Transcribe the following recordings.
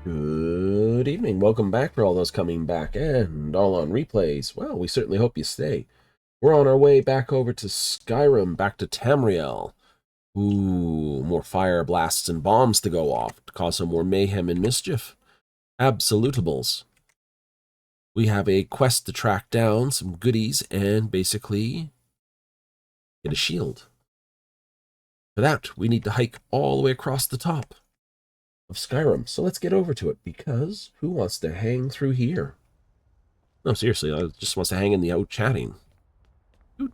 Good evening. Welcome back for all those coming back and all on replays. Well, we certainly hope you stay. We're on our way back over to Skyrim, back to Tamriel. Ooh, more fire blasts and bombs to go off to cause some more mayhem and mischief. Absolutables. We have a quest to track down some goodies and basically get a shield. For that, we need to hike all the way across the top of Skyrim. So let's get over to it, because who wants to hang through here? No, seriously, I just wants to hang in the out chatting. And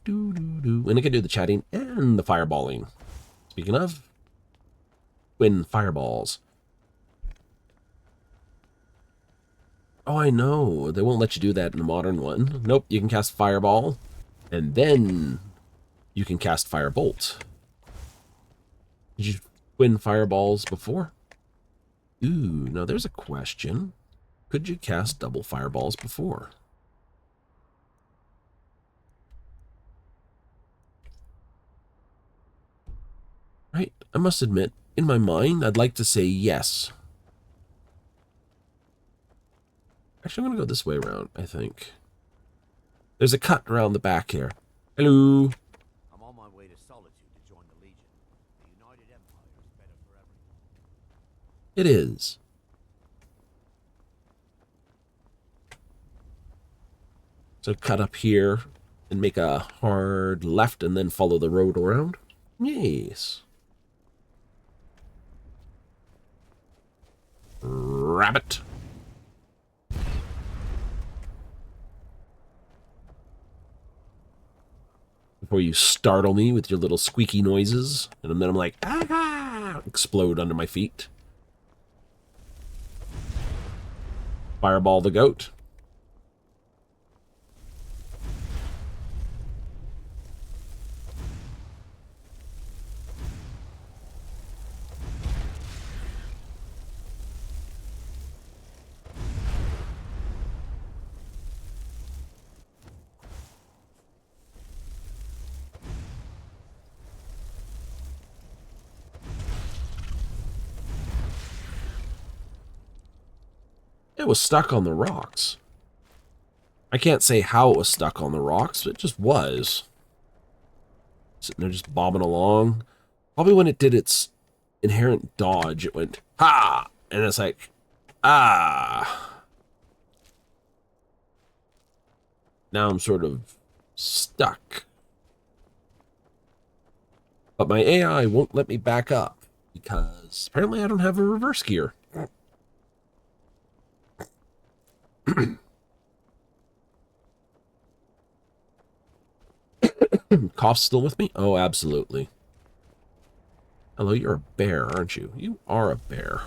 I can do the chatting and the fireballing. Speaking of, twin fireballs. Oh, I know. They won't let you do that in the modern one. Nope, you can cast fireball, and then you can cast firebolt. Did you twin fireballs before? Ooh, now there's a question. Could you cast double fireballs before? Right, I must admit, in my mind, I'd like to say yes. Actually, I'm going to go this way around, I think. There's a cut around the back here. Hello. I'm on my way to Solitude to join the Legion. The United Empire is better for everyone. It is. So cut up here and make a hard left and then follow the road around. Yes. Rabbit. Before you startle me with your little squeaky noises, and then I'm like, ah, explode under my feet. Fireball the goat. It was stuck on the rocks. I can't say how it was stuck on the rocks, but it just was. Sitting there just bobbing along. Probably when it did its inherent dodge, it went, ha! And it's like, ah. Now I'm sort of stuck. But my AI won't let me back up because apparently I don't have a reverse gear. Cough's still with me? Oh, absolutely. Hello, you're a bear, aren't you? You are a bear.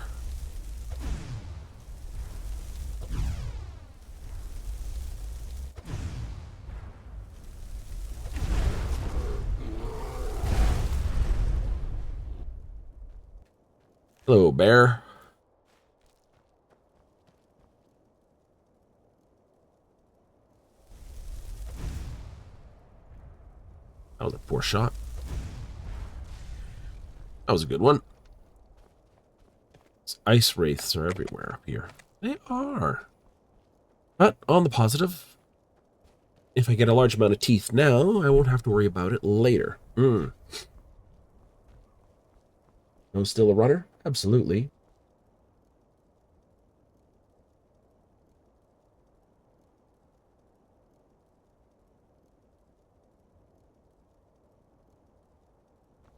Hello, bear. That was a poor shot. That was a good one. Ice wraiths are everywhere up here. They are. But on the positive, if I get a large amount of teeth now, I won't have to worry about it later. No, still a runner? Absolutely.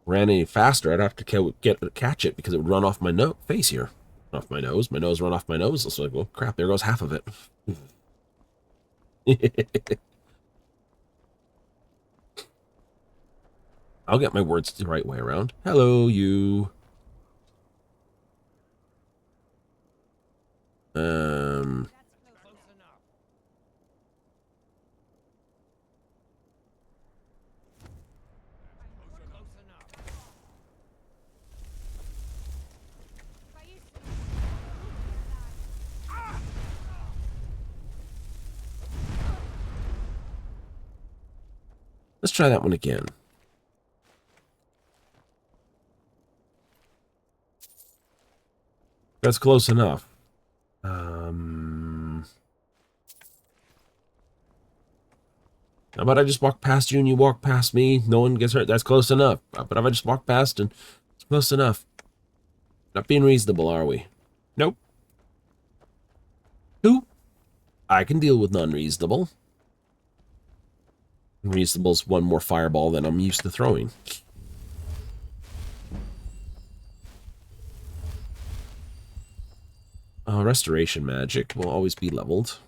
Ran any faster, I'd have to catch it because it would run off my face here. Off my nose. My nose run off my nose. It's like, well, crap, there goes half of it. I'll get my words the right way around. Hello, you. Let's try that one again. That's close enough. How about I just walk past you and you walk past me? No one gets hurt. That's close enough. But if I just walk past and it's close enough. Not being reasonable, are we? Nope. Who? I can deal with non-reasonable. Reasonable's one more fireball than I'm used to throwing. Restoration magic will always be leveled.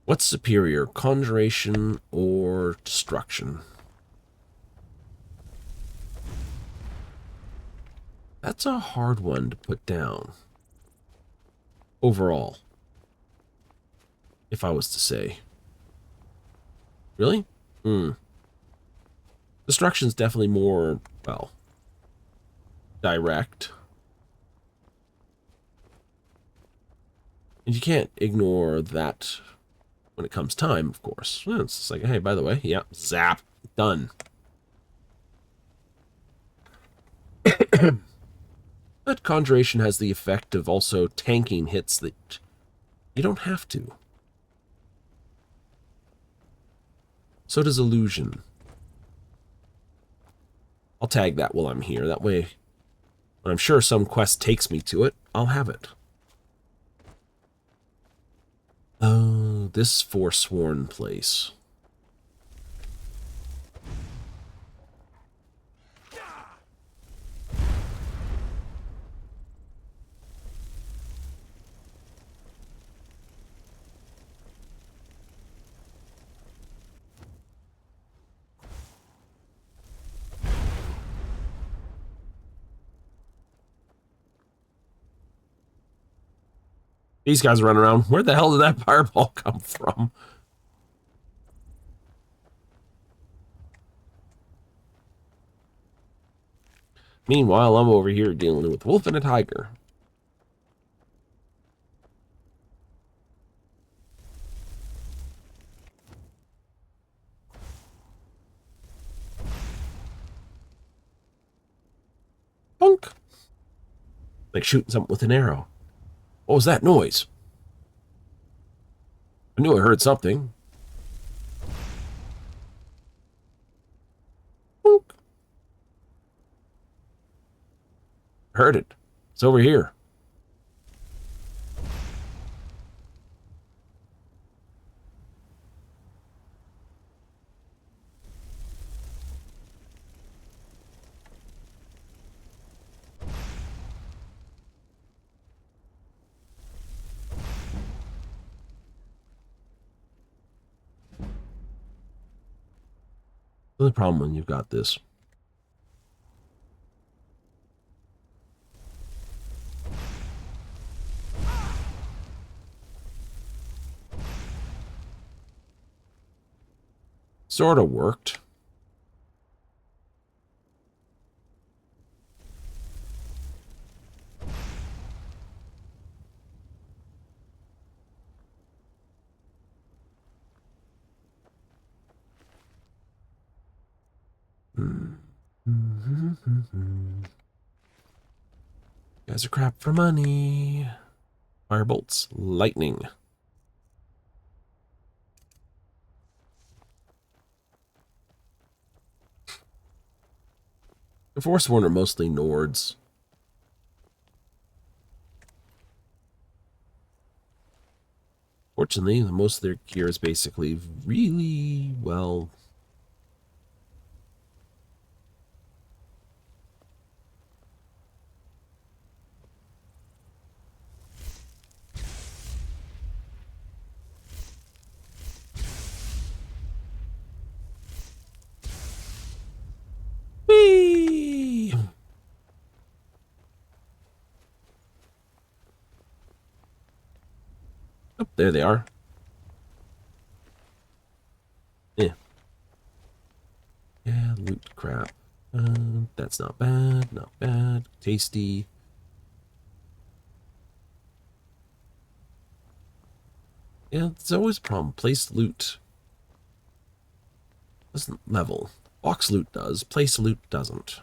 What's superior, conjuration or destruction? That's a hard one to put down. Overall, if I was to say. Really? Destruction's definitely more, well, direct. And you can't ignore that when it comes time, of course. It's just like, hey, by the way, yeah, zap, done. But conjuration has the effect of also tanking hits that you don't have to. So does illusion. I'll tag that while I'm here. That way, when I'm sure some quest takes me to it, I'll have it. Oh, this forsworn place. These guys run around. Where the hell did that fireball come from? Meanwhile, I'm over here dealing with wolf and a tiger. Punk! Like shooting something with an arrow. What was that noise? I knew I heard something. Boop. Heard it. It's over here. The only problem when you've got this. Sort of worked. Guys are crap for money. Firebolts, lightning. The Forsworn are mostly Nords. Fortunately, most of their gear is basically really well. Whee! Oh, there they are. Yeah. Yeah, loot crap. That's not bad, not bad. Tasty. Yeah, it's always a problem. Place loot doesn't level. Box loot does. Place loot doesn't.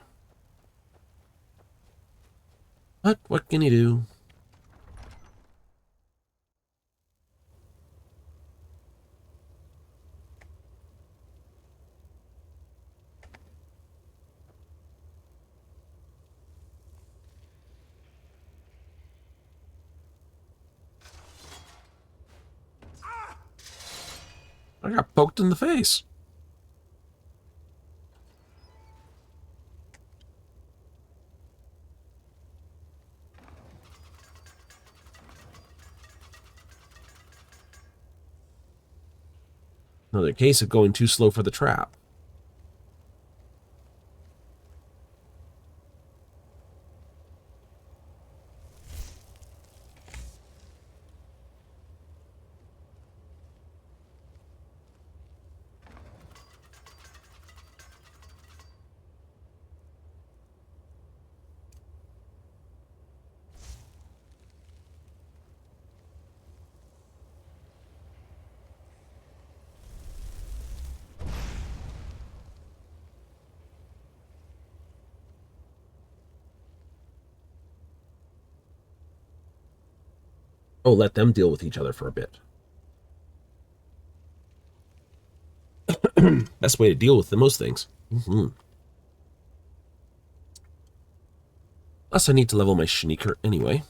But what can you do? I got poked in the face. Another case of going too slow for the trap. Oh, let them deal with each other for a bit. Best way to deal with most things. Plus, I need to level my sneaker anyway.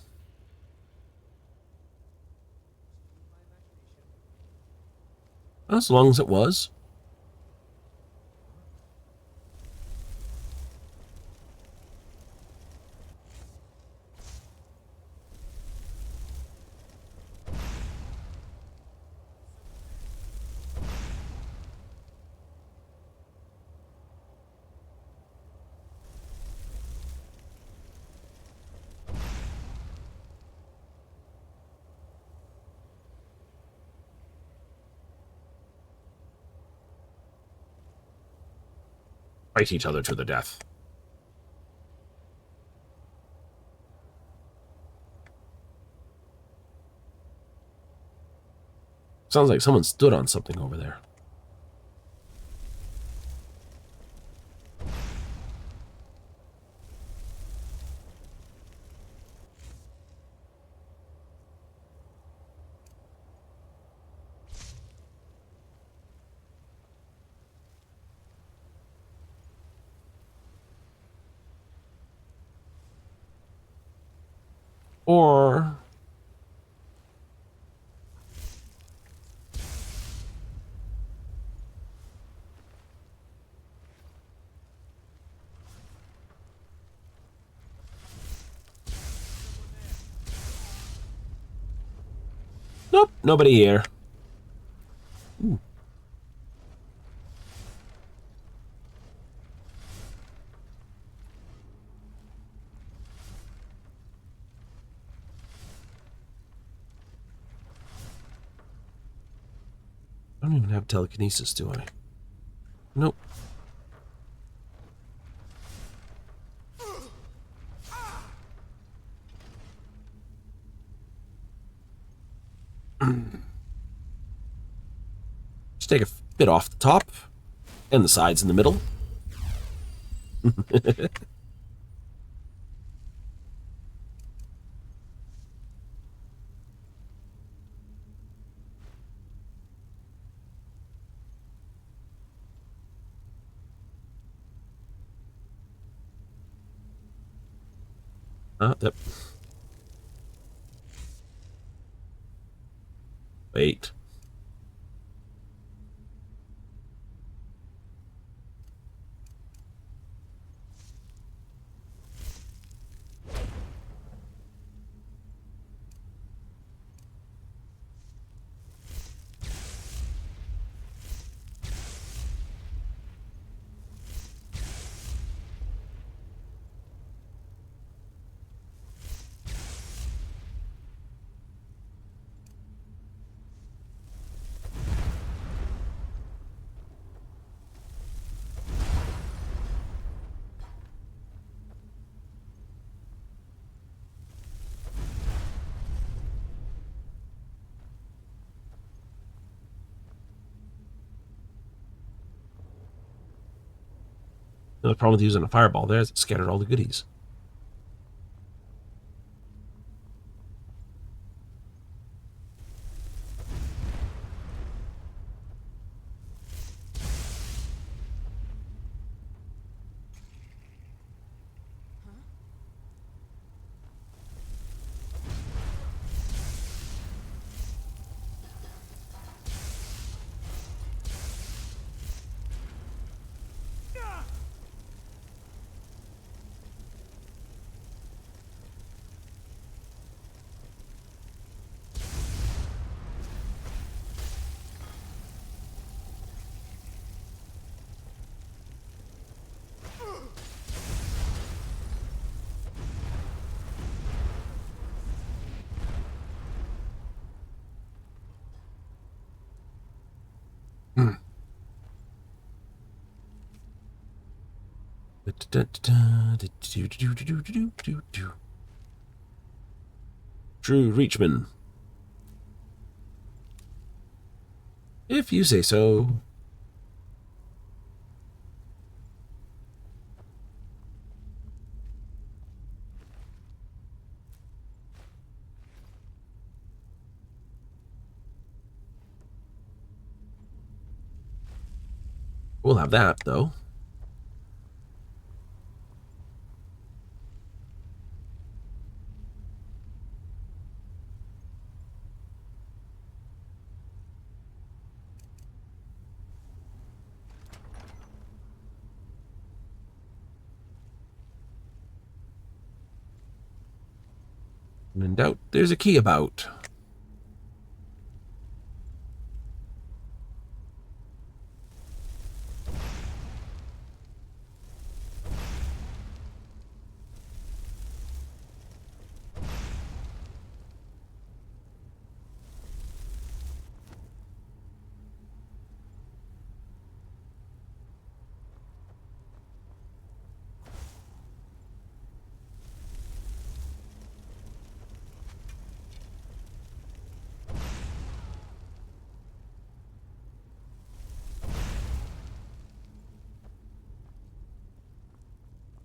As long as it was. Fight each other to the death. Sounds like someone stood on something over there. Or... Nope, nobody here. Ooh. I don't even have telekinesis, do I? Nope. Just take a bit off the top and the sides in the middle. Yep. Wait. The problem with using a fireball there is it scattered all the goodies. Drew Reachman. If you say so. We'll have that, though. When in doubt, there's a key about.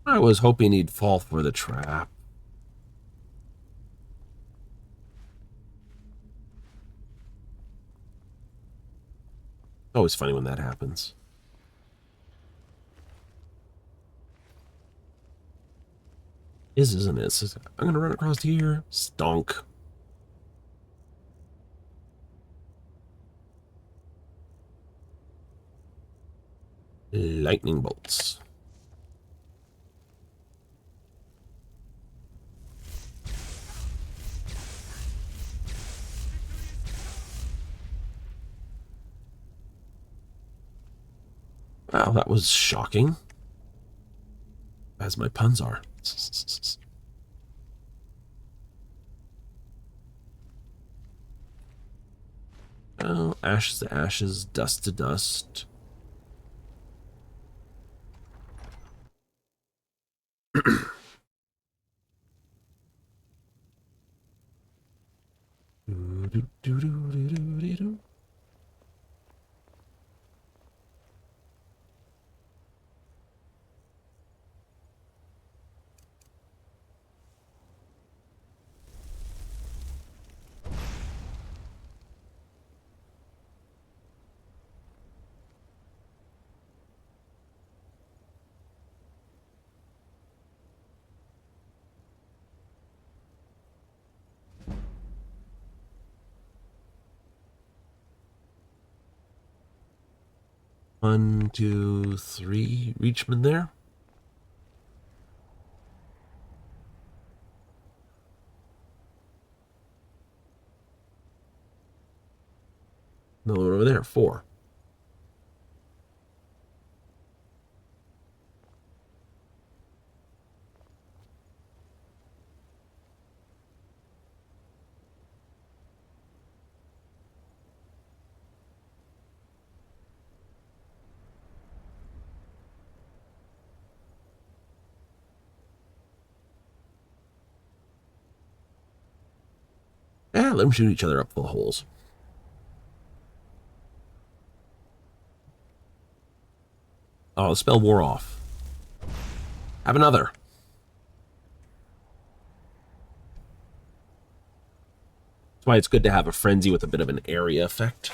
I was hoping he'd fall for the trap. Always funny when that happens. Isn't it? I'm gonna run across here. Stonk. Lightning bolts. Wow, that was shocking. As my puns are. Well, ashes to ashes, dust to dust. One, two, three Reachman there. No one over there. Four. Yeah, let them shoot each other up full of holes. Oh, the spell wore off. Have another. That's why it's good to have a frenzy with a bit of an area effect.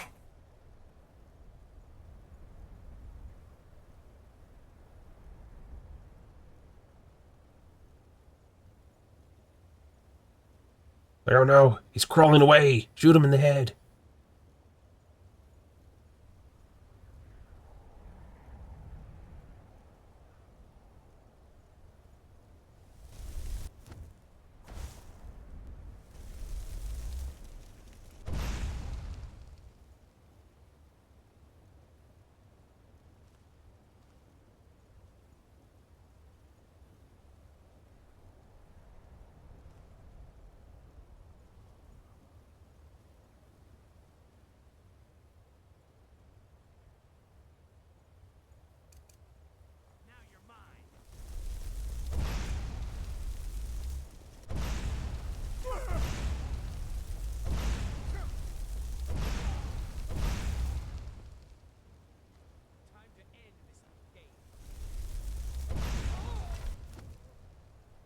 Oh no, he's crawling away. Shoot him in the head.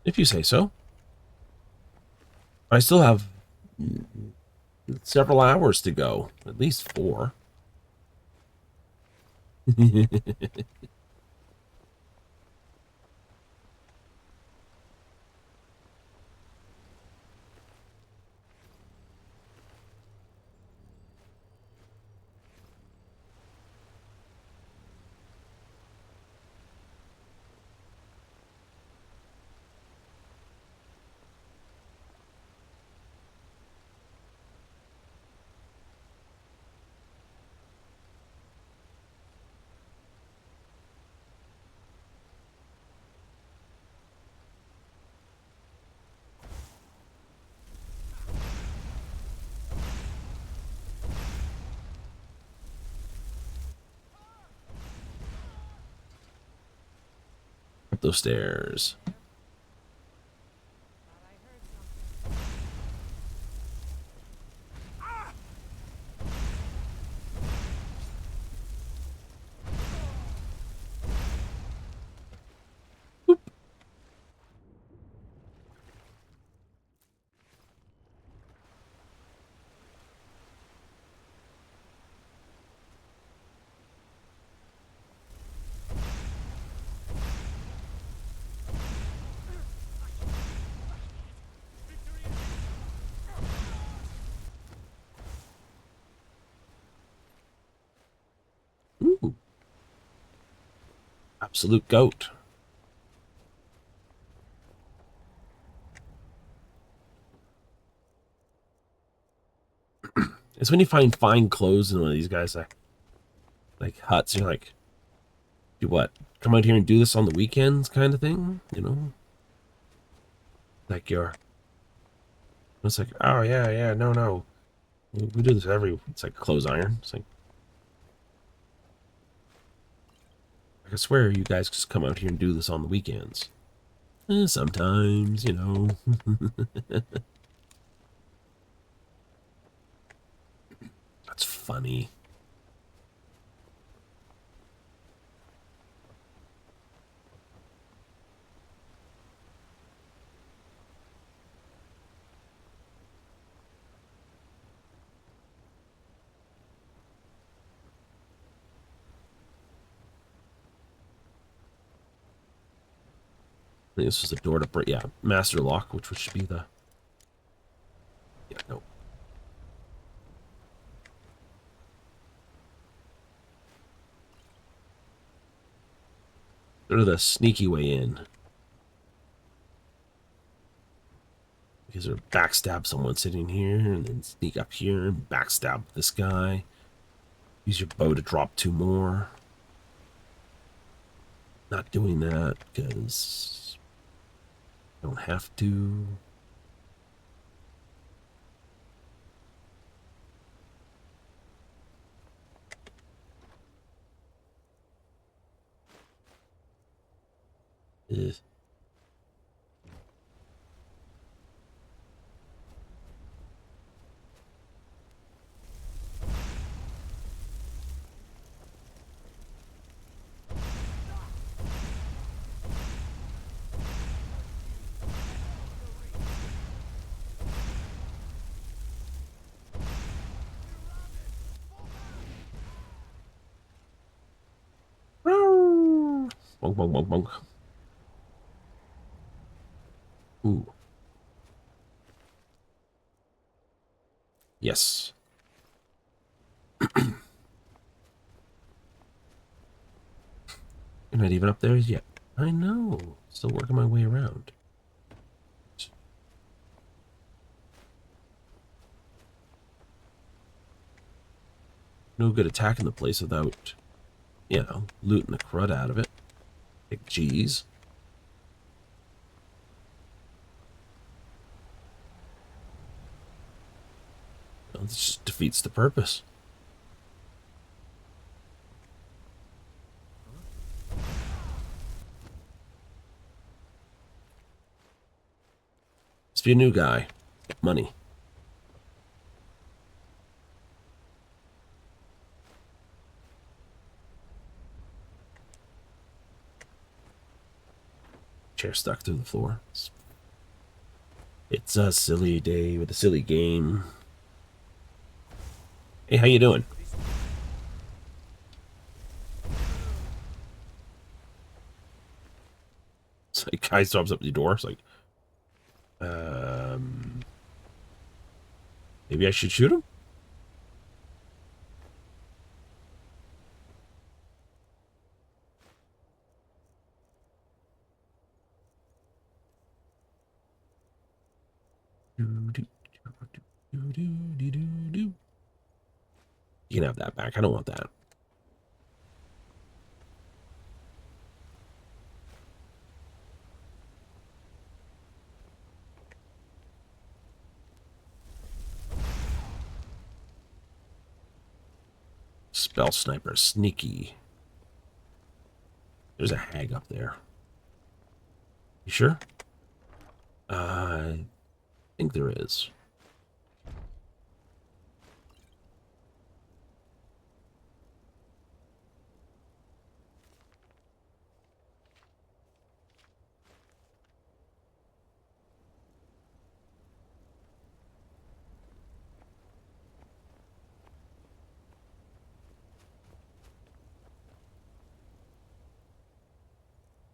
If you say so. I still have several hours to go. At least 4. Up those stairs. Absolute goat. It's when you find fine clothes in one of these guys, like huts. You're like, do what? Come out here and do this on the weekends, kind of thing. You know, like you're. It's like, oh yeah, no. We do this every. It's like clothes iron. It's like, I swear you guys just come out here and do this on the weekends. Sometimes, you know. That's funny. I think this was the door to break. Yeah, master lock, which should be the. Yeah, no. Go to the sneaky way in. Because they're backstab someone sitting here, and then sneak up here and backstab this guy. Use your bow to drop 2 more. Not doing that because I don't have to. Ugh. Bonk, bonk, bonk, bonk. Ooh. Yes. You're not even up there yet. I know. Still working my way around. No good attacking the place without, you know, looting the crud out of it. Like, geez. Well, this just defeats the purpose. Must be a new guy. Money. Chair stuck through the floor. It's a silly day with a silly game. Hey, how you doing? It's like guy stops up the door. It's like, maybe I should shoot him? You can have that back. I don't want that. Spell sniper, sneaky. There's a hag up there. You sure? I think there is.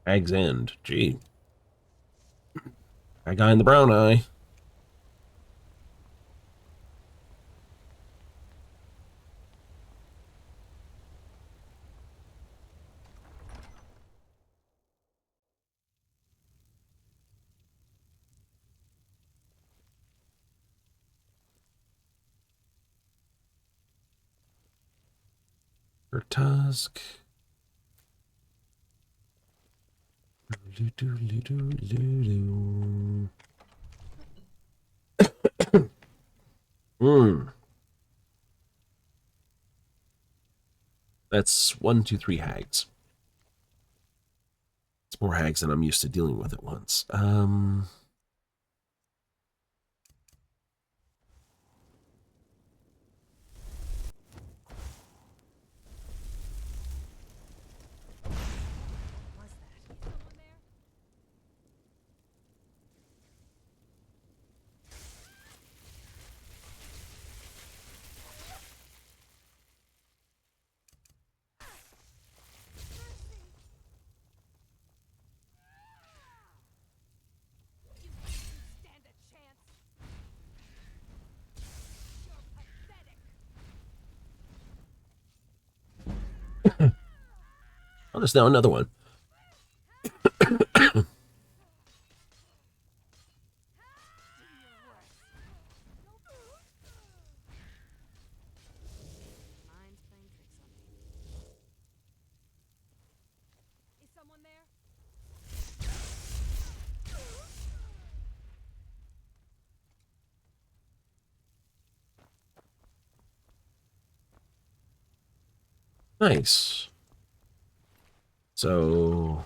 Hag's End. Gee. That guy in the brown eye. Her tusk. That's 1, 2, 3 hags. It's more hags than I'm used to dealing with at once. Oh, there's now another one. Nice. So,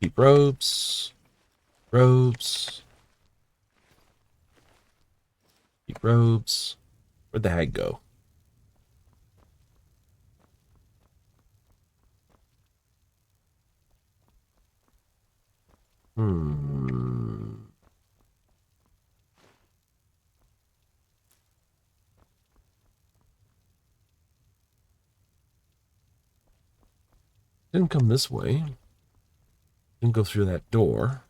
keep robes. Robes. Keep robes. Where'd the hag go? Didn't come this way. Didn't go through that door.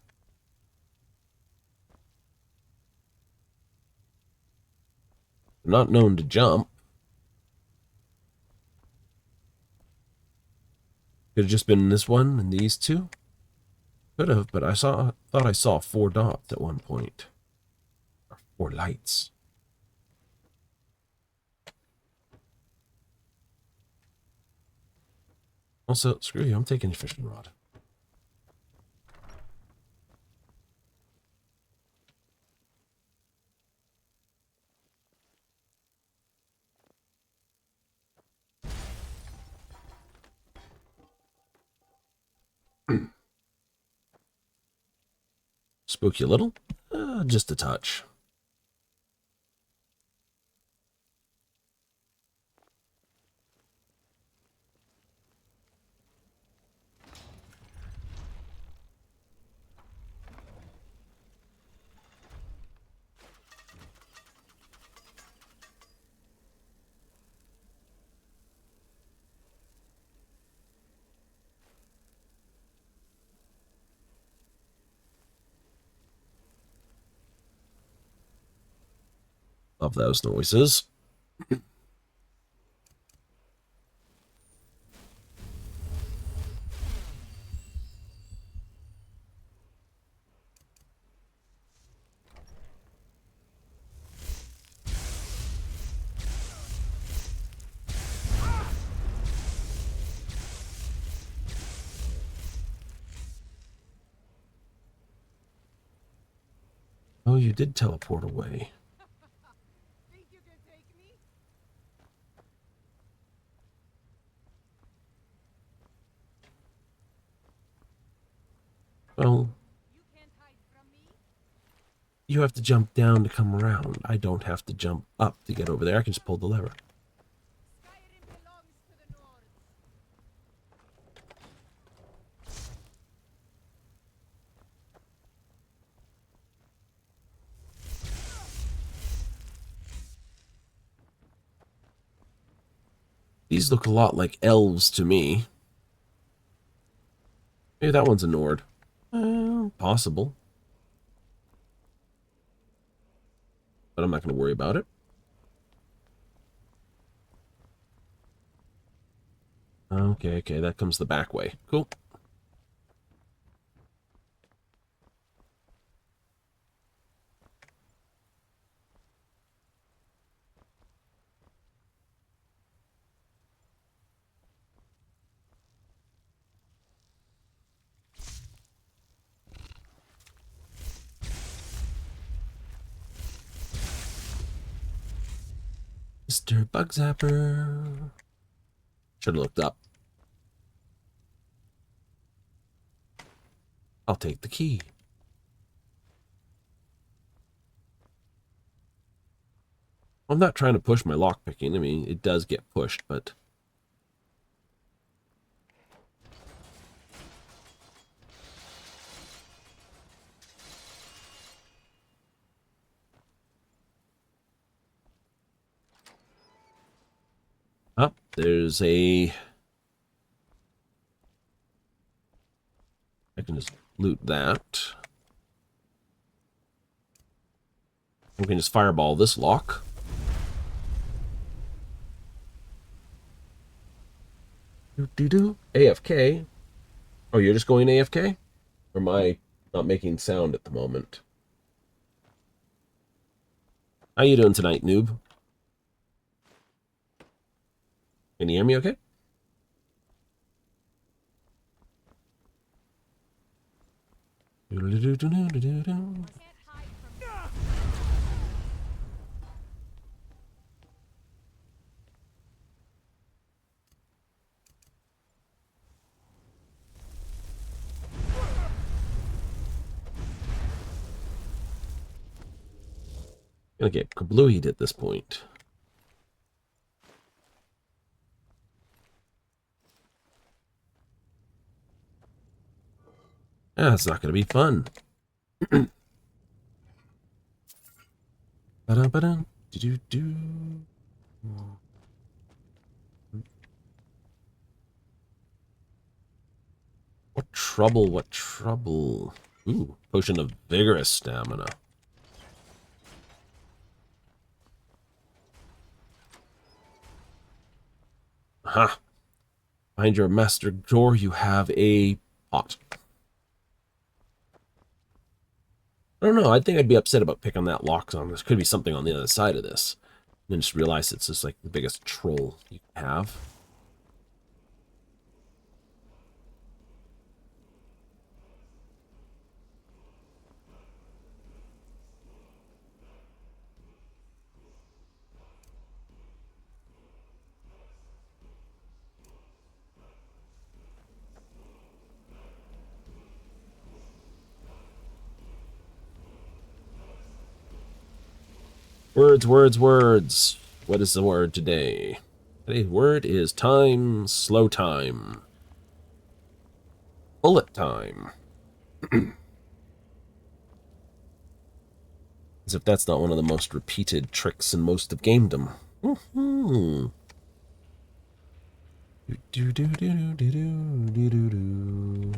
I'm not known to jump. Could have just been this one and these two. Could have, but I thought I saw 4 dots at one point. Or 4 lights. Also, screw you, I'm taking your fishing rod. Spook you a little? Just a touch. Love those noises. Oh, you did teleport away. Think you can take me? Well, You can't hide from me. you have to jump down to come around. I don't have to jump up to get over there. I can just pull the lever. Skyrim belongs to the North. These look a lot like elves to me. Maybe that one's a Nord. Possible. But I'm not going to worry about it. Okay, that comes the back way. Cool. Mr. Bug Zapper. Should have looked up. I'll take the key. I'm not trying to push my lockpicking. I mean, it does get pushed, but... Oh, there's a... I can just loot that. We can just fireball this lock. Do-do-do. AFK. Oh, you're just going AFK? Or am I not making sound at the moment? How you doing tonight, noob? Can you hear me okay? Do-do-do-do-do-do-do. Can't hide from me. Gonna get kablooied at this point. Ah, it's not gonna be fun. Ba-dum-ba-dum. Do-do-do. What trouble, what trouble. Ooh, potion of vigorous stamina. Aha. Find your master drawer, you have a pot. I don't know, I think I'd be upset about picking that lock on. There could be something on the other side of this. And then just realize it's just like the biggest troll you can have. Words, words, words. What is the word today? Today's word is time, slow time. Bullet time. As if that's not one of the most repeated tricks in most of gamedom. Mm-hmm. Do, do, do, do, do, do, do, do.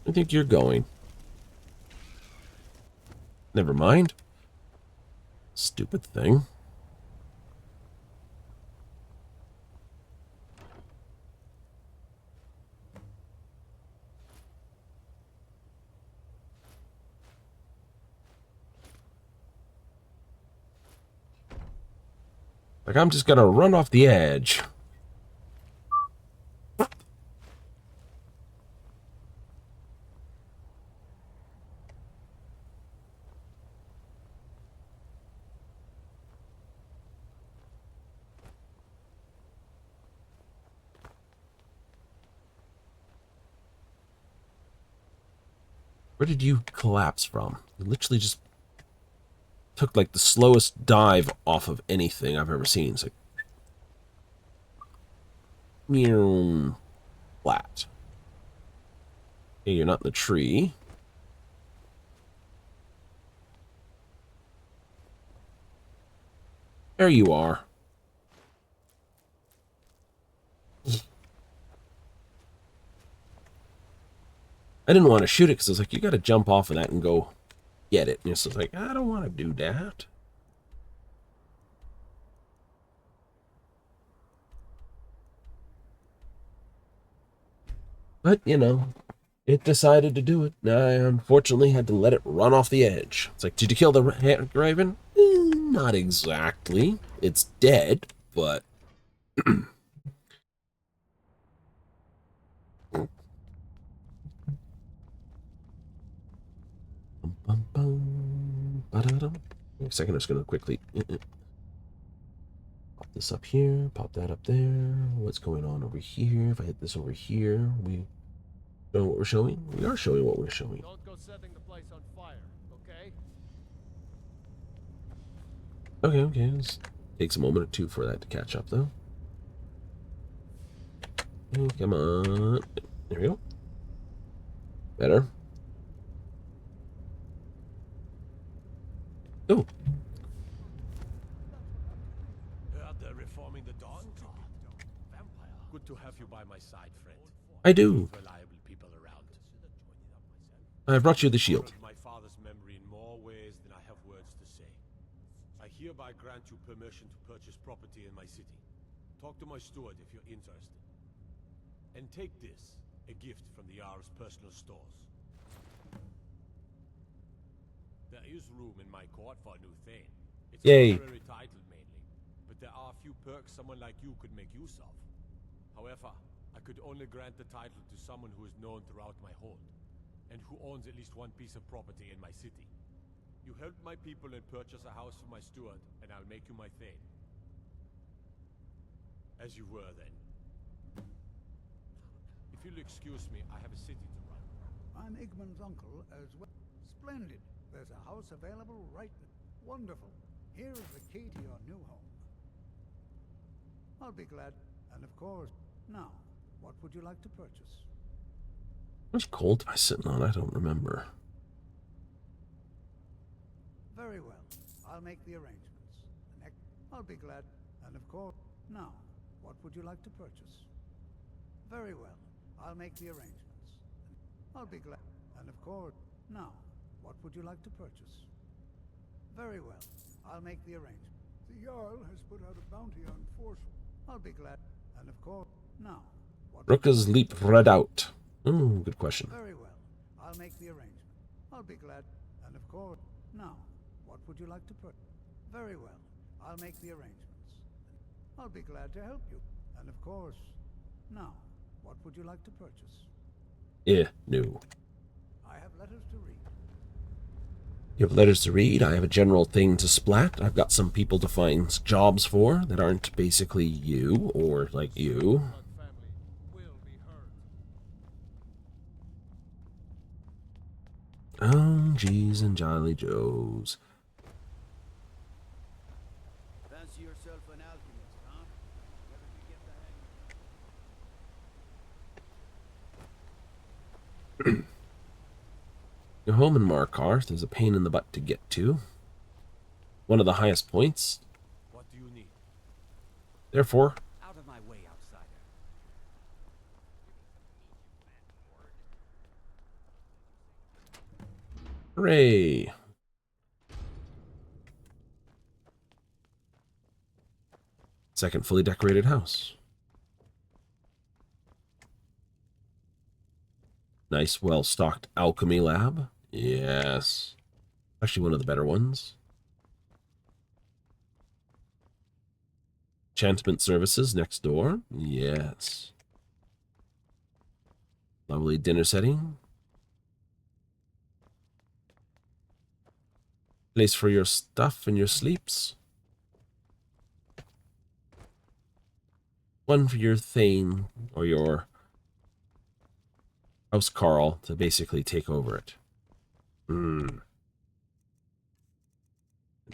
I think you're going. Never mind. Stupid thing. Like I'm just gonna run off the edge. Where did you collapse from? You literally just took like the slowest dive off of anything I've ever seen. It's like meow, flat. Okay, you're not in the tree. There you are. I didn't want to shoot it because I was like, you got to jump off of that and go get it. And it's just like, I don't want to do that. But, you know, it decided to do it. I unfortunately had to let it run off the edge. It's like, did you kill the raven? Not exactly. It's dead, but... Wait a second, I'm just going to quickly pop this up here, pop that up there. What's going on over here? If I hit this over here, we know what we're showing? We are showing what we're showing. Don't go setting the place on fire, okay? Okay. It takes a moment or two for that to catch up, though. Oh, come on. There we go. Better. Oh. They're reforming the Dawn Guard. Vampire. Good to have you by my side, friend. I do. Reliable people around. I brought you the shield. My father's memory in more ways than I have words to say. I hereby grant you permission to purchase property in my city. Talk to my steward if you're interested. And take this, a gift from the Jarl's personal stores. There is room in my court for a new thane. It's Yay. a temporary title mainly, but there are a few perks someone like you could make use of. However, I could only grant the title to someone who is known throughout my hold, and who owns at least one piece of property in my city. You help my people and purchase a house for my steward, and I'll make you my thane. As you were then. If you'll excuse me, I have a city to run. I'm Igman's uncle as well. Splendid. There's a house available right now. Wonderful. Here is the key to your new home. I'll be glad. And of course, now, what would you like to purchase? How much gold am I sitting on? I don't remember. Very well. I'll make the arrangements. I'll be glad. And of course, now, what would you like to purchase? Very well. I'll make the arrangements. I'll be glad. And of course, now, what would you like to purchase? Very well. I'll make the arrangements. The Jarl has put out a bounty on force. I'll be glad. And of course, now, what... Ruka's leap read out. Good question. Very well. I'll make the arrangement. I'll be glad. And of course, now, what would you like to put? Very well. I'll make the arrangements. I'll be glad to help you. And of course, now, what would you like to purchase? No. I have letters to read. You have letters to read. I have a general thing to splat. I've got some people to find jobs for that aren't basically you or like you. Family will be heard. Oh, geez, and Jolly Joes. Fancy yourself an alchemist, huh? Never could get the hang of it. Your home in Markarth is a pain in the butt to get to. One of the highest points. What do you need? Therefore, Out of my way, outsider. hooray. Second fully decorated house. Nice, well-stocked alchemy lab. Yes. Actually, one of the better ones. Enchantment services next door. Yes. Lovely dinner setting. Place for your stuff and your sleeps. One for your thane or your house Carl to basically take over it.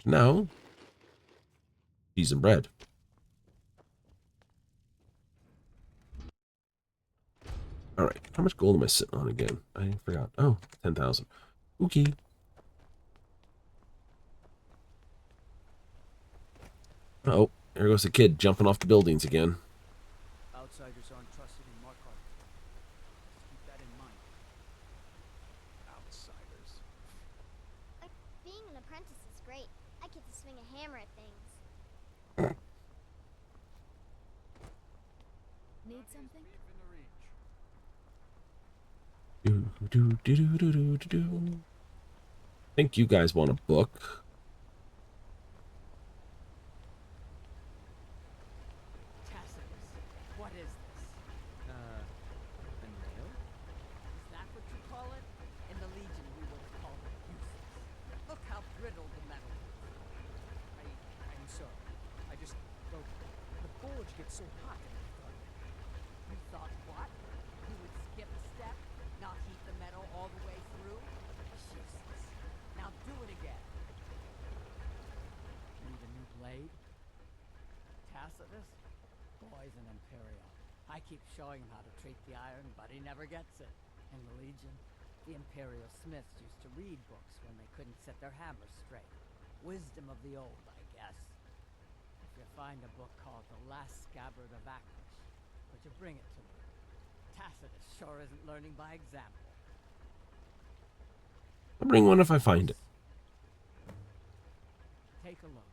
Now, cheese and bread. All right, how much gold am I sitting on again? I forgot. Oh, 10,000. Okay. Uh-oh, there goes the kid jumping off the buildings again. Outsiders aren't trusted in Markarth. Just keep that in mind. great. I get to swing a hammer at things. Need something? Do. Think you guys want a book? Tacitus, what is this? A nail? Is that what you call it? In the Legion, we would have called it useless. Look how brittle the metal is. I'm sorry. I just broke it. The forge gets so hot in the dark. You thought what? You would skip a step, not heat the metal all the way through? Jesus. Now do it again. Need a new blade? Tacitus? Boy's an Imperial. I keep showing him how to treat the iron, but he never gets it. In the Legion, the Imperial smiths used to read books when they couldn't set their hammers straight. Wisdom of the old, I guess. If you find a book called The Last Scabbard of Aklish, would you bring it to me? Tacitus sure isn't learning by example. I'll bring one if I find it. Take a look.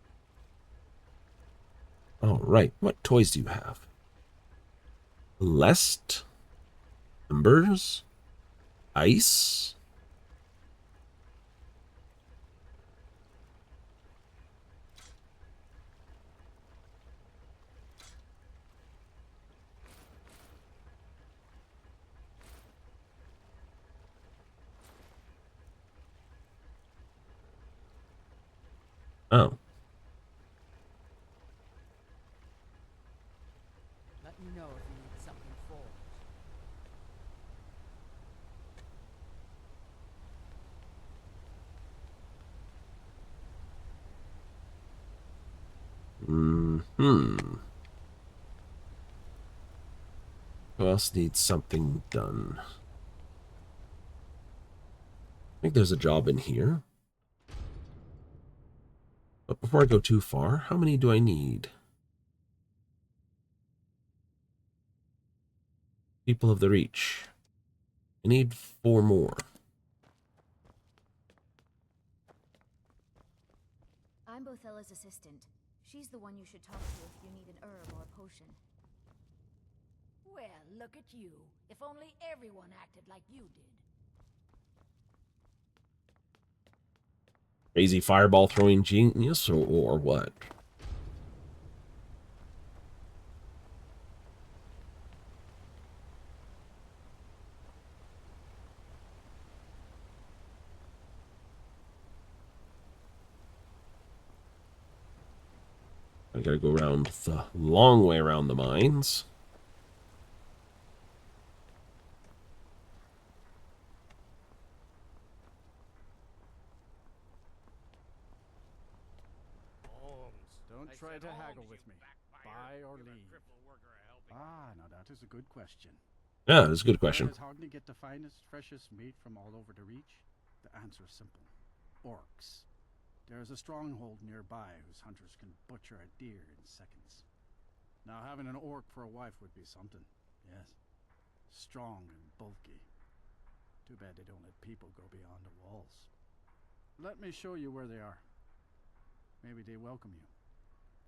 All right. What toys do you have? Lest? Embers? Ice? Oh. Let me know if you need something forged. Who else needs something done? I think there's a job in here. But before I go too far, how many do I need? People of the Reach. I need 4 more. I'm Bothella's assistant. She's the one you should talk to if you need an herb or a potion. Well, look at you. If only everyone acted like you did. Crazy fireball throwing genius or what? I gotta go around the long way around the mines. Don't try to haggle with me. Buy or leave. Ah, now that is a good question. Yeah, that's a good question. Where does Hogni get the finest, freshest meat from all over the Reach? The answer is simple. Orcs. There is a stronghold nearby whose hunters can butcher a deer in seconds. Now having an orc for a wife would be something, yes. Strong and bulky. Too bad they don't let people go beyond the walls. Let me show you where they are. Maybe they welcome you.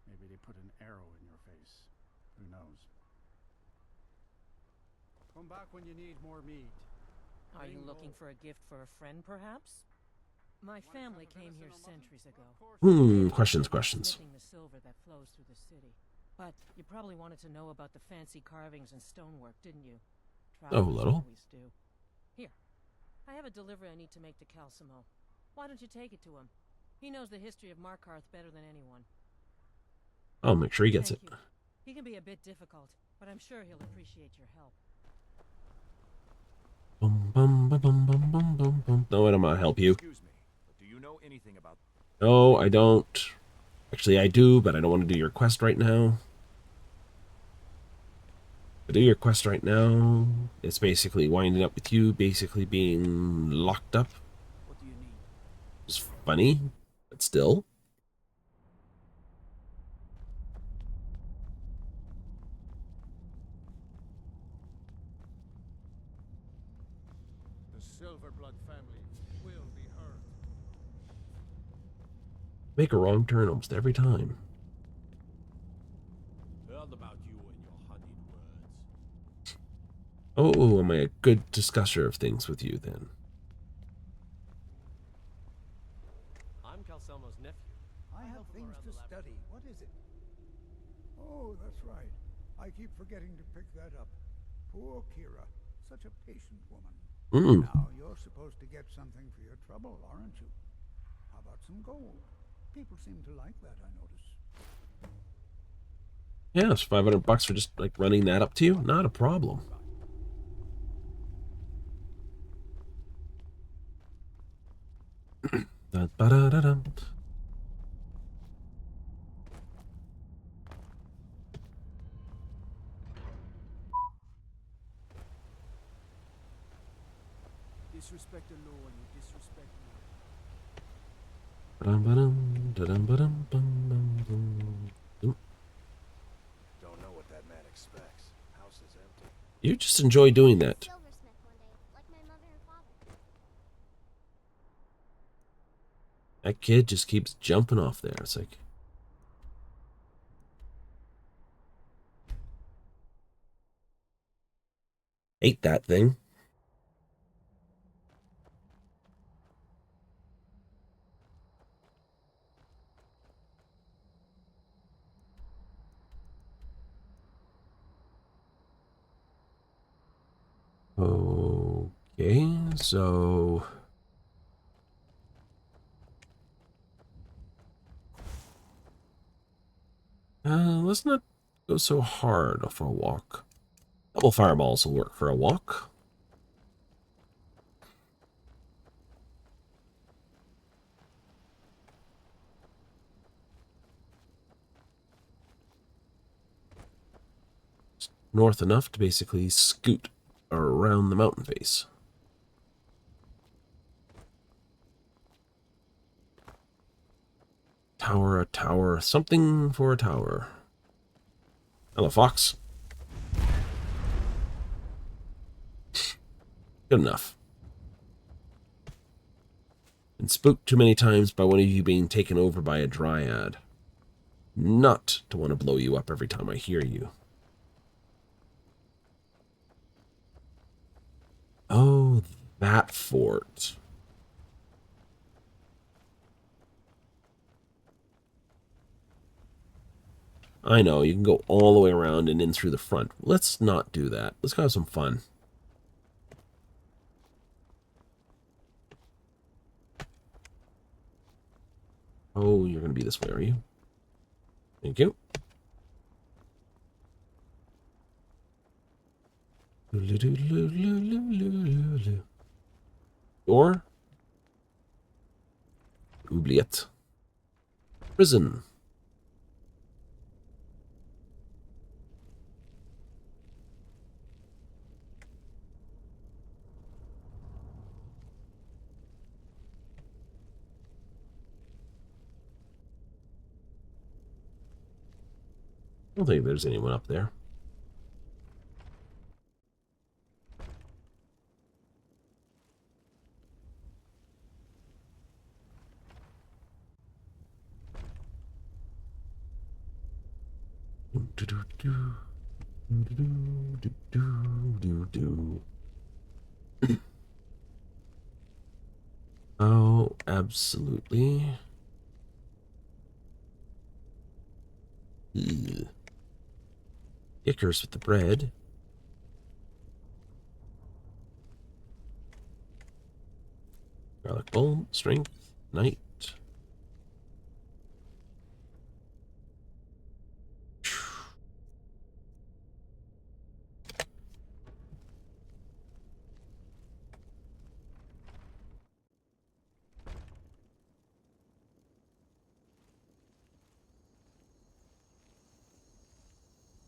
Maybe they put an arrow in your face. Who knows? Come back when you need more meat. Are you looking for a gift for a friend, perhaps? My family came here centuries ago. Questions. Smithing the silver that flows through the city. But you probably wanted to know about the fancy carvings and stonework, didn't you? Oh, a little. Always do. Here, I have a delivery I need to make to Calcimo. Why don't you take it to him? He knows the history of Markarth better than anyone. I'll make sure he gets Thank it. you. He can be a bit difficult, but I'm sure he'll appreciate your help. Bum, bum, ba, bum, bum, bum, bum, bum. No, I don't want to help you. Excuse me, but do you know anything about... No, I don't. Actually, I do, but I don't want to do your quest right now. To do your quest right now, it's basically winding up with you basically being locked up. What do you need? It's funny, but still. The Silverblood family will be heard. Make a wrong turn almost every time. Heard about you and your honeyed words. Oh, am I a good discusser of things with you then? I'm Calcelmo's nephew. I have help him things around to the study. What is it? Oh, that's right. I keep forgetting to pick that up. Poor Kira. Such a patient woman. Mm. Now, you're supposed to get something for your trouble, aren't you? How about some gold? People seem to like that, I notice. Yeah, it's $500 for just like running that up to you. Not a problem. Da-ba-da-da-dum. Disrespect the law and you disrespect me. Ba-dum-ba-dum, da-dum-ba-dum, bum-bum-bum. Don't know what that man expects. House is empty. You just enjoy doing that. Silversmith one day, like my mother and father. That kid just keeps jumping off there. It's like, ate that thing. Okay, so let's not go so hard for a walk. Double fireballs will work for a walk. North enough to basically scoot around the mountain face. Tower, a tower, something for a tower. Hello, fox. Good enough. Been spooked too many times by one of you being taken over by a dryad. Not to want to blow you up every time I hear you. Oh, that fort. I know, you can go all the way around and in through the front. Let's not do that. Let's go have some fun. Oh, you're going to be this way, are you? Thank you. Or oubliette. Prison. I don't think there's anyone up there. Oh, absolutely. Ugh. Ickers with the bread. Garlic bowl, strength, night.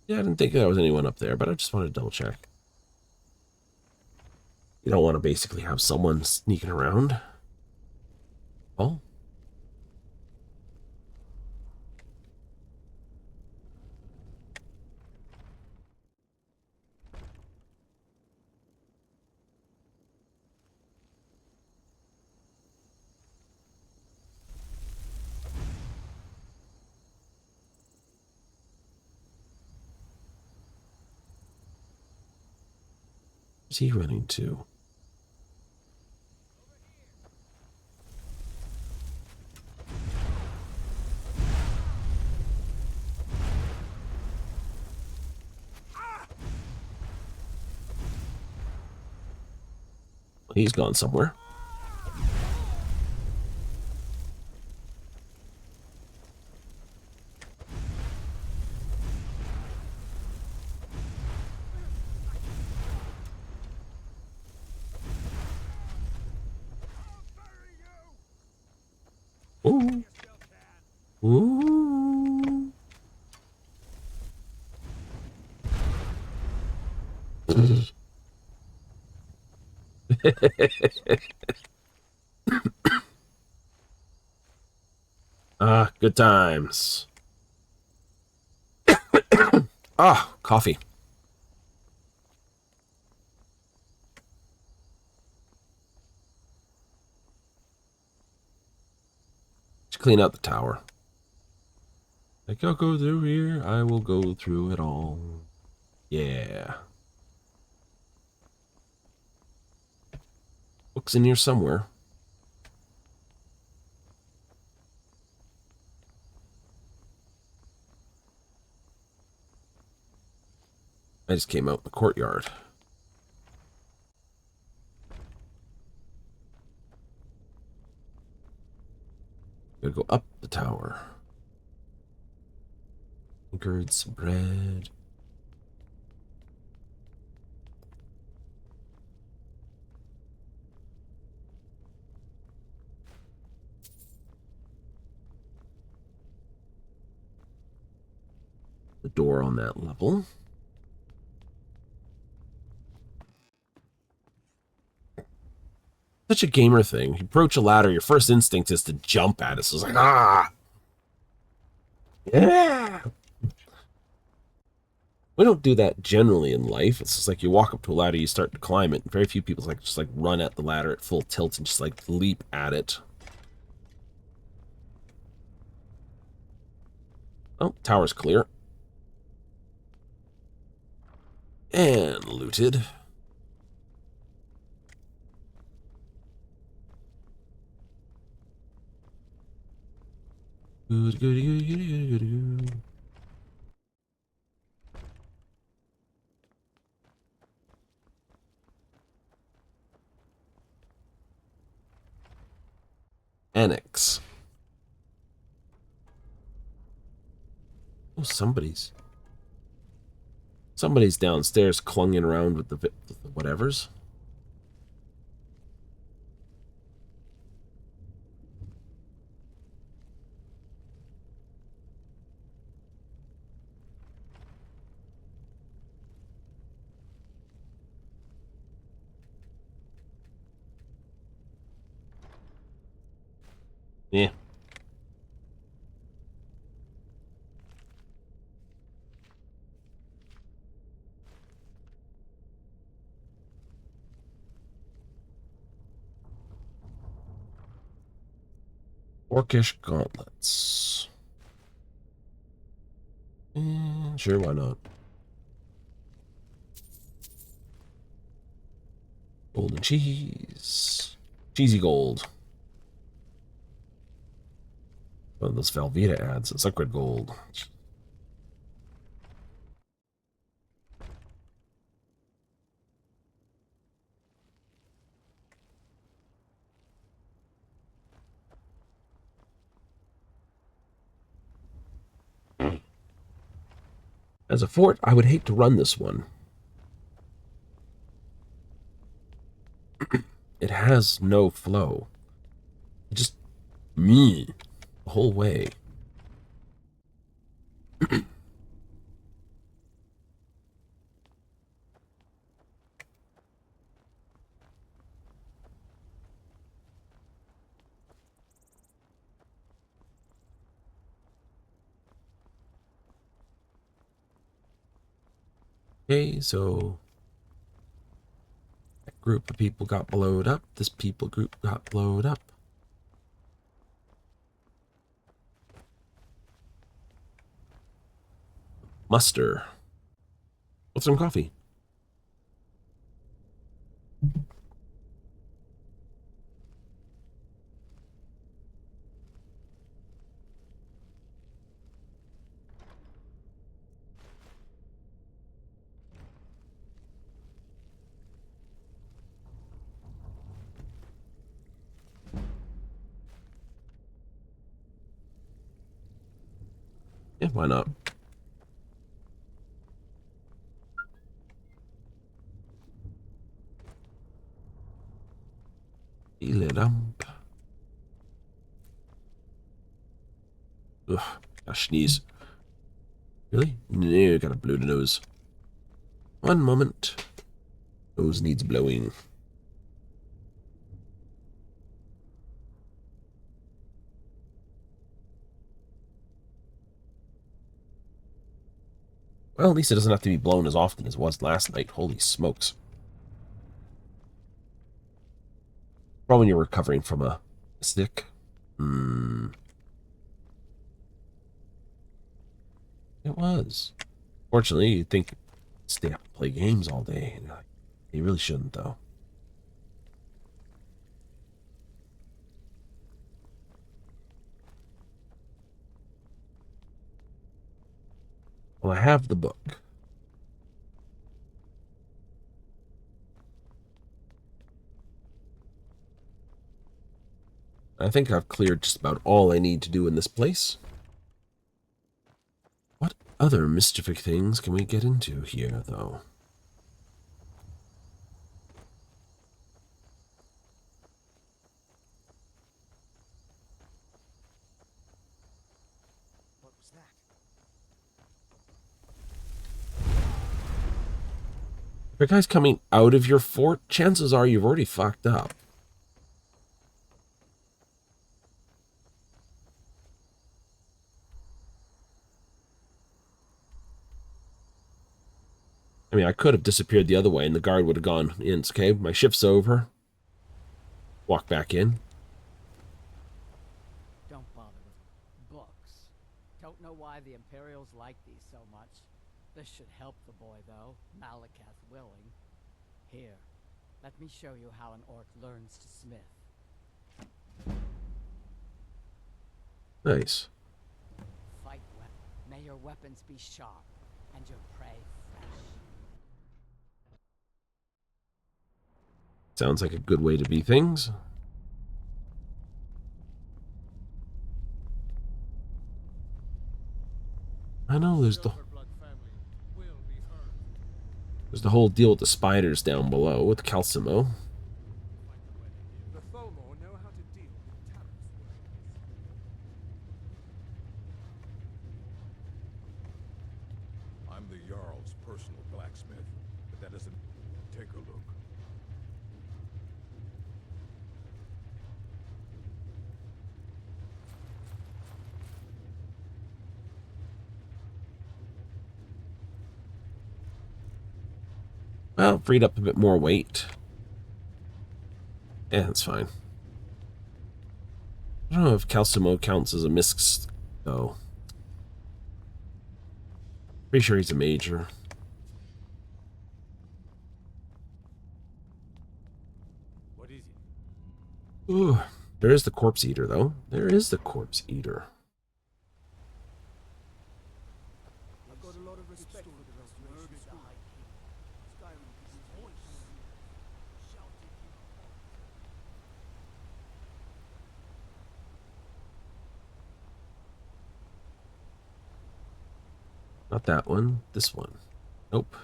Yeah, I didn't think there was anyone up there, but I just wanted to double check. You don't want to basically have someone sneaking around. Oh. Where's he running to? He's gone somewhere. Ooh. Ooh. Ah, good times. Ah, coffee. Let's clean out the tower. Like, I'll go through here. I will go through it all. Yeah. Book's in here somewhere. I just came out in the courtyard. Gotta go up the tower. Anchored some bread. The door on that level. Such a gamer thing. You approach a ladder, your first instinct is to jump at it. So it's like, ah! Yeah! We don't do that generally in life. It's just like you walk up to a ladder, you start to climb it. Very few people just run at the ladder at full tilt and just like leap at it. Oh, tower's clear. And looted. Good, good, good, good, good, good, good. Annex. Oh, somebody's downstairs clunging around with the whatevers. Yeah. Orcish gauntlets. Sure, why not? Golden cheese. Cheesy gold. One of those Velveeta ads. It's liquid gold. As a fort, I would hate to run this one. It has no flow. Just me the whole way. Okay, so that group of people got blowed up. This people group got blowed up. Muster. What's some coffee? Yeah, why not? Feel it up. Ugh, gotta sneeze. Really? No, gotta blow the nose. One moment. Nose needs blowing. Well, at least it doesn't have to be blown as often as it was last night. Holy smokes. Probably when you're recovering from a stick. It was. Fortunately, you'd think stay up and play games all day. You really shouldn't, though. Well, I have the book. I think I've cleared just about all I need to do in this place. What other mischievous things can we get into here, though? What was that? If a guy's coming out of your fort, chances are you've already fucked up. I mean, I could have disappeared the other way and the guard would have gone in. It's okay, my shift's over. Walk back in. Don't bother with books. Don't know why the Imperials like these so much. This should help the boy, though, Malakath willing. Here, let me show you how an orc learns to smith. Nice. Fight weapon. May your weapons be sharp, and your prey fresh. Sounds like a good way to be things. I know there's the whole deal with the spiders down below with Calcimo. The Thomor know how to deal with Talos workers. I'm the Jarl's personal blacksmith, but that doesn't... Take a look. Well, freed up a bit more weight. Yeah, that's fine. I don't know if Calcimo counts as a misc, though. Pretty sure he's a major. What is it? Ooh, there is the corpse eater, though. There is the corpse eater. I've got a lot of respect for the restoration of the High King. Skyrim is his voice. Shouted. Not that one. This one. Nope.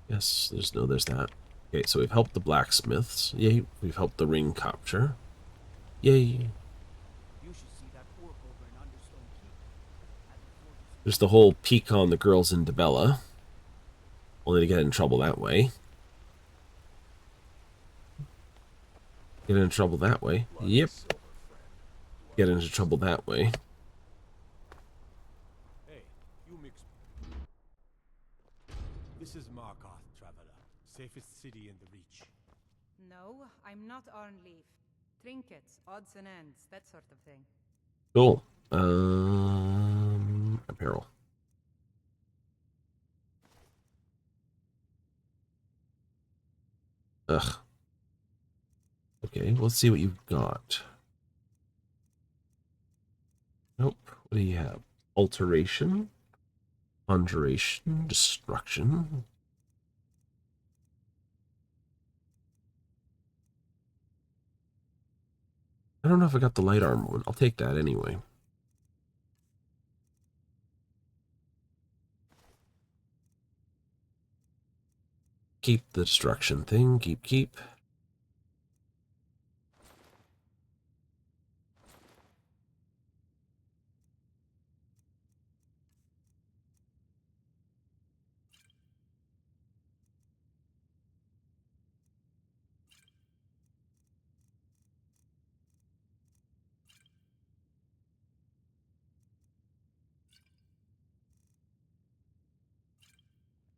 Yes, there's that. Okay, so we've helped the blacksmiths. Yay. We've helped the ring capture. Yay. You should see that orc over in Understone Keep. There's the whole peek on the girls in Debella. Only to get in trouble that way. Get into trouble that way. Yep. Get into trouble that way. Hey, you mix. This is Markarth, traveler. Safest city in the Reach. No, I'm not Arnleaf. Trinkets, odds and ends, that sort of thing. Cool. peril. Ugh. Okay, let's see what you've got. Nope. What do you have? Alteration, conjuration, destruction. I don't know if I got the light armor one. I'll take that anyway. Keep the destruction thing. Keep.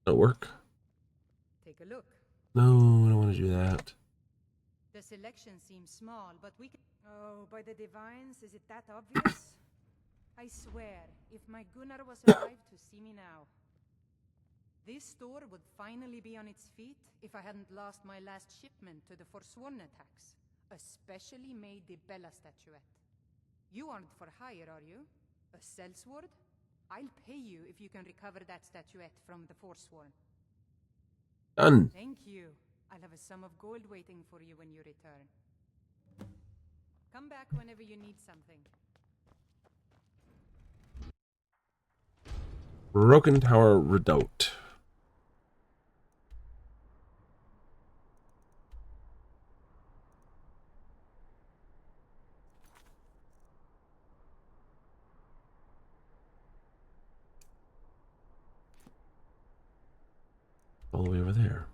That'll work. Take a look. No, I don't want to do that. The selection seems small, but we can... Oh, by the divines, is it that obvious? I swear, if my Gunnar was alive to see me now. This store would finally be on its feet if I hadn't lost my last shipment to the Forsworn attacks. A specially made Dibella statuette. You aren't for hire, are you? A sellsword? I'll pay you if you can recover that statuette from the Forsworn. Done. Thank you. I'll have a sum of gold waiting for you when you return. Come back whenever you need something. Broken Tower Redoubt. All the way over there.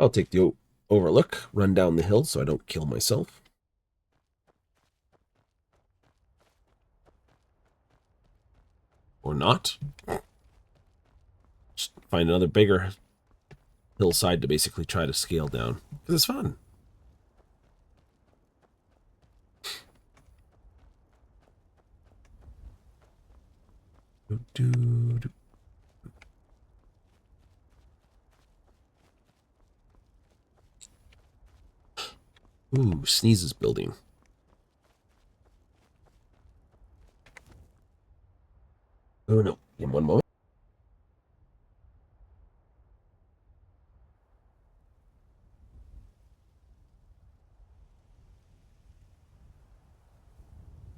I'll take the overlook, run down the hill so I don't kill myself. Or not. Just find another bigger hillside to basically try to scale down. Because it's fun. Ooh, Sneeze's building. Oh no, in one moment.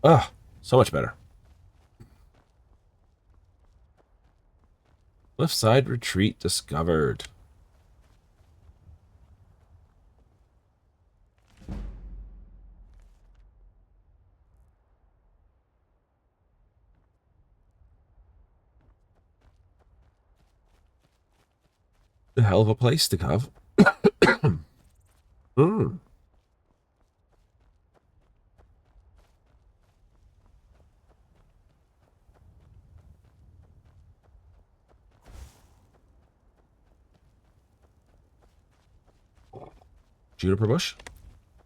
Ah, so much better. Cliffside retreat discovered. A hell of a place to have. Juniper bush?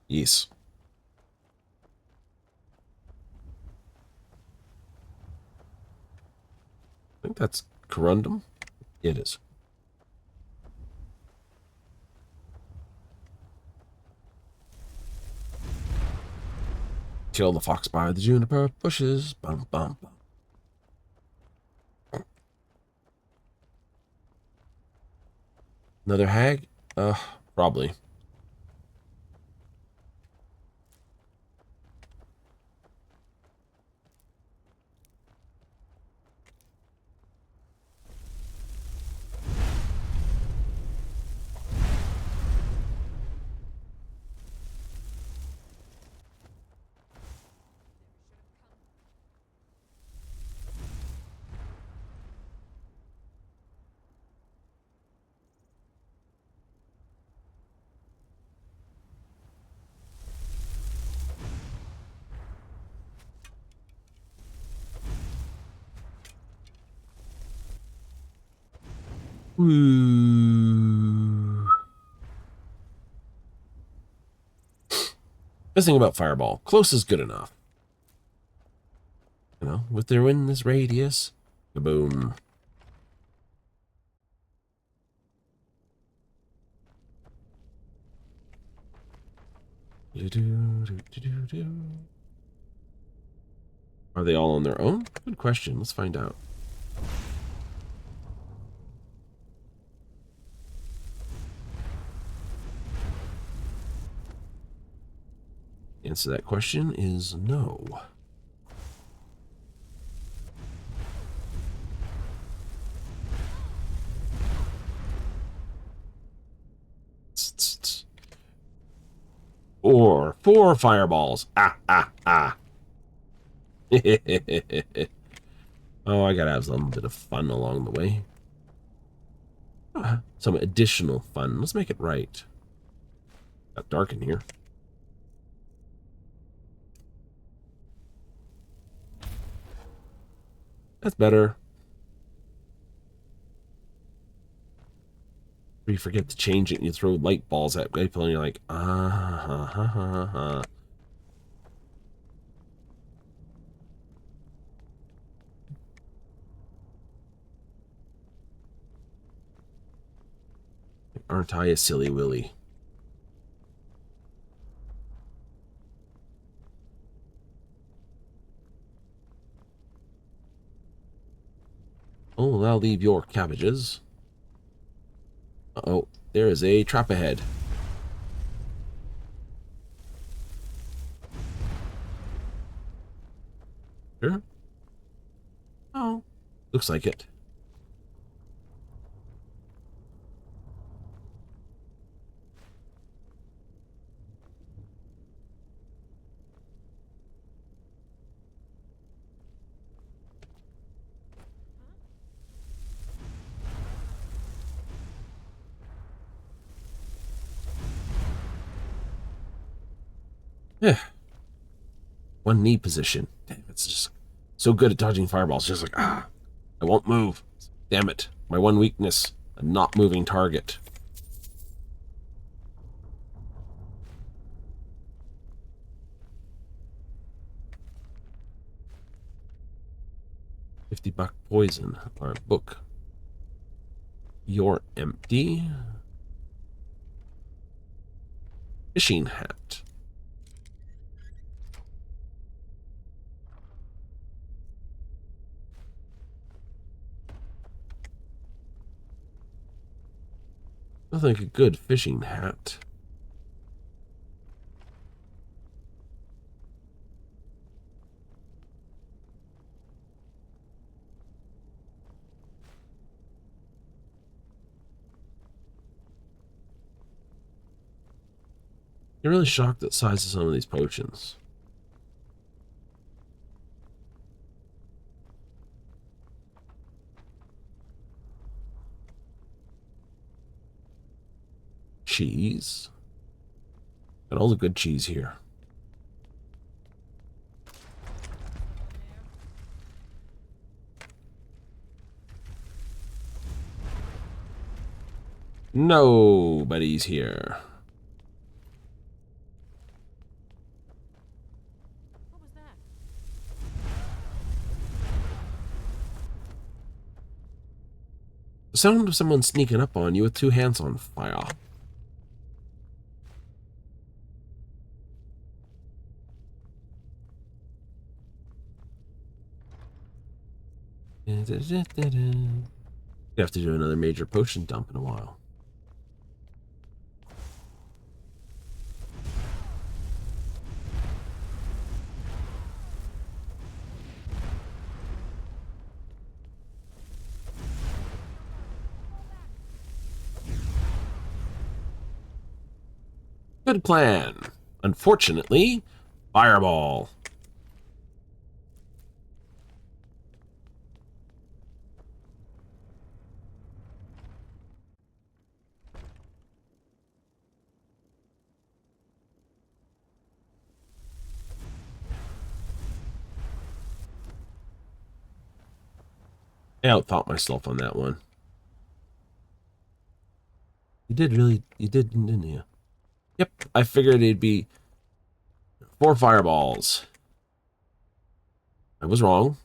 Yes. I think that's corundum. It is. Kill the fox by the juniper bushes. Bum, bum, bum. Another hag? Probably. Ooh. Best thing about Fireball, close is good enough. You know, if they're in this radius, boom. Are they all on their own? Good question. Let's find out. The answer to that question is no. Four fireballs. Ah, ah, ah. Oh, I gotta have some bit of fun along the way. Some additional fun. Let's make it right. Got dark in here. That's better. You forget to change it and you throw light balls at people and you're like, ah, ha, ha, ha, ha. Aren't I a silly willy? Oh, I'll leave your cabbages. Uh-oh, there is a trap ahead. Sure. Oh, looks like it. Yeah. One knee position. Damn, it's just so good at dodging fireballs. Just like, I won't move. Damn it. My one weakness, a not moving target. $50 poison or book. You're empty. Fishing hat. Nothing like a good fishing hat. You're really shocked at the size of some of these potions. Cheese. Got all the good cheese here. Nobody's here. What was that? The sound of someone sneaking up on you with two hands on fire. You have to do another major potion dump in a while. Good plan. Unfortunately, fireball. I outthought myself on that one. You did, didn't you? Yep, I figured it'd be 4 fireballs. I was wrong.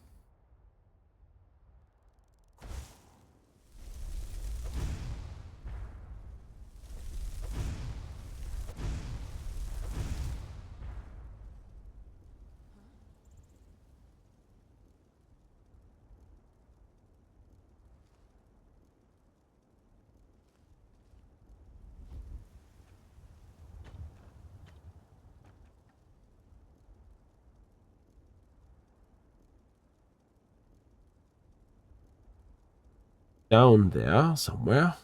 Down there somewhere.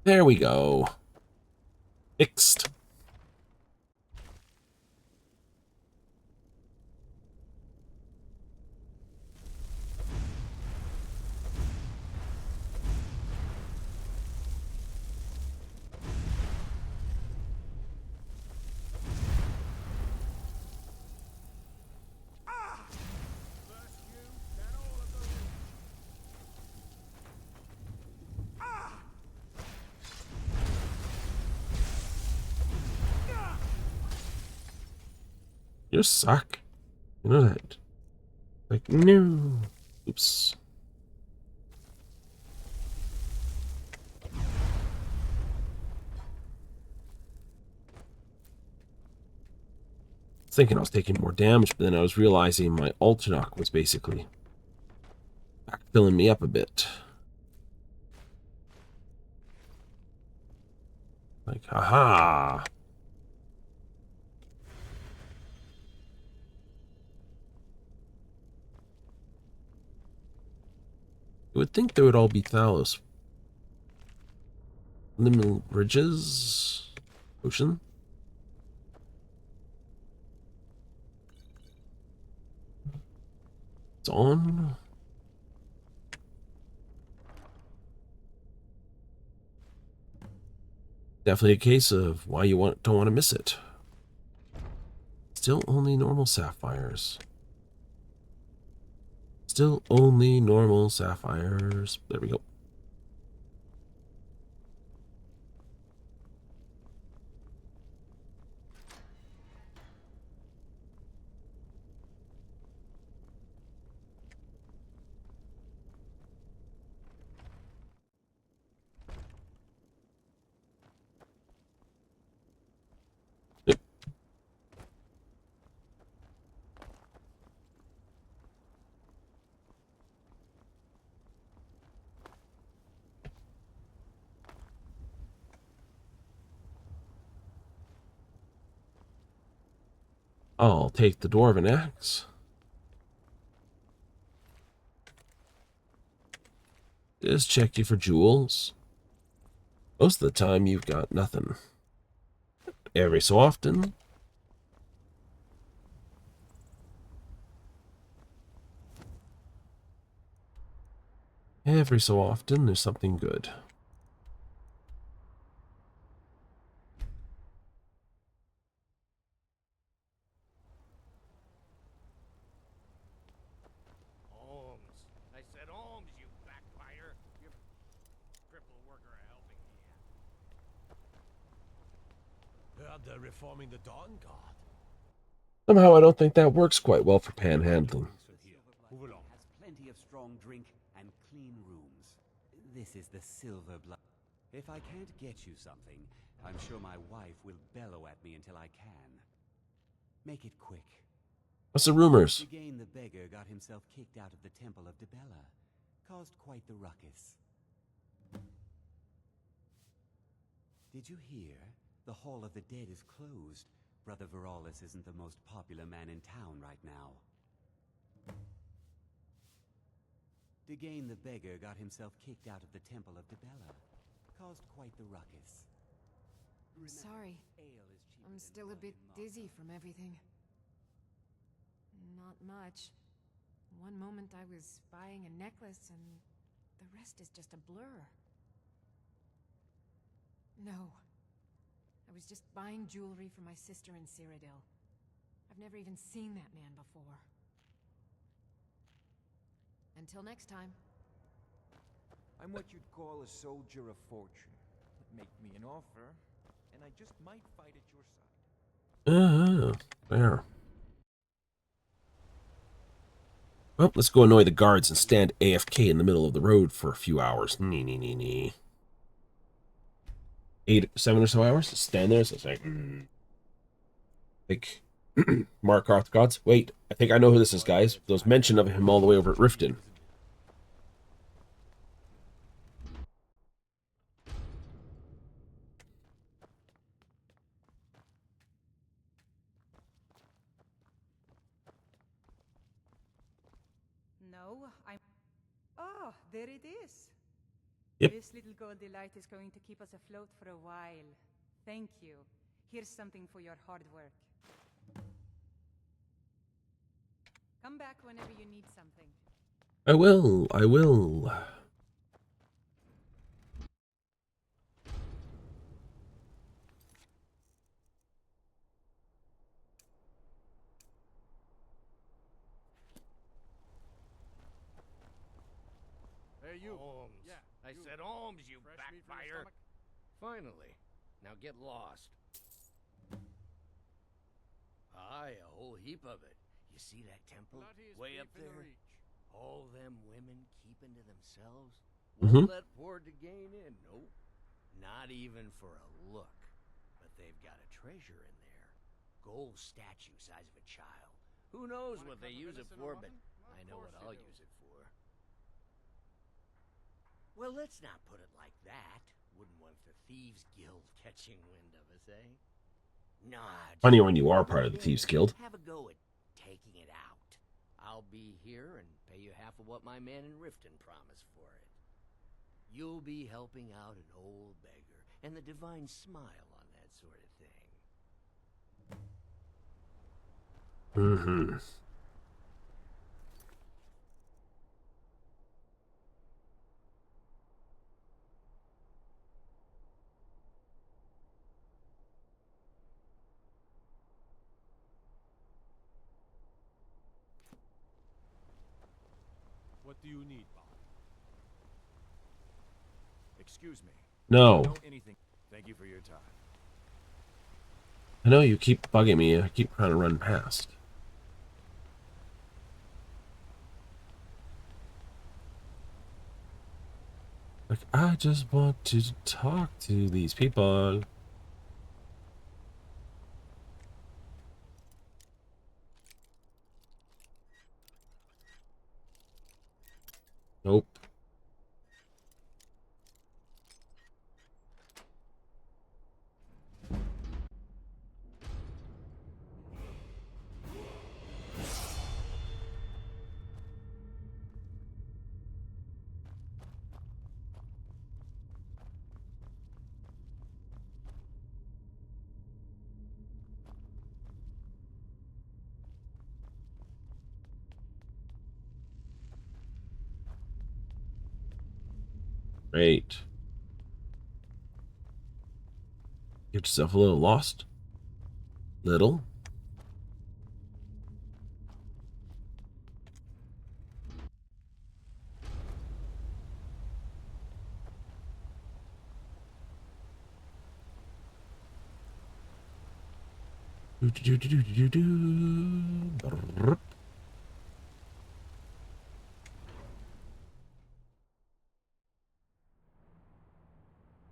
There we go. Fixed. You suck. You know that. Like, no. Oops. Thinking I was taking more damage, but then I was realizing my Ultinoc was basically back filling me up a bit. Like, haha. You would think they would all be Thalos. Liminal Bridges? Ocean? It's on. Definitely a case of why you don't want to miss it. Still only normal sapphires. Still only normal sapphires. There we go. I'll take the Dwarven Axe. Just check you for jewels. Most of the time, you've got nothing. Every so often. Every so often, there's something good. Alms. I said alms, you backbiter. Your cripple worker helping me. Heard they're reforming the Dawn Guard. Somehow, I don't think that works quite well for panhandling. Move along. Has plenty of strong drink and clean rooms. This is the Silver Blood. If I can't get you something, I'm sure my wife will bellow at me until I can. Make it quick. What's the rumors? Again, the beggar got himself kicked out of the Temple of Debella. Caused quite the ruckus. Did you hear? The Hall of the Dead is closed. Brother Veralis isn't the most popular man in town right now. Degain the beggar got himself kicked out of the Temple of Debella. Caused quite the ruckus. Sorry. I'm still a bit dizzy from everything. Not much. One moment I was buying a necklace and the rest is just a blur. No. I was just buying jewelry for my sister in Cyrodiil. I've never even seen that man before. Until next time. I'm what you'd call a soldier of fortune. Make me an offer, and I just might fight at your side. There. Well, let's go annoy the guards and stand AFK in the middle of the road for a few hours. 7 or so hours? Stand there, so it's like Markarth gods. Wait, I think I know who this is, guys. There was mention of him all the way over at Riften. No, I'm... Oh, there it is. Yep. This little gold delight is going to keep us afloat for a while. Thank you. Here's something for your hard work. Come back whenever you need something. I will. Hey, you. Holmes. Yeah. I said Holmes, you Fresh meat for your backbiter. stomach? Finally. Now get lost. Aye, a whole heap of it. You see that temple? Bloodiest Way beef up in the there? reach. All them women keeping to themselves? Mhm. Won't let poor Degain in, nope. Not even for a look. But they've got a treasure in there. Gold statue size of a child. Who knows Want a what they cup of use it venison for, or but mutton? Well, I of know what course I'll you do. use it for. Well, let's not put it like that. Wouldn't want the Thieves Guild catching wind of us, eh? Nah. Funny when you are part of the Thieves Guild. Have a go at taking it out. I'll be here and pay you half of what my man in Riften promised for it. You'll be helping out an old beggar, and the divine smile on that sort of thing. Mm-hmm. What do you need, Bob? Excuse me. No. Don't anything. Thank you for your time. I know you keep bugging me. I keep trying to run past. Like, I just want to talk to these people. Nope. Great. Get yourself a little lost. Little. Brrrr.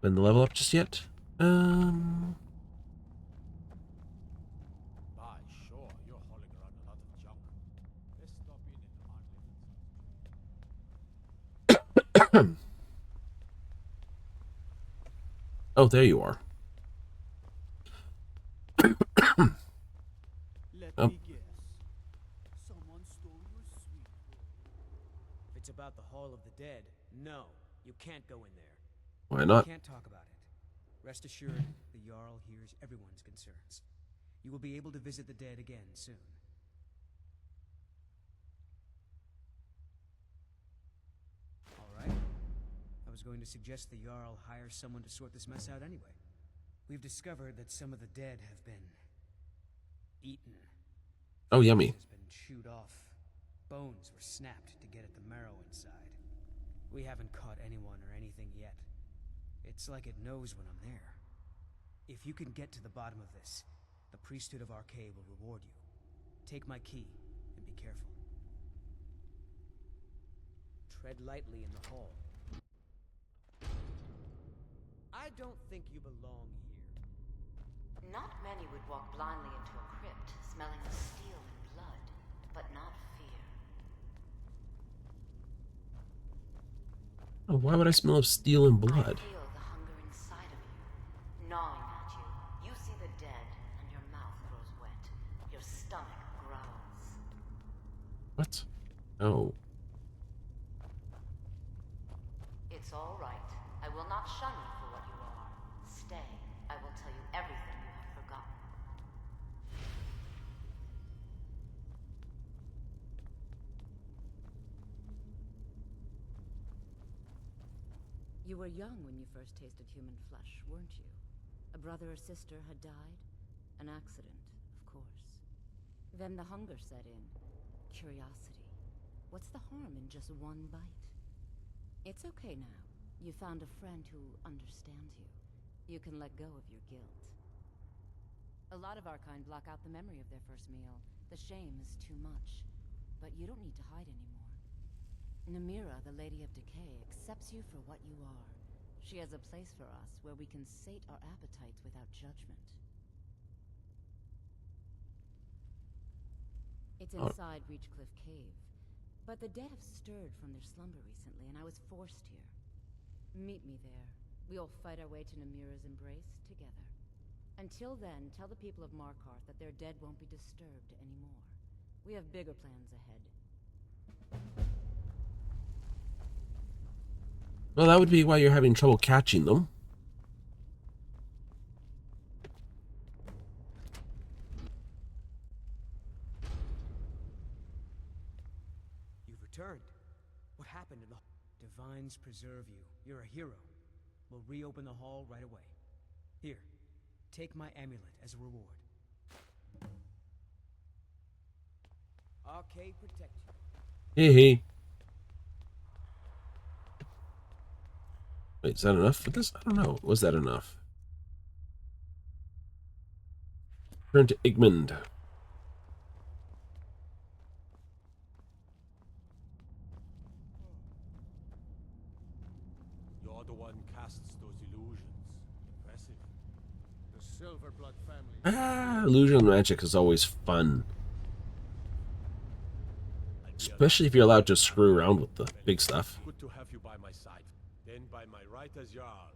Been the level up just yet? By sure, you're hauling around a lot of junk. Let's stop in and hardly. Oh, there you are. Let Oh. me guess. Someone stole your sweet roll. If it's about the Hall of the Dead, no, you can't go in there. Why not? You can't talk about it. Rest assured, the Jarl hears everyone's concerns. You will be able to visit the dead again soon. All right. I was going to suggest the Jarl hire someone to sort this mess out anyway. We've discovered that some of the dead have been eaten. Oh, yummy. Has been chewed off. Bones were snapped to get at the marrow inside. We haven't caught anyone or anything yet. It's like it knows when I'm there. If you can get to the bottom of this, the priesthood of Arcade will reward you. Take my key and be careful. Tread lightly in the hall. I don't think you belong here. Not many would walk blindly into a crypt, smelling of steel and blood, but not fear. Oh, why would I smell of steel and blood? I feel the hunger inside of you, gnawing at you. You see the dead, and your mouth grows wet. Your stomach growls. What? Oh. It's all right. I will not shun you for what you are. Stay. I will tell you everything you have forgotten. You were young when you first tasted human flesh, weren't you? A brother or sister had died? An accident, of course. Then the hunger set in. Curiosity. What's the harm in just one bite? It's okay now. You found a friend who understands you. You can let go of your guilt. A lot of our kind block out the memory of their first meal. The shame is too much. But you don't need to hide anymore. Namira, the Lady of Decay, accepts you for what you are. She has a place for us where we can sate our appetites without judgment. It's inside Reachcliff Cave. But the dead have stirred from their slumber recently, and I was forced here. Meet me there. We'll fight our way to Namira's embrace together. Until then, tell the people of Markarth that their dead won't be disturbed anymore. We have bigger plans ahead. Well, that would be why you're having trouble catching them. You've returned. What happened in the... Divines preserve you. You're a hero. We'll reopen the hall right away. Here, take my amulet as a reward. Arcade protect you. Hee hee. Wait, is that enough for this? I don't know. Was that enough? Turn to Igmund. You're the one casts those illusions. Impressive. The Silverblood family. Ah, illusion magic is always fun. Especially if you're allowed to screw around with the big stuff. Good to have you by my side. Then by my right as Jarl,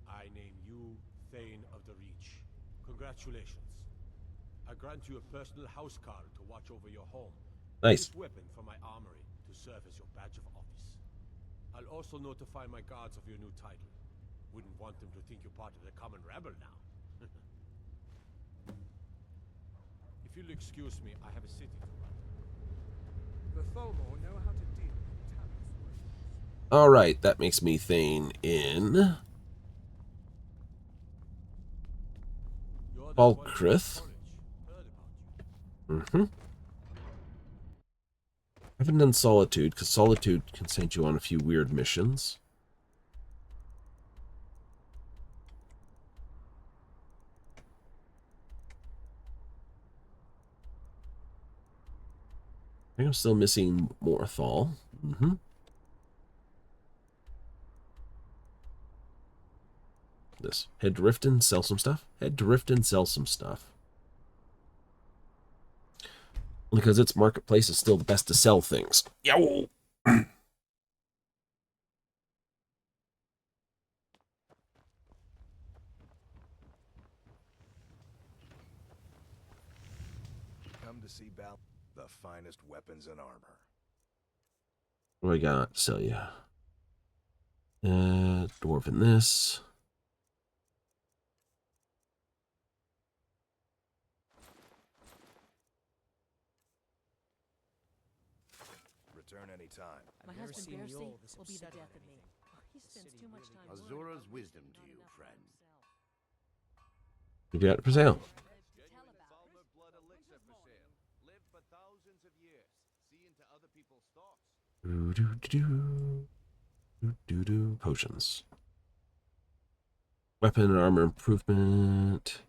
I name you Thane of the Reach. Congratulations. I grant you a personal housecarl to watch over your home. Nice. This weapon from my armory to serve as your badge of office. I'll also notify my guards of your new title. Wouldn't want them to think you're part of the common rabble now. If you'll excuse me, I have a city to run. The Tholmor know how to deal with talents worth. Alright, that makes me Thane in Balkrith. I haven't done Solitude, because Solitude can send you on a few weird missions. I think I'm still missing Morthal. This. Head to Riften, sell some stuff. Head to Riften, sell some stuff. Because its marketplace is still the best to sell things. Yow! Come to see Bal, the finest weapons and armor. What do I got to sell you? Dwarven this. Return anytime. My husband Bercy will be the death of me. He spends too much time Azura's wisdom to you, friend. We got it for sale. Potions. Weapon and armor improvement.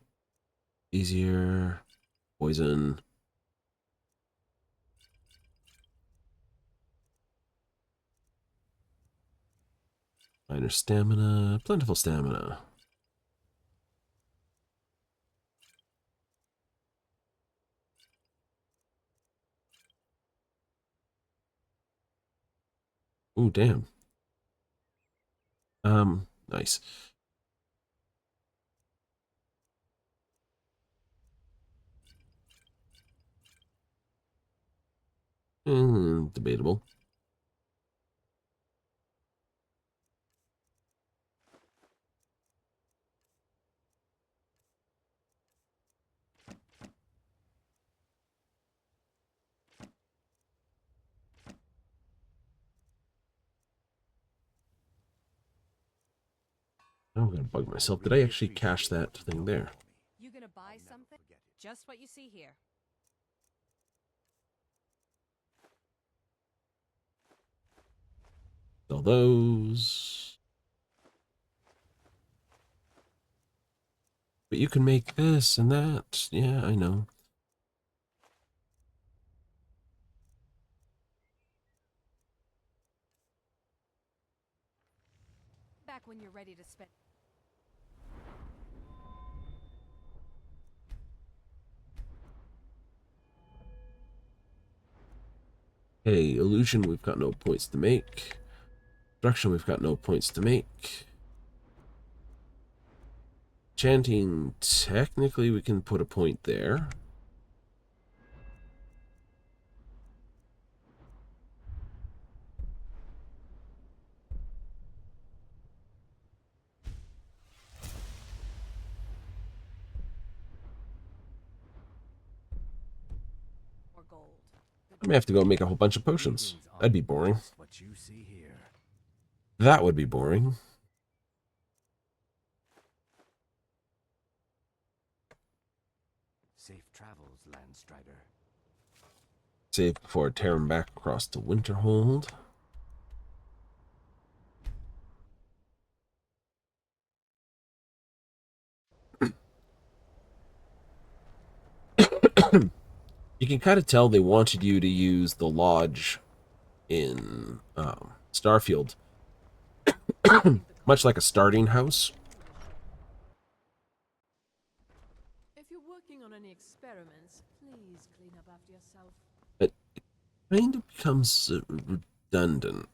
Easier. Poison. Minor stamina. Plentiful stamina. Ooh, damn. Nice. Debatable. I'm gonna bug myself. Did I actually cache that thing there? You gonna buy something? Just what you see here. Sell those. But you can make this and that. Yeah, I know. Back when you're ready to spend. Hey, illusion, we've got no points to make. Destruction, we've got no points to make. Chanting, technically we can put a point there. Or gold. I may have to go make a whole bunch of potions. That'd be boring. What you see here. That would be boring. Safe travels, Landstrider. Save before I tear him back across to Winterhold. You can kind of tell they wanted you to use the lodge in Starfield. Much like a starting house. If you're working on any experiments, please clean up after yourself. It kind of becomes redundant.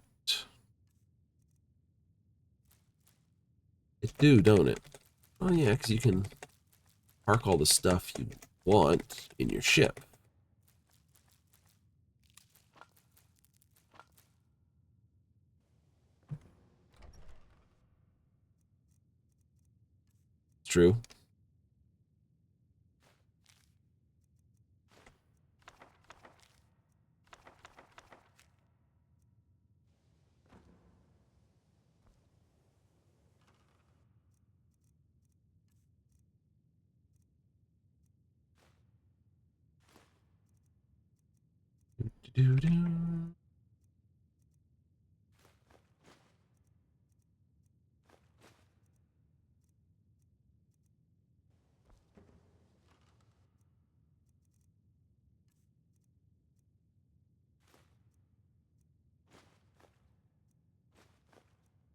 It do, don't it? Oh yeah, because you can park all the stuff you want in your ship. It's true. Do-do-do.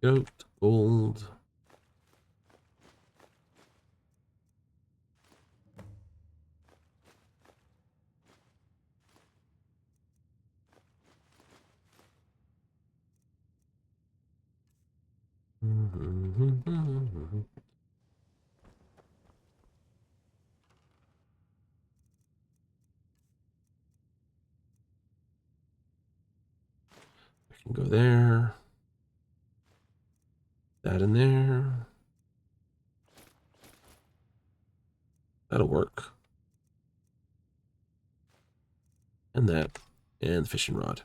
Goat, gold. I can go there. That in there. That'll work. And that. And the fishing rod.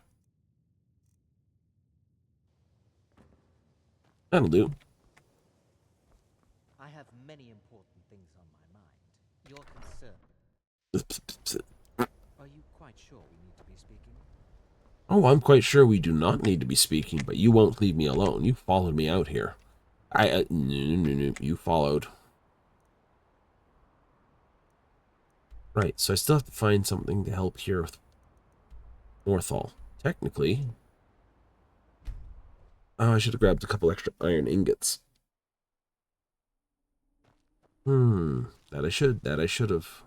That'll do. I have many important important things on my mind. Your concern. Are you quite sure we need to be speaking? Oh, I'm quite sure we do not need to be speaking, but you won't leave me alone. You followed me out here. No, you followed. Right, so I still have to find something to help here with Morthal. Technically, oh, I should have grabbed a couple extra iron ingots. That I should have.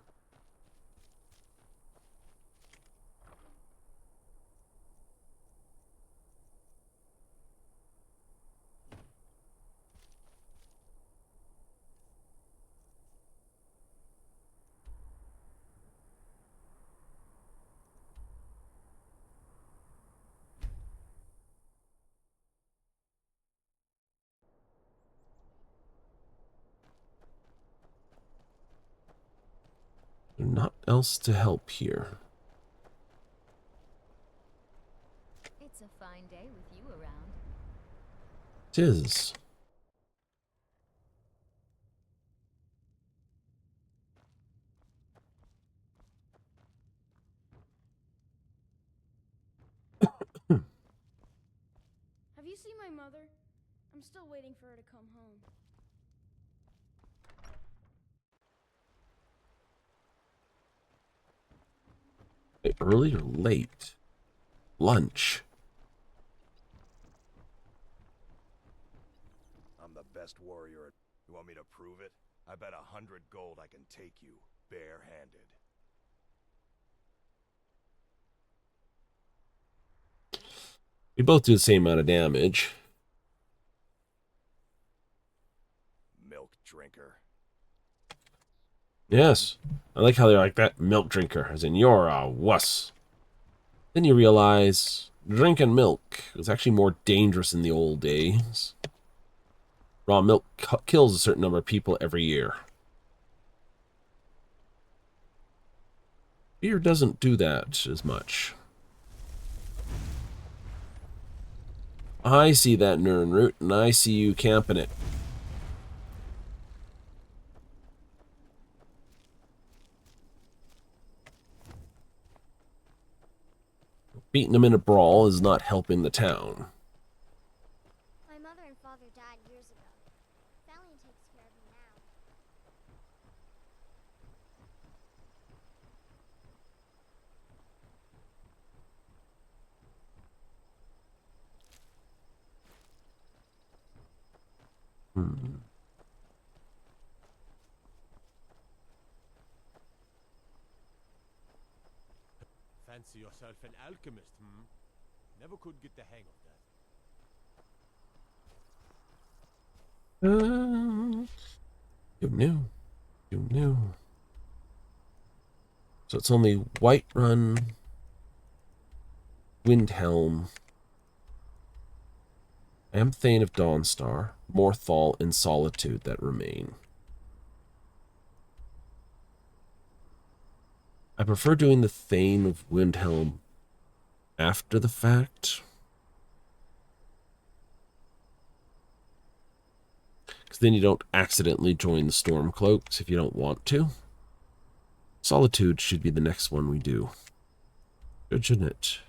There's not else to help here. It's a fine day with you around. 'Tis. Have you seen my mother? I'm still waiting for her to come home. Early or late? Lunch. I'm the best warrior. You want me to prove it? I bet 100 gold I can take you, bare-handed. We both do the same amount of damage. Milk drinker. Yes. I like how they're like that milk drinker, as in you're a wuss. Then you realize drinking milk was actually more dangerous in the old days. Raw milk kills a certain number of people every year. Beer doesn't do that as much. I see that Nern root, and I see you camping it. Beating them in a brawl is not helping the town. My mother and father died years ago. Valiant takes care of me now. Fancy yourself an alchemist, hmm? Never could get the hang of that. You knew. So it's only Whiterun, Windhelm, Thane of Dawnstar, Morthal, and Solitude that remain. I prefer doing the Thane of Windhelm after the fact. Because then you don't accidentally join the Stormcloaks if you don't want to. Solitude should be the next one we do. Good, shouldn't it?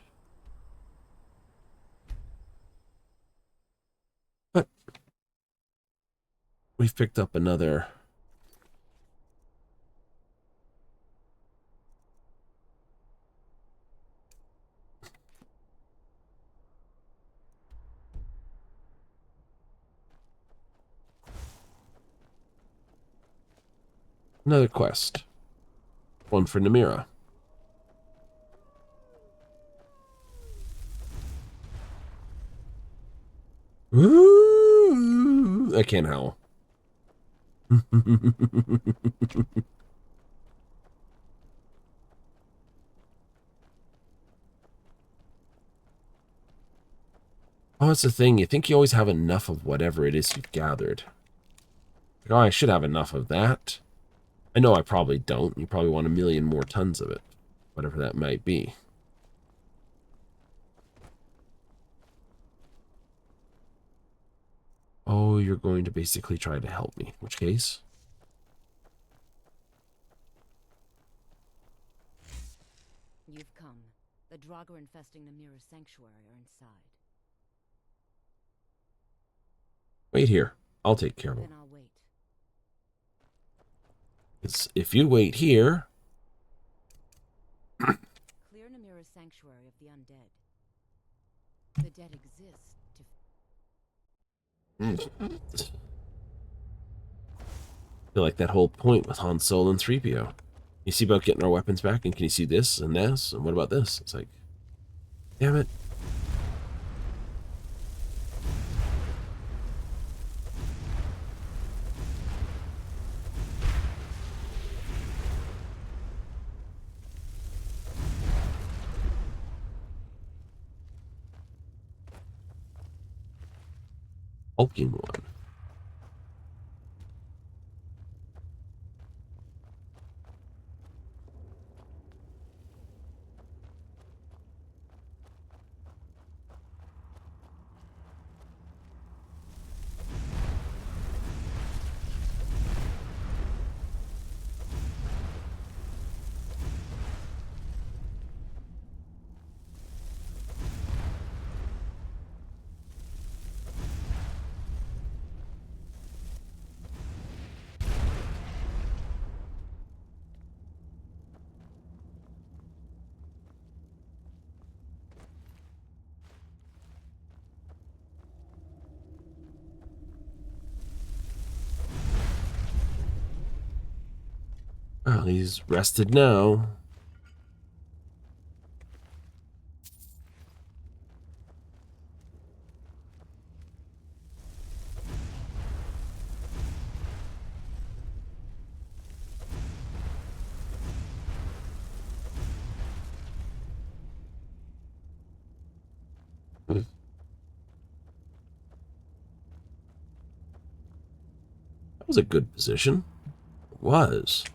But we've picked up another quest. One for Namira. Ooh, I can't howl. Oh, that's the thing. You think you always have enough of whatever it is you've gathered. Like, oh, I should have enough of that. I know I probably don't. You probably want 1,000,000 more tons of it. Whatever that might be. Oh, you're going to basically try to help me. In which case, You've come. The Draugr infesting the Mirror Sanctuary are inside. Wait here. I'll take care of Then them. I'll wait. If you wait here... Clear Namira's sanctuary of the undead. The dead exist to... I feel like that whole point with Han Solo and 3PO. You see about getting our weapons back, and can you see this and this, and what about this? It's like, damn it. Hulking one. Well, he's rested now. That was a good position. It was.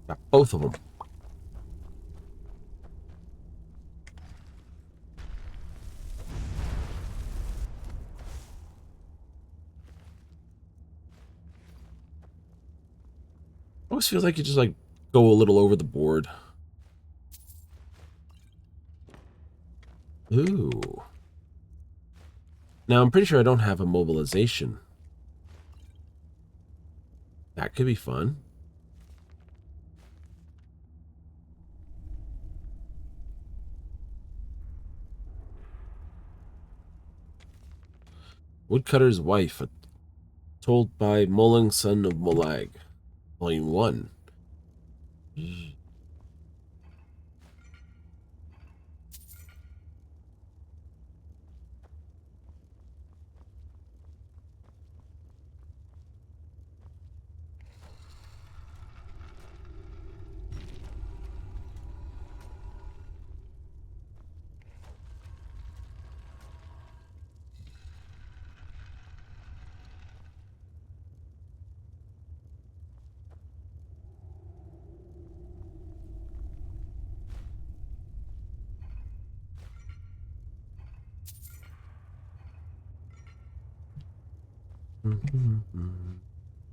Got both of them. Always feels like you just like go a little over the board. Ooh. Now I'm pretty sure I don't have a mobilization. That could be fun. Woodcutter's wife, told by Molang, son of Molag. Volume 1.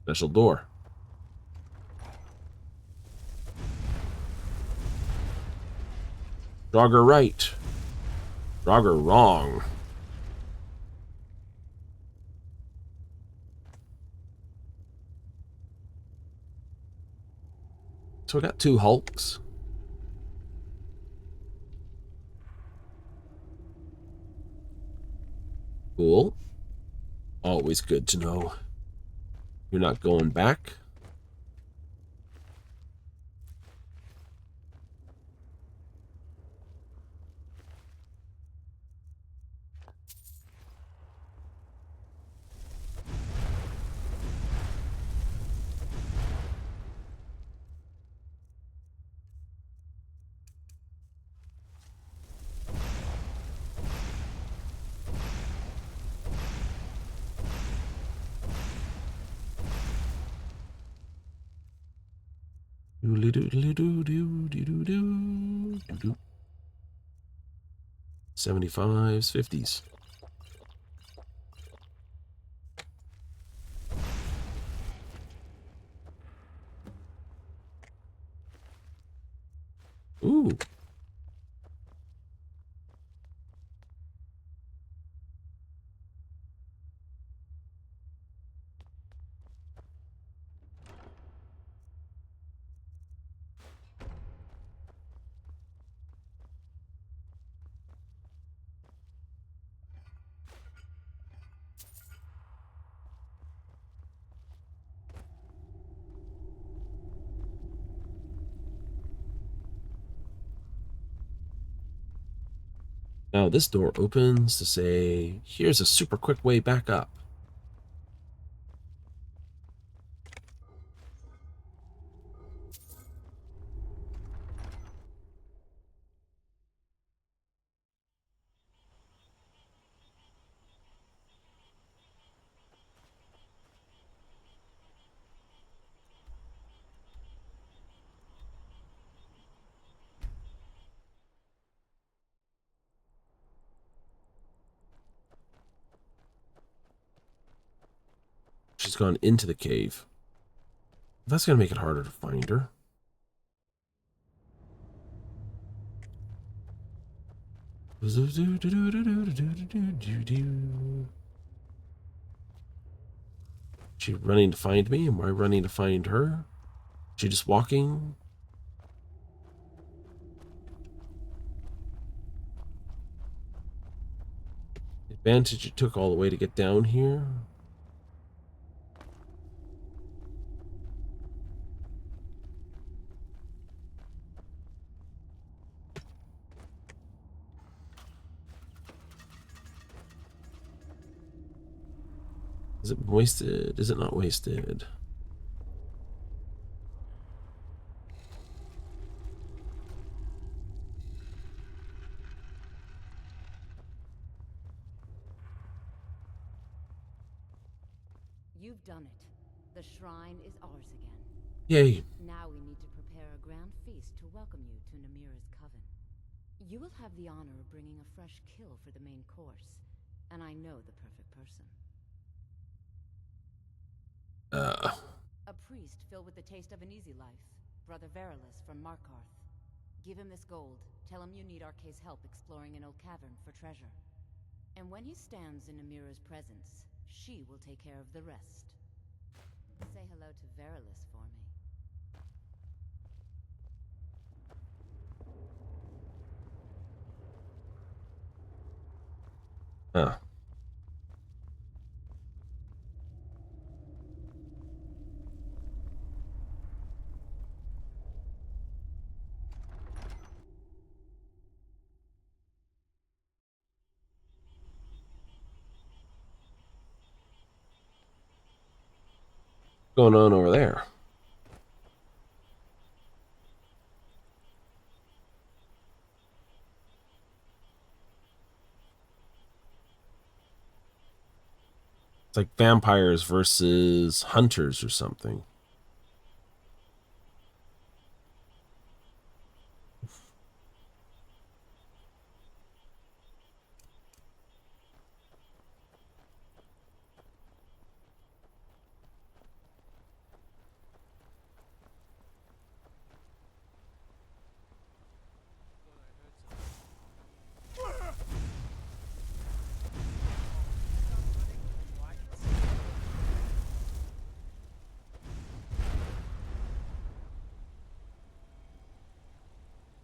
Special door. Draugr right. Draugr wrong. So we got 2 Hulks. Cool. Always good to know you're not going back. Doodly-doodly-doo-doo-doo-doo-doo. 75s, 50s. Now this door opens to say, here's a super quick way back up. She's gone into the cave. That's going to make it harder to find her. She running to find me? Am I running to find her? She just walking? The advantage it took all the way to get down here. Is it wasted? Is it not wasted? You've done it. The shrine is ours again. Yay. Now we need to prepare a grand feast to welcome you to Namira's coven. You will have the honor of bringing a fresh kill for the main course, and I know the perfect person. A priest filled with the taste of an easy life, Brother Verilus from Markarth. Give him this gold. Tell him you need Arcae's help exploring an old cavern for treasure. And when he stands in Namira's presence, she will take care of the rest. Say hello to Verilus for me. Huh. What's going on over there? It's like vampires versus hunters or something.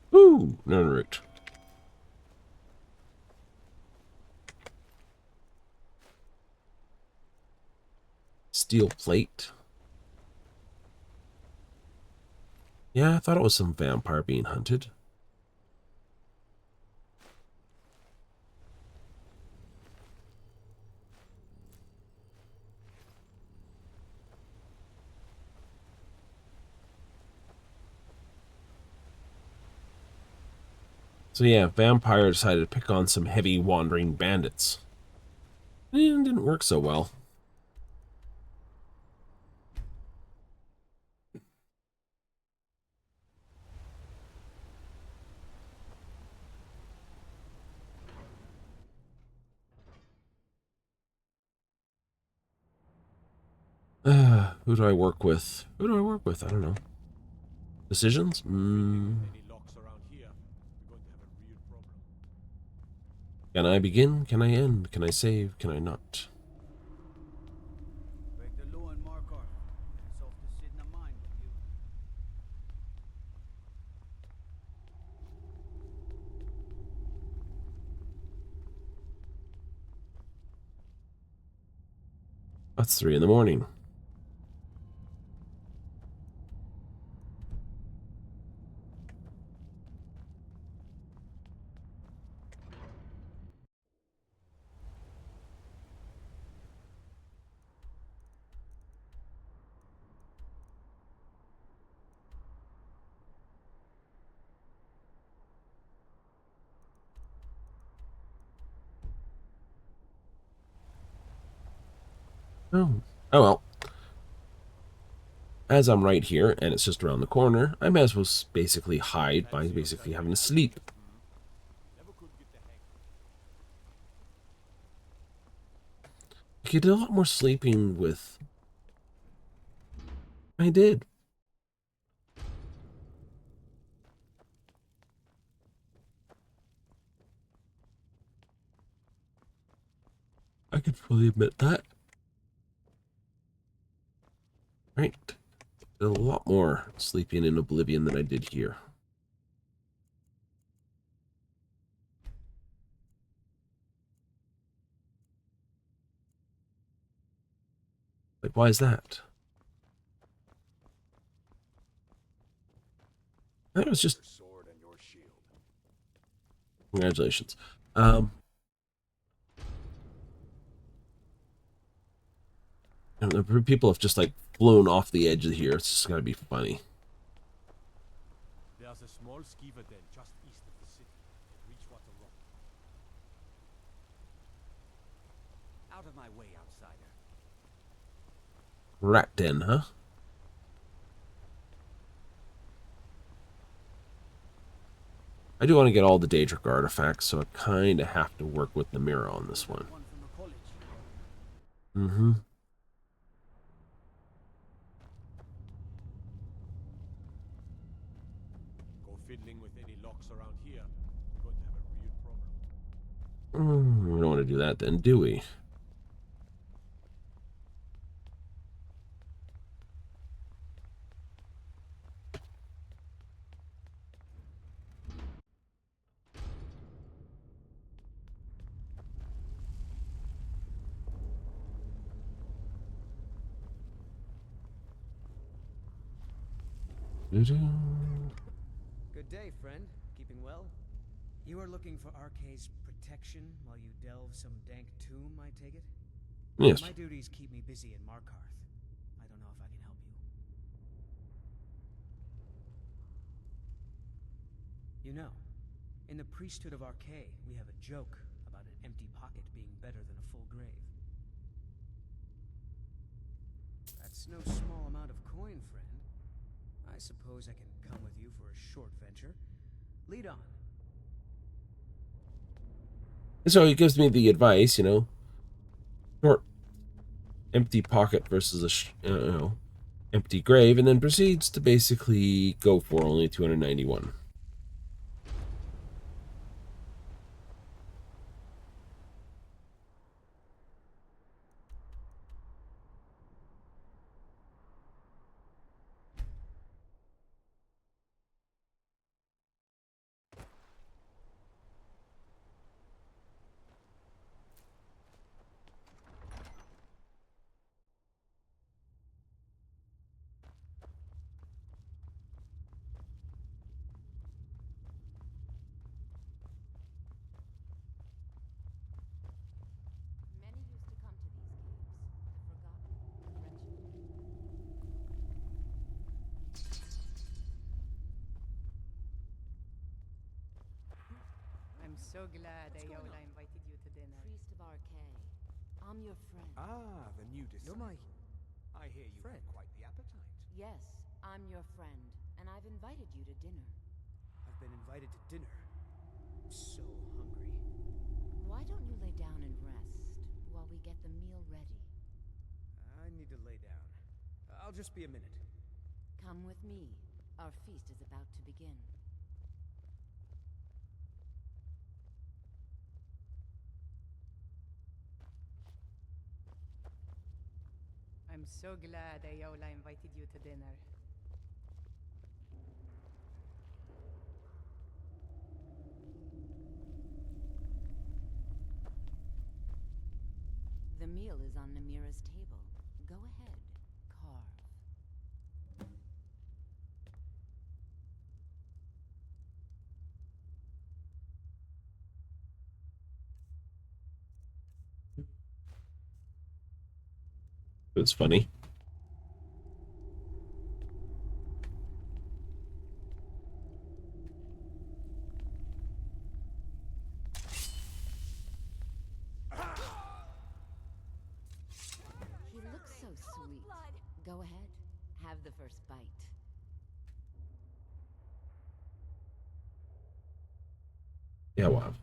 Woo! Nernroot. Steel plate. Yeah, I thought it was some vampire being hunted. So yeah, vampire decided to pick on some heavy wandering bandits. And didn't work so well. Who do I work with? Who do I work with? I don't know. Decisions? Can I begin? Can I end? Can I save? Can I not? That's 3 in the morning. Oh. Oh well. As I'm right here, and it's just around the corner, I may as well basically hide by basically having to sleep. You did a lot more sleeping with... I did. I can fully admit that. Right. Did a lot more sleeping in Oblivion than I did here. Like, why is that? That was just... Congratulations. The people have just, like, flown off the edge of here. It's just gotta be funny. There's a small skeever den just east of the city. Reachwater Rock. Out of my way, outsider. Rat den, huh? I do want to get all the Daedric artifacts, so I kind of have to work with the mirror on this one. Mm-hmm. Go fiddling with any locks around here. You're going to have a real problem. We don't want to do that then, do we? Good day, friend. Keeping well? You are looking for Arcae's protection while you delve some dank tomb, I take it? Yes. My duties keep me busy in Markarth. I don't know if I can help you. You know, in the priesthood of Arcae, we have a joke about an empty pocket being better than a full grave. That's no small amount of coin, friend. I suppose I can come with you for a short venture. Lead on. So he gives me the advice, you know, short, empty pocket versus a, empty grave, and then proceeds to basically go for only 291. Many used to come to these caves, the forgotten, the wretched. I'm so glad Ayola invited you to dinner. Priest of Arcae. I'm your friend. Ah, the new disciple. You're my I hear you friend. have quite the appetite. Yes, I'm your friend, and I've invited you to dinner. I've been invited to dinner. I'm so hungry. Why don't you lay down and rest while we get the meal ready? I need to lay down. I'll just be a minute. Come with me. Our feast is about to begin. I'm so glad Ayola invited you to dinner. The meal is on Namira's table. Go ahead, carve. It's funny. He the first bite. Yeah, well.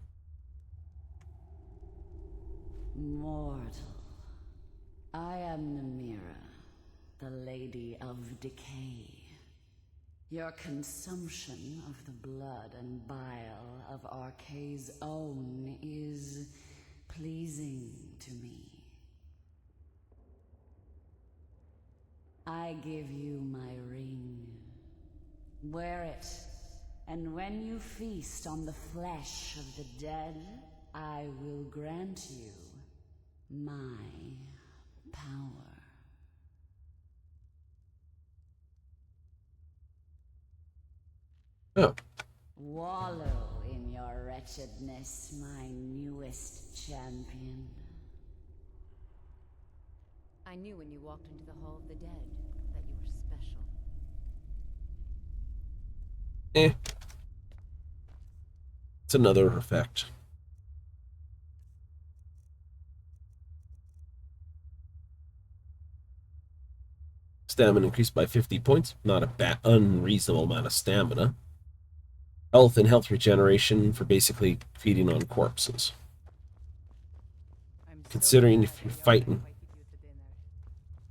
Mortal, I am Namira, the Lady of Decay. Your consumption of the blood and bile of Arkay's own is pleasing to me. I give you my ring. Wear it, and when you feast on the flesh of the dead, I will grant you my power. Oh. Wallow in your wretchedness, my newest champion. I knew when you walked into the Hall of the Dead that you were special. It's another effect. Stamina increased by 50 points. Not a unreasonable amount of stamina. Health and health regeneration for basically feeding on corpses. Considering if you're fighting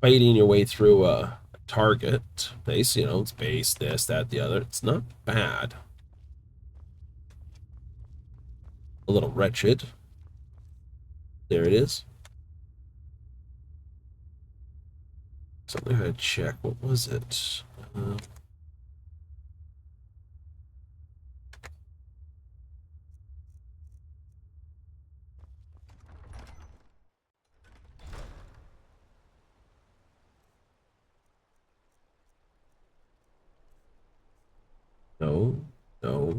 your way through a target base, you know, it's base, this, that, the other, it's not bad. A little wretched. There it is. Something I had to check. What was it? No. No.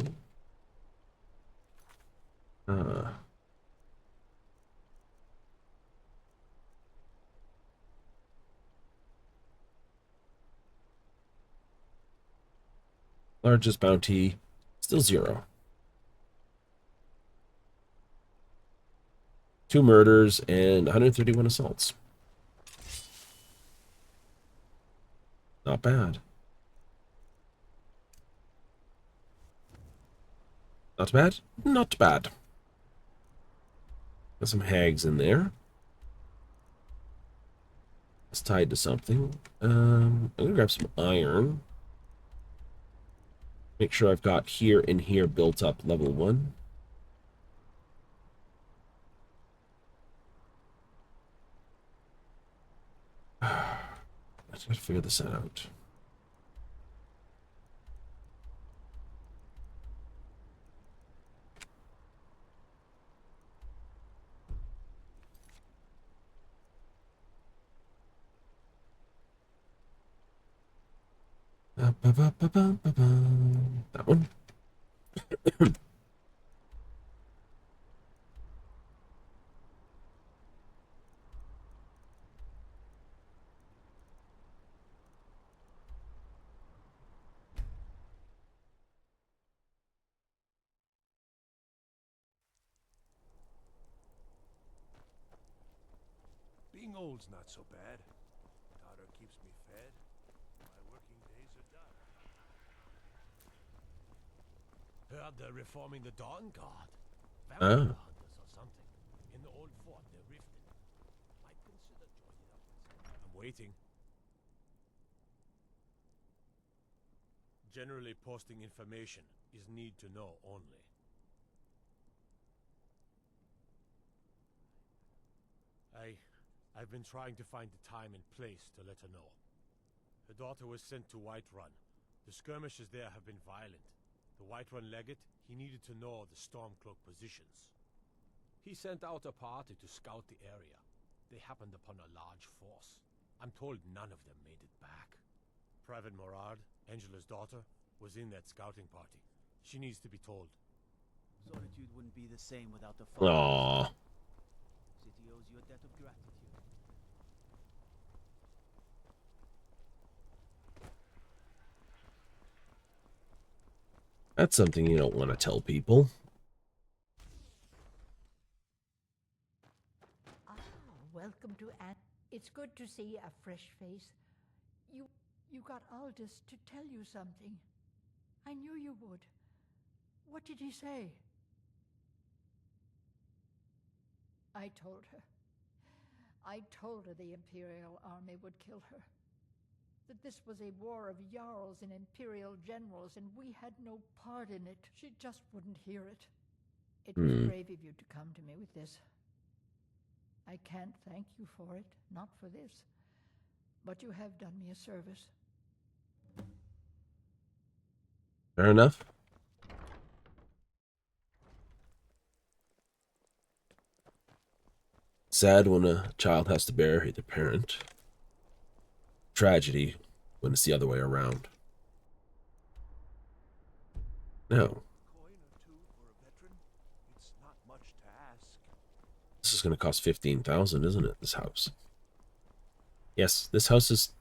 Largest bounty, still 0. 2 murders and 131 assaults. Not bad. Not bad? Not bad. Got some hags in there. It's tied to something. I'm gonna grab some iron. Make sure I've got here and here built up level 1. I just gotta figure this out. That one. Being old's not so bad. Daughter keeps me fed. My working days are done. Heard they're reforming the Dawn Guard. Vampire hunters or something. In the old fort near Riften. Might consider joining up with them. I'm waiting. Generally posting information is need to know only. I've been trying to find the time and place to let her know. Her daughter was sent to Whiterun. The skirmishes there have been violent. The Whiterun legate, he needed to know the Stormcloak positions. He sent out a party to scout the area. They happened upon a large force. I'm told none of them made it back. Private Morard, Angela's daughter, was in that scouting party. She needs to be told. Solitude wouldn't be the same without the Aww. City owes you a debt of gratitude. That's something you don't want to tell people. Welcome to Anne. It's good to see a fresh face. You got Aldous to tell you something. I knew you would. What did he say? I told her. I told her the Imperial army would kill her. That this was a war of Jarls and Imperial generals, and we had no part in it. She just wouldn't hear it. It was brave of you to come to me with this. I can't thank you for it, not for this. But you have done me a service. Fair enough. Sad when a child has to bury their parent. Tragedy when it's the other way around. No. This is going to cost 15,000, isn't it, this house? Yes, this house is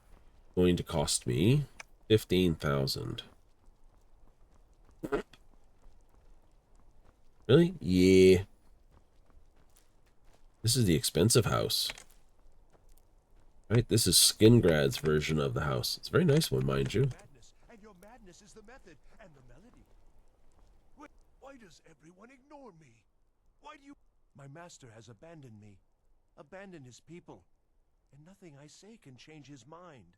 going to cost me 15,000. Really? Yeah. This is the expensive house. Right, this is Skingrad's version of the house. It's a very nice one, mind you. And your madness is the method and the melody. Why does everyone ignore me? Why do you... My master has abandoned me. Abandoned his people. And nothing I say can change his mind.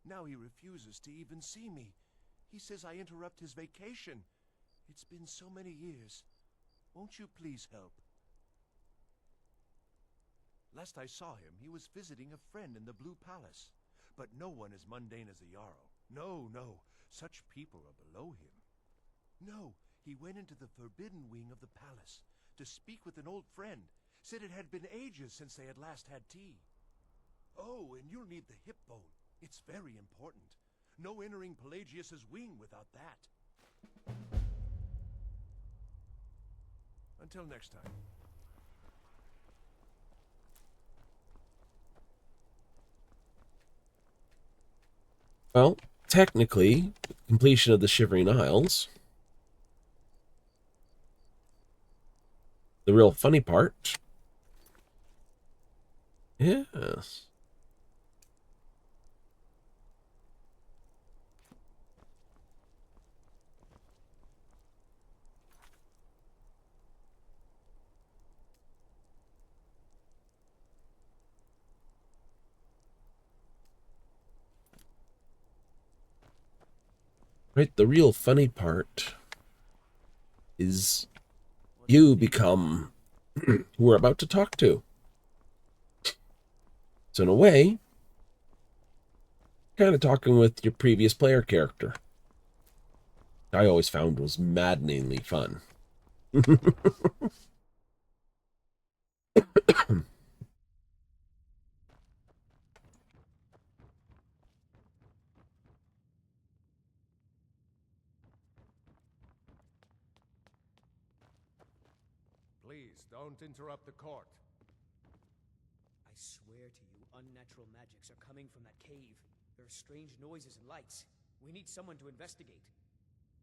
Now he refuses to even see me. He says I interrupt his vacation. It's been so many years. Won't you please help? Last I saw him, he was visiting a friend in the Blue Palace. But no one as mundane as a Jarl. No, no. Such people are below him. No, he went into the forbidden wing of the palace to speak with an old friend. Said it had been ages since they had last had tea. Oh, and you'll need the hip bone. It's very important. No entering Pelagius's wing without that. Until next time. Well, technically, completion of the Shivering Isles. The real funny part. Yes. Right, the real funny part is you become who we're about to talk to. So in a way, kind of talking with your previous player character. I always found was maddeningly fun. Please, don't interrupt the court. I swear to you, unnatural magics are coming from that cave. There are strange noises and lights. We need someone to investigate.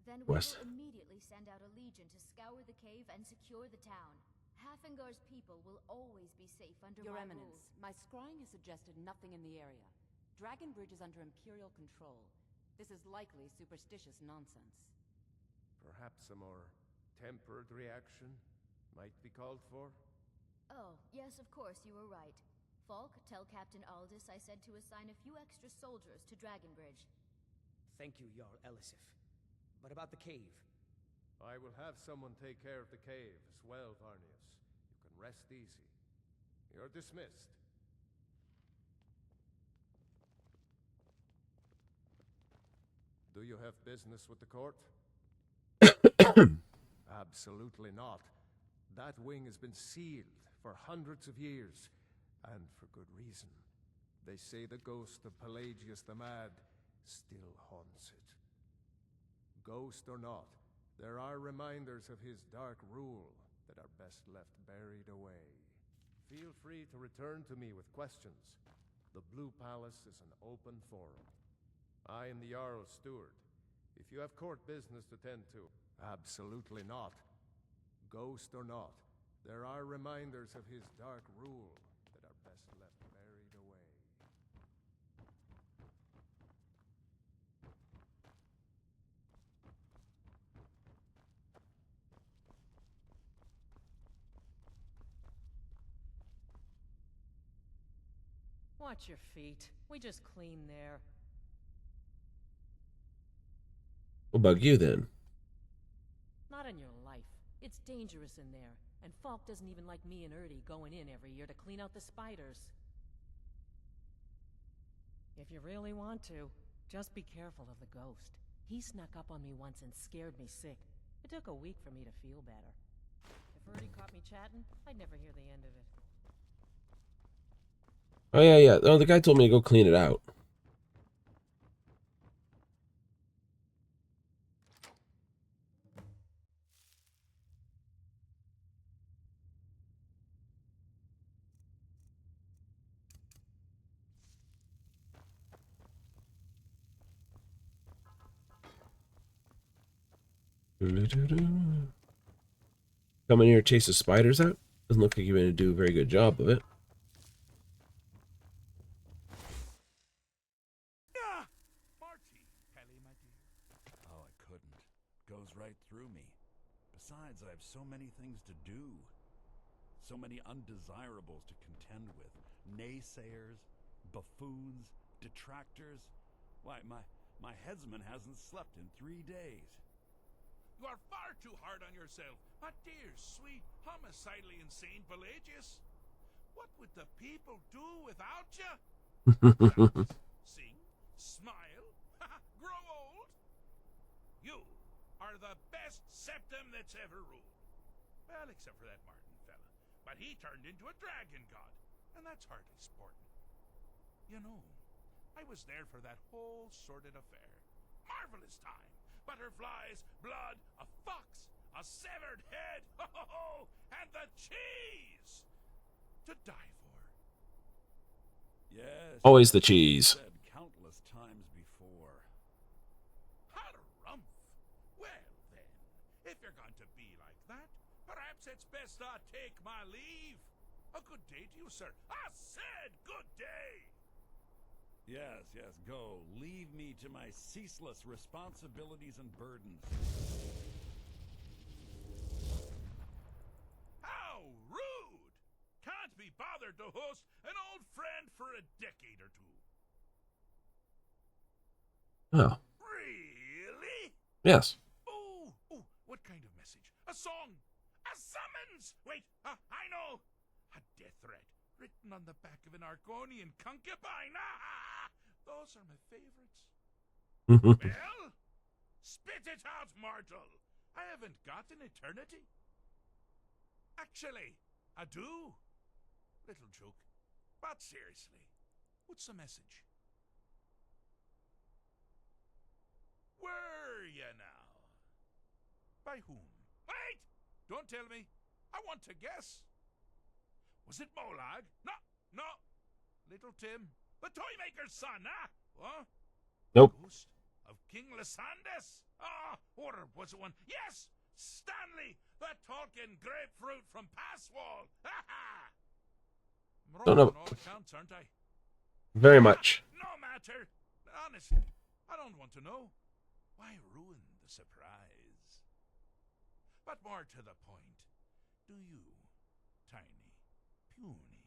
Then we will immediately send out a legion to scour the cave and secure the town. Halfingar's people will always be safe under Your my Eminence, my scrying has suggested nothing in the area. Dragonbridge is under Imperial control. This is likely superstitious nonsense. Perhaps a more tempered reaction might be called for? Oh, yes, of course, you were right. Falk, tell Captain Aldous I said to assign a few extra soldiers to Dragonbridge. Thank you, Jarl Elisif. But about the cave? I will have someone take care of the cave as well, Varnius. You can rest easy. You're dismissed. Do you have business with the court? Absolutely not. That wing has been sealed for hundreds of years, and for good reason. They say the ghost of Pelagius the Mad still haunts it. Ghost or not, there are reminders of his dark rule that are best left buried away. Feel free to return to me with questions. The Blue Palace is an open forum. I am the Jarl's steward. If you have court business to tend to, absolutely not. Ghost or not, there are reminders of his dark rule that are best left buried away. Watch your feet. We just clean there. What bug you then? Not in your life. It's dangerous in there. And Falk doesn't even like me and Erdy going in every year to clean out the spiders. If you really want to, just be careful of the ghost. He snuck up on me once and scared me sick. It took a week for me to feel better. If Erdy caught me chatting, I'd never hear the end of it. Oh, yeah. Oh, the guy told me to go clean it out. Come in here, chase the spiders out? Doesn't look like you're going to do a very good job of it. Oh, I couldn't. Goes right through me. Besides, I have so many things to do. So many undesirables to contend with. Naysayers, buffoons, detractors. Why, my headsman hasn't slept in 3 days. You are far too hard on yourself, my dear, sweet, homicidally insane Pelagius. What would the people do without you? Sing, smile, grow old? You are the best septum that's ever ruled. Well, except for that Martin fella. But he turned into a dragon god, and that's hardly sporting. You know, I was there for that whole sordid affair. Marvelous time. Butterflies, blood, a fox, a severed head, and the cheese to die for. Yes. Always the cheese. Said countless times before. Harumph. Well then, if you're going to be like that, perhaps it's best I take my leave. A good day to you, sir. I said good day. Yes, go. Leave me to my ceaseless responsibilities and burdens. How rude! Can't be bothered to host an old friend for a decade or two. Oh. Really? Yes. Oh, what kind of message? A song? A summons? Wait, I know. A death threat written on the back of an Argonian concubine. Those are my favorites. Well, spit it out, mortal. I haven't got an eternity. Actually, I do. Little joke. But seriously, what's the message? Were you now? By whom? Wait! Don't tell me. I want to guess. Was it Molag? No. Little Tim. The Toymaker's son, What? Nope. Ghost of King Lysandus? Or was it one? Yes! Stanley, the talking grapefruit from Passwall! I'm Don't wrong know. on all accounts, aren't I? Very much. No matter. Honestly, I don't want to know. Why ruin the surprise? But more to the point, do you, tiny, puny,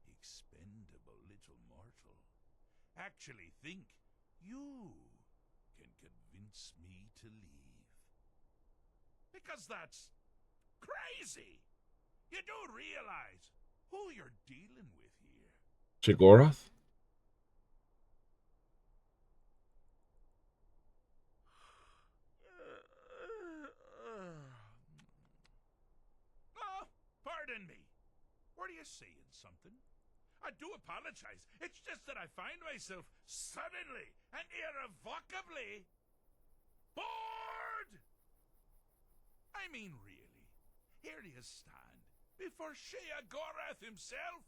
expendable little mortal, actually think you can convince me to leave? Because that's crazy. You do realize who you're dealing with here. Chigoroth? Oh, pardon me. Were you saying something? I do apologize. It's just that I find myself suddenly and irrevocably bored. I mean, really. Here you stand before Sheogorath himself,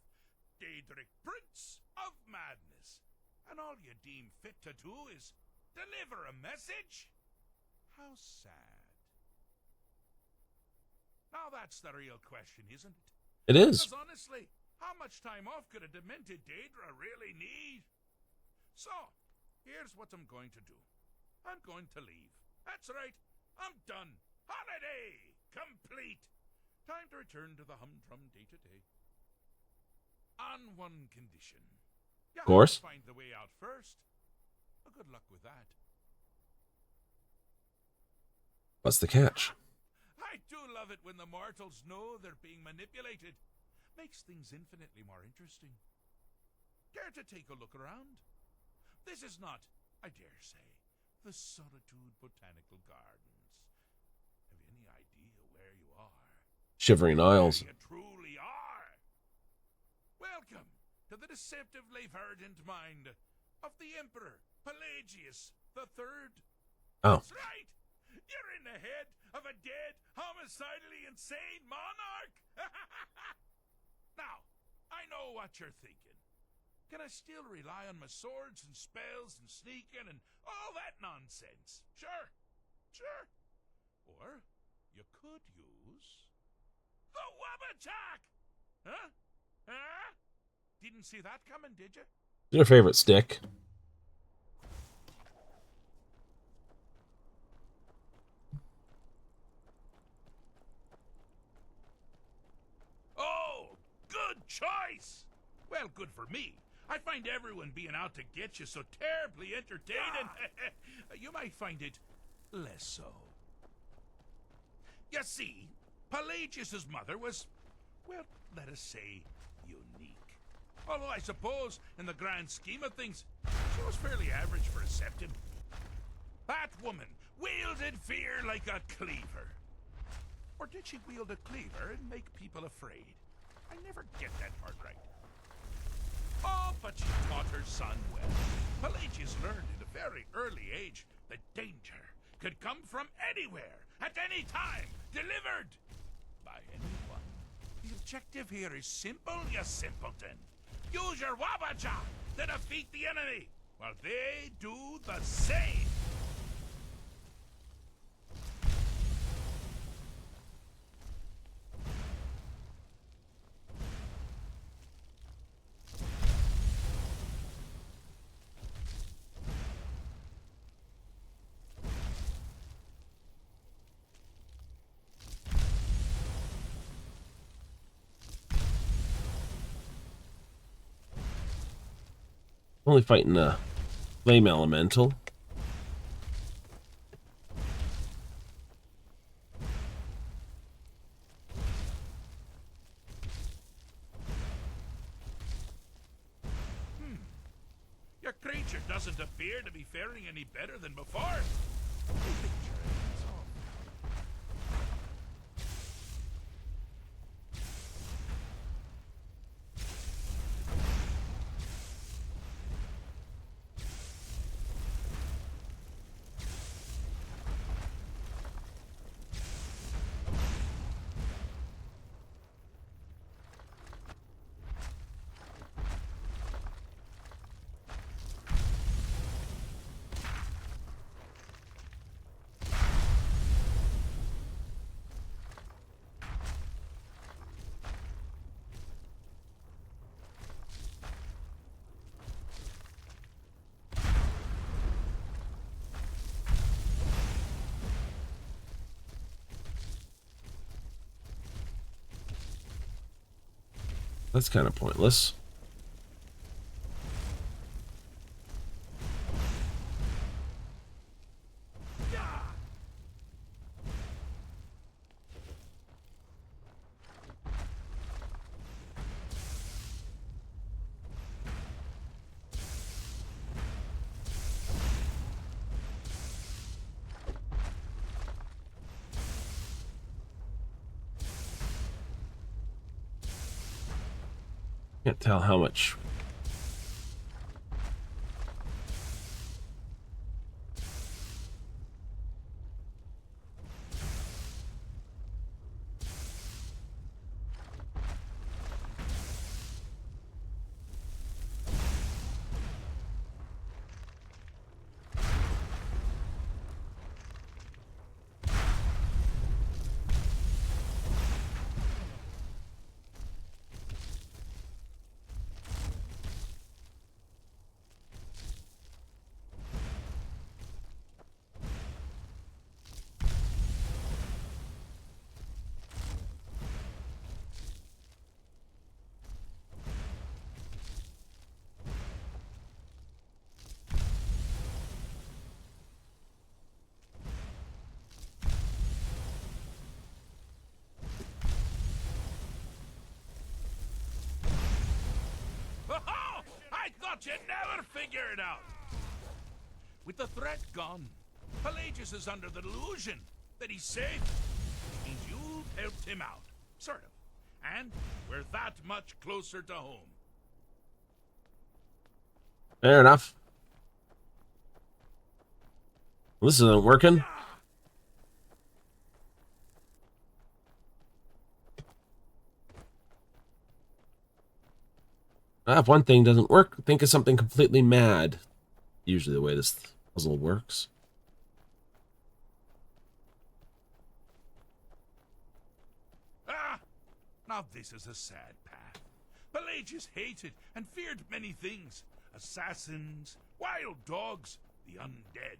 Daedric Prince of Madness, and all you deem fit to do is deliver a message? How sad. Now that's the real question, isn't it? It is. Because honestly, how much time off could a demented Daedra really need? So, here's what I'm going to do. I'm going to leave. That's right. I'm done. Holiday complete. Time to return to the humdrum day-to-day. On one condition. Of course. Find the way out first. Well, good luck with that. What's the catch? I do love it when the mortals know they're being manipulated. Makes things infinitely more interesting. Care to take a look around? This is not, I dare say, the Solitude Botanical Gardens. Have you any idea where you are? Shivering Isles. Where you truly are. Welcome to the deceptively verdant mind of the Emperor Pelagius III. Oh. That's right! You're in the head of a dead, homicidally insane monarch! Now, I know what you're thinking. Can I still rely on my swords and spells and sneaking and all that nonsense? Sure. Or you could use the Wabachak! Huh? Didn't see that coming, did you? Your favorite stick? Oh, good choice! Well, good for me. I find everyone being out to get you so terribly entertaining. You might find it less so. You see, Pelagius's mother was, well, let us say, unique. Although I suppose, in the grand scheme of things, she was fairly average for a septim. That woman wielded fear like a cleaver. Or did she wield a cleaver and make people afraid? I never get that part right. Oh, but she taught her son well. Pelagius learned at a very early age that danger could come from anywhere, at any time, delivered by anyone. The objective here is simple, you simpleton. Use your Wabaja to defeat the enemy, while they do the same. Only fighting a flame elemental. Your creature doesn't appear to be faring any better than before. That's kind of pointless. Can't tell how much. you never figure it out. With the threat gone, Pelagius is under the delusion that he's safe. And you've helped him out, sort of. And we're that much closer to home. Fair enough. Well, this isn't working. If one thing doesn't work, think of something completely mad. Usually the way this puzzle works. Now this is a sad path. Pelagius hated and feared many things. Assassins, wild dogs, the undead,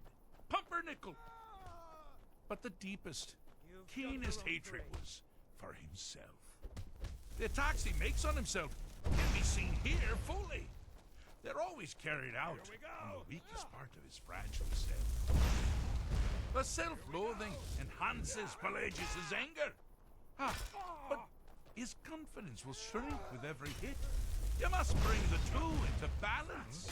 pumpernickel. But the deepest, keenest hatred was for himself. The attacks he makes on himself can be seen here fully. They're always carried out on the weakest part of his fragile self. The self-loathing enhances Pelagius' anger. But his confidence will shrink with every hit. You must bring the two into balance.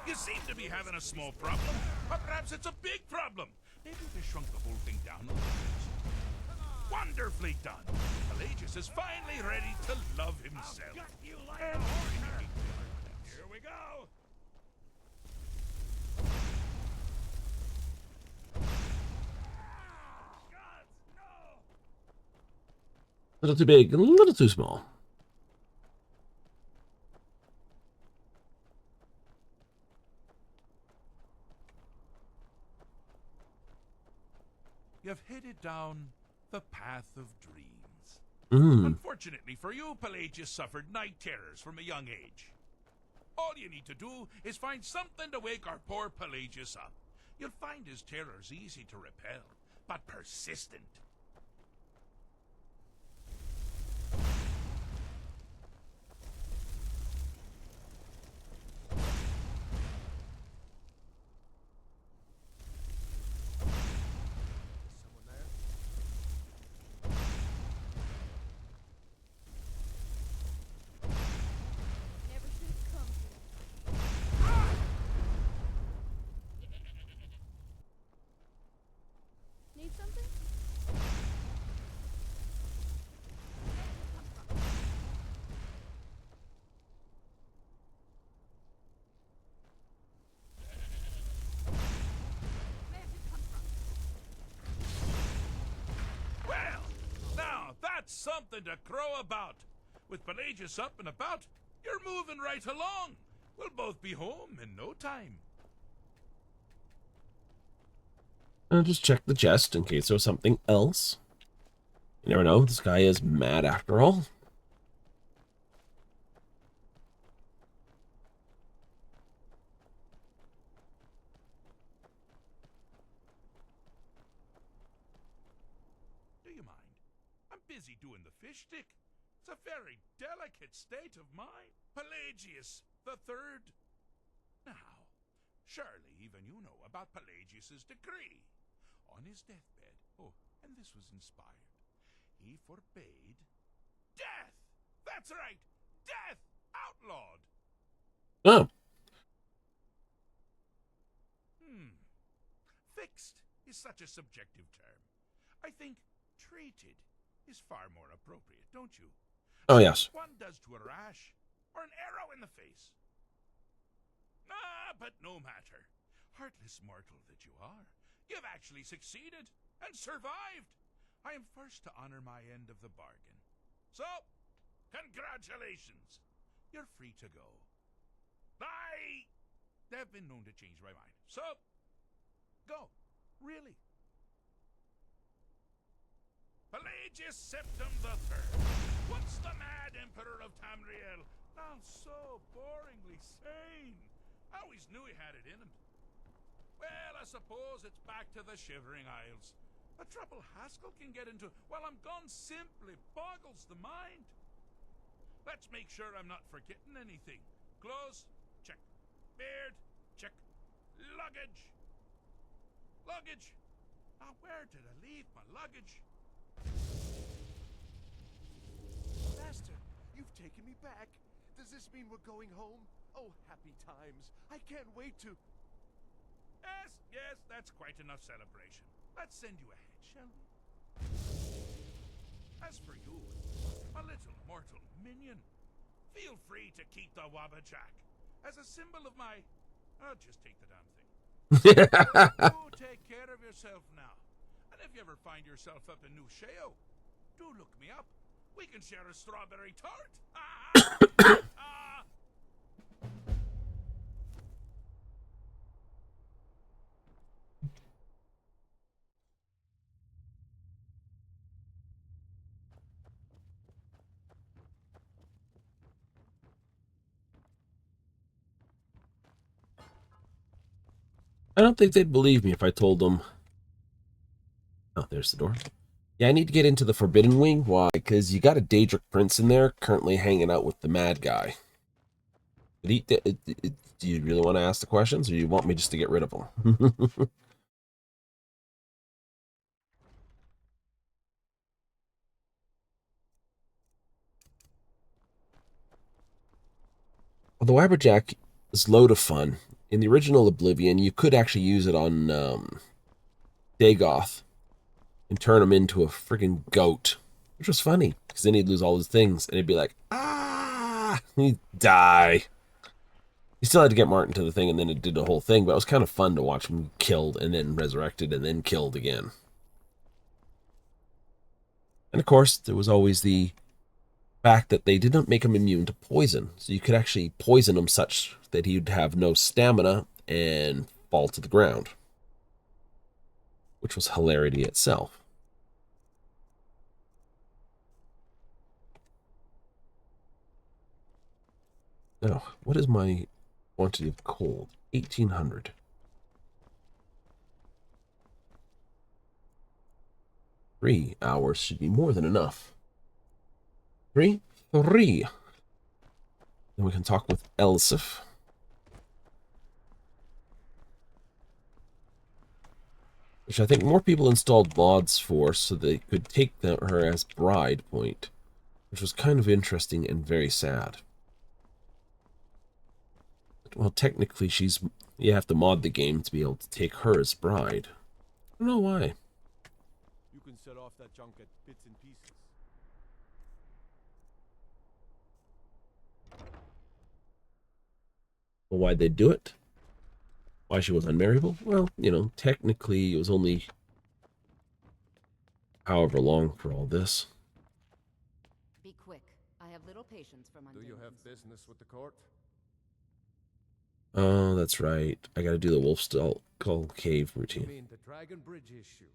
You seem to be having a small problem, or perhaps it's a big problem. Maybe we shrunk the whole thing down a little bit. Wonderfully done. Pelagius is finally ready to love himself. And here we go. A little too big, a little too small. You've headed down the path of dreams. Unfortunately for you, Pelagius suffered night terrors from a young age. All you need to do is find something to wake our poor Pelagius up. You'll find his terrors easy to repel, but persistent. Need something? Well, now that's something to crow about. With Pelagius up and about, you're moving right along. We'll both be home in no time. I'll just check the chest in case there's something else. You never know, this guy is mad after all. Do you mind? I'm busy doing the fish stick. It's a very delicate state of mind. Pelagius the Third. Now, surely even you know about Pelagius's decree. On his deathbed, and this was inspired, he forbade death. That's right, death outlawed. Oh. Fixed is such a subjective term. I think treated is far more appropriate, don't you? Oh, yes. One does to a rash or an arrow in the face. But no matter. Heartless mortal that you are, you've actually succeeded and survived. I am first to honor my end of the bargain. So, congratulations. You're free to go. I have been known to change my mind. So, go. Really? Pelagius Septim III, once the mad Emperor of Tamriel, now so boringly sane. I always knew he had it in him. Well, I suppose it's back to the Shivering Isles. The trouble Haskell can get into while I'm gone simply boggles the mind. Let's make sure I'm not forgetting anything. Clothes, check. Beard, check. Luggage. Luggage. Now, where did I leave my luggage? Master, you've taken me back. Does this mean we're going home? Oh, happy times. I can't wait to... Yes, that's quite enough celebration. Let's send you ahead, shall we? As for you, a little mortal minion, feel free to keep the Wabbajack as a symbol of my... I'll just take the damn thing. Do take care of yourself now. And if you ever find yourself up in New Sheo, do look me up. We can share a strawberry tart. I don't think they'd believe me if I told them. Oh, there's the door. Yeah, I need to get into the Forbidden Wing. Why? Because you got a Daedric Prince in there currently hanging out with the mad guy. Do you really want to ask the questions, or do you want me just to get rid of them? Well, the Wabberjack is a load of fun. In the original Oblivion, you could actually use it on Dagoth and turn him into a friggin' goat, which was funny, because then he'd lose all his things, and he'd be like, ah, he'd die. He still had to get Martin to the thing, and then it did the whole thing, but it was kind of fun to watch him killed, and then resurrected, and then killed again. And of course, there was always the fact that they didn't make him immune to poison, so you could actually poison him such that he'd have no stamina and fall to the ground, which was hilarity itself. Now, what is my quantity of coal? 1,800. 3 hours should be more than enough. Three. Then we can talk with Elsif. Which I think more people installed mods for, so they could take her as bride point, which was kind of interesting and very sad. Well, technically, you have to mod the game to be able to take her as bride. I don't know why. You can set off that junk at bits and pieces. Well, why'd they do it? Why she was unmarriable? Well, you know, technically it was only however long for all this. Be quick. I have little patience for my. Do you have business with the court? Oh, that's right. I gotta do the Wolfstall Cave routine. You mean the Dragon Bridge issue?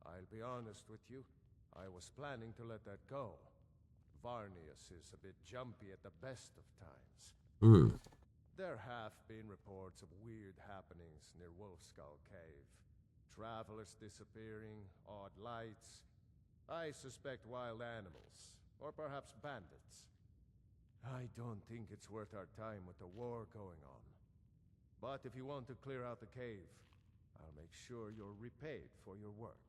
I'll be honest with you. I was planning to let that go. Varnius is a bit jumpy at the best of times. There have been reports of weird happenings near Wolfskull Cave. Travelers disappearing, odd lights. I suspect wild animals, or perhaps bandits. I don't think it's worth our time with the war going on. But if you want to clear out the cave, I'll make sure you're repaid for your work.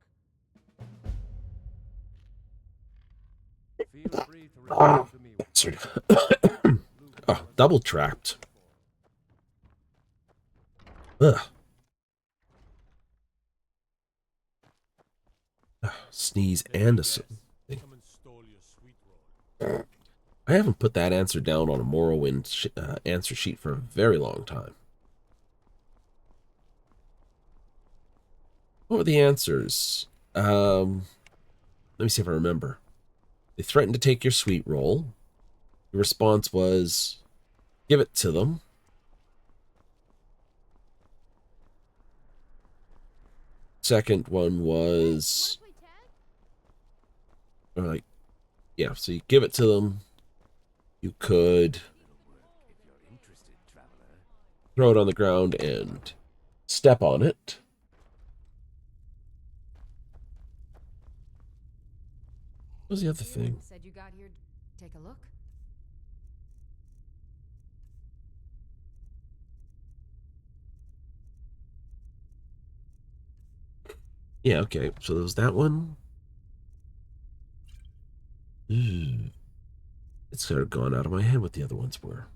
Feel free to return to me. Oh, double trapped. Ugh. Sneeze and a thing. I haven't put that answer down on a Morrowind answer sheet for a very long time. What were the answers? Let me see if I remember. They threatened to take your sweet roll. Your response was, give it to them. second one was... Or like, yeah, so you give it to them. You could throw it on the ground and step on it. What was the other thing? Said you got here. Take a look. Yeah, okay. So there was that one. It's sort of gone out of my head what the other ones were.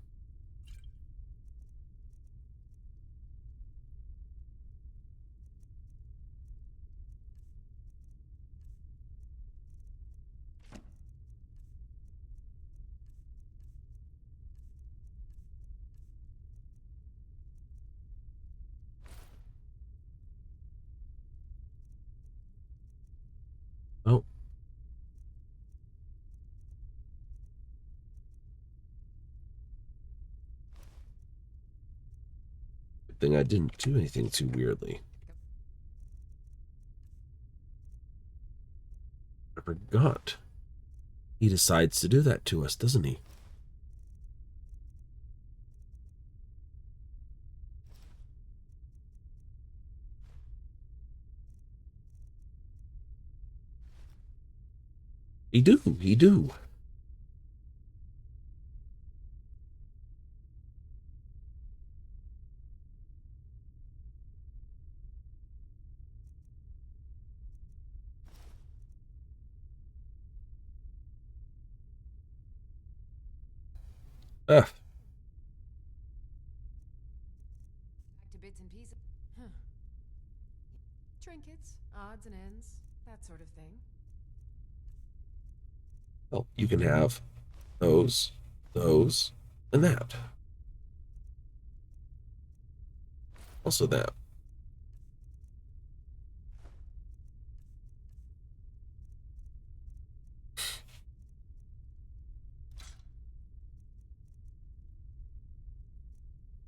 Oh. Good thing I didn't do anything too weirdly. I forgot. He decides to do that to us, doesn't he? He do. He do. Ah. Back to bits and pieces. Huh. Trinkets, odds and ends, that sort of thing. Well, you can have those, and that. Also that.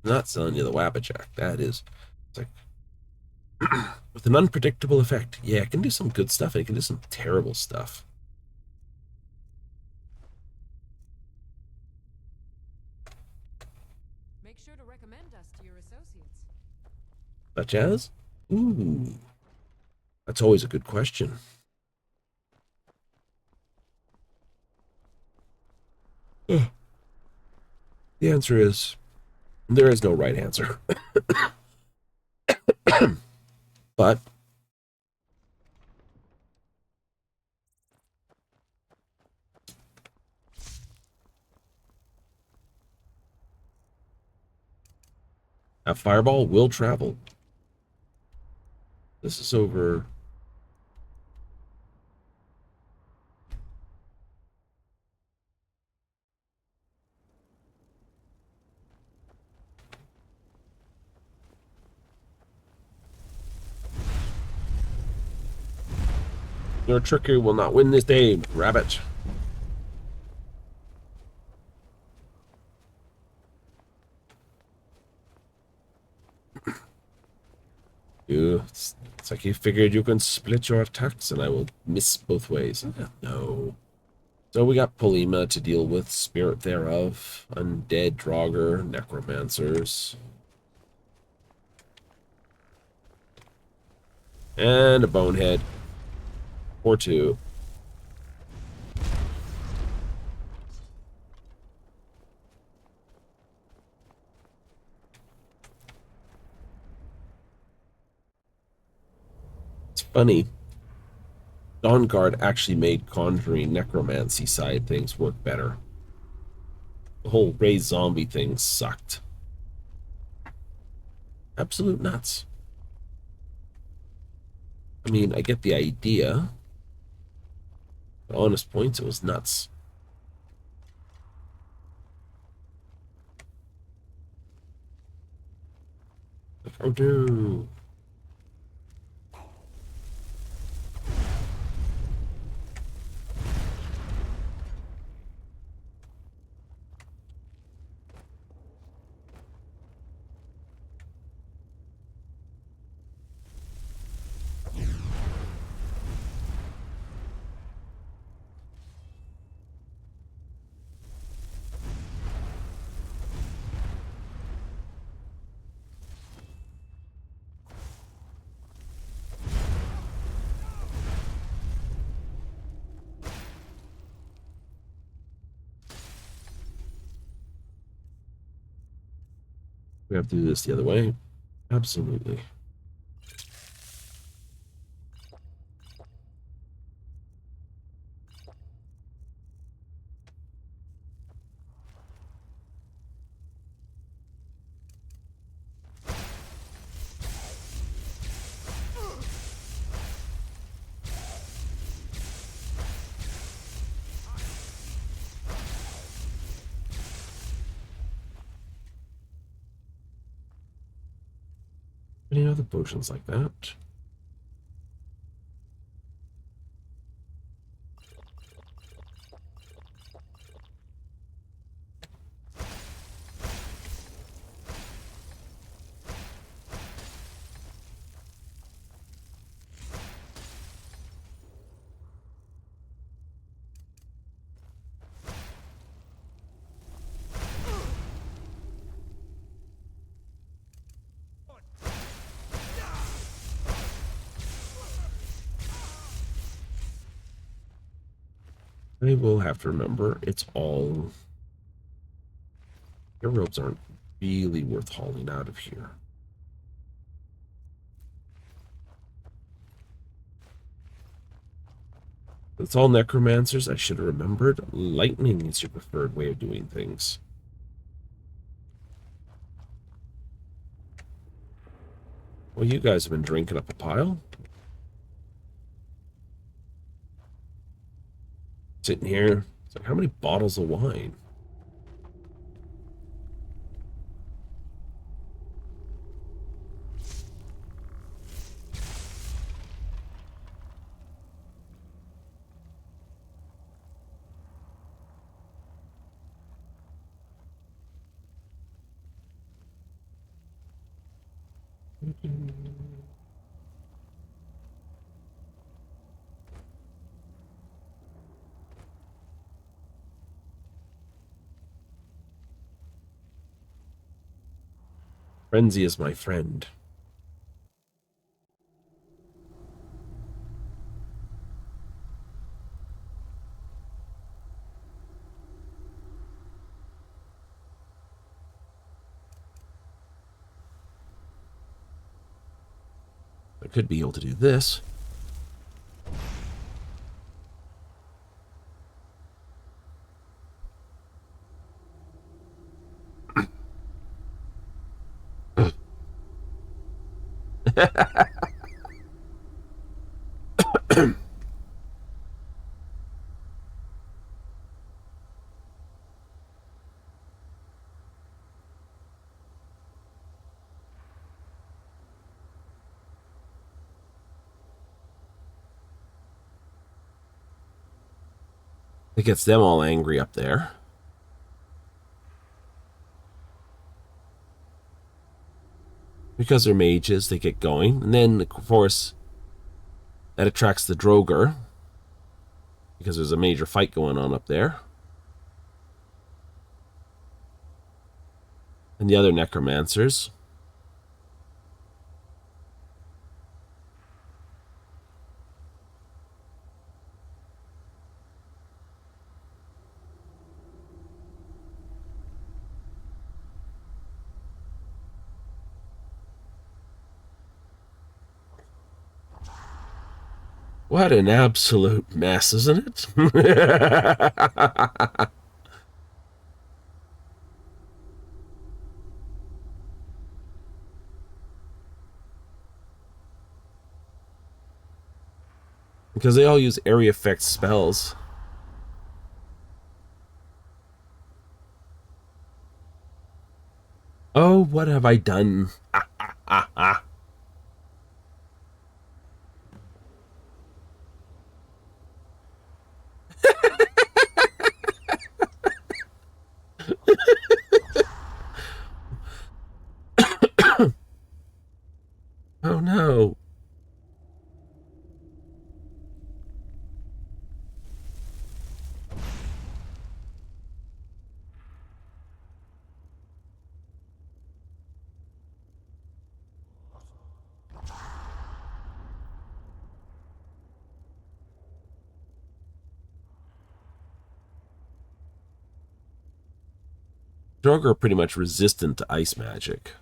I'm not selling you the Wabbajack. That is, it's like, with an unpredictable effect. Yeah, it can do some good stuff, and it can do some terrible stuff. Make sure to recommend us to your associates. Such as? Ooh. That's always a good question. The answer is, there is no right answer. But a fireball will travel. This is over. Your trickery will not win this game, rabbit. It's like you figured you can split your attacks and I will miss both ways. No. So we got Polima to deal with, Spirit thereof, Undead, Draugr, Necromancers. And a Bonehead. Or two. It's funny. Dawnguard actually made conjuring necromancy side things work better. The whole raised zombie thing sucked. Absolute nuts. I mean, I get the idea. But honest points, it was nuts. Like, oh no. We have to do this the other way. Absolutely. Any other potions like that? I will have to remember, it's all... Your robes aren't really worth hauling out of here. It's all necromancers. I should have remembered. Lightning is your preferred way of doing things. Well, you guys have been drinking up a pile. Sitting here. It's like, how many bottles of wine? Frenzy is my friend. I could be able to do this. It gets them all angry up there. Because they're mages, they get going. And then, of course, that attracts the Droger. Because there's a major fight going on up there. And the other necromancers. What an absolute mess, isn't it? Because they all use area effect spells. Oh, what have I done? Oh no. Droger are pretty much resistant to ice magic.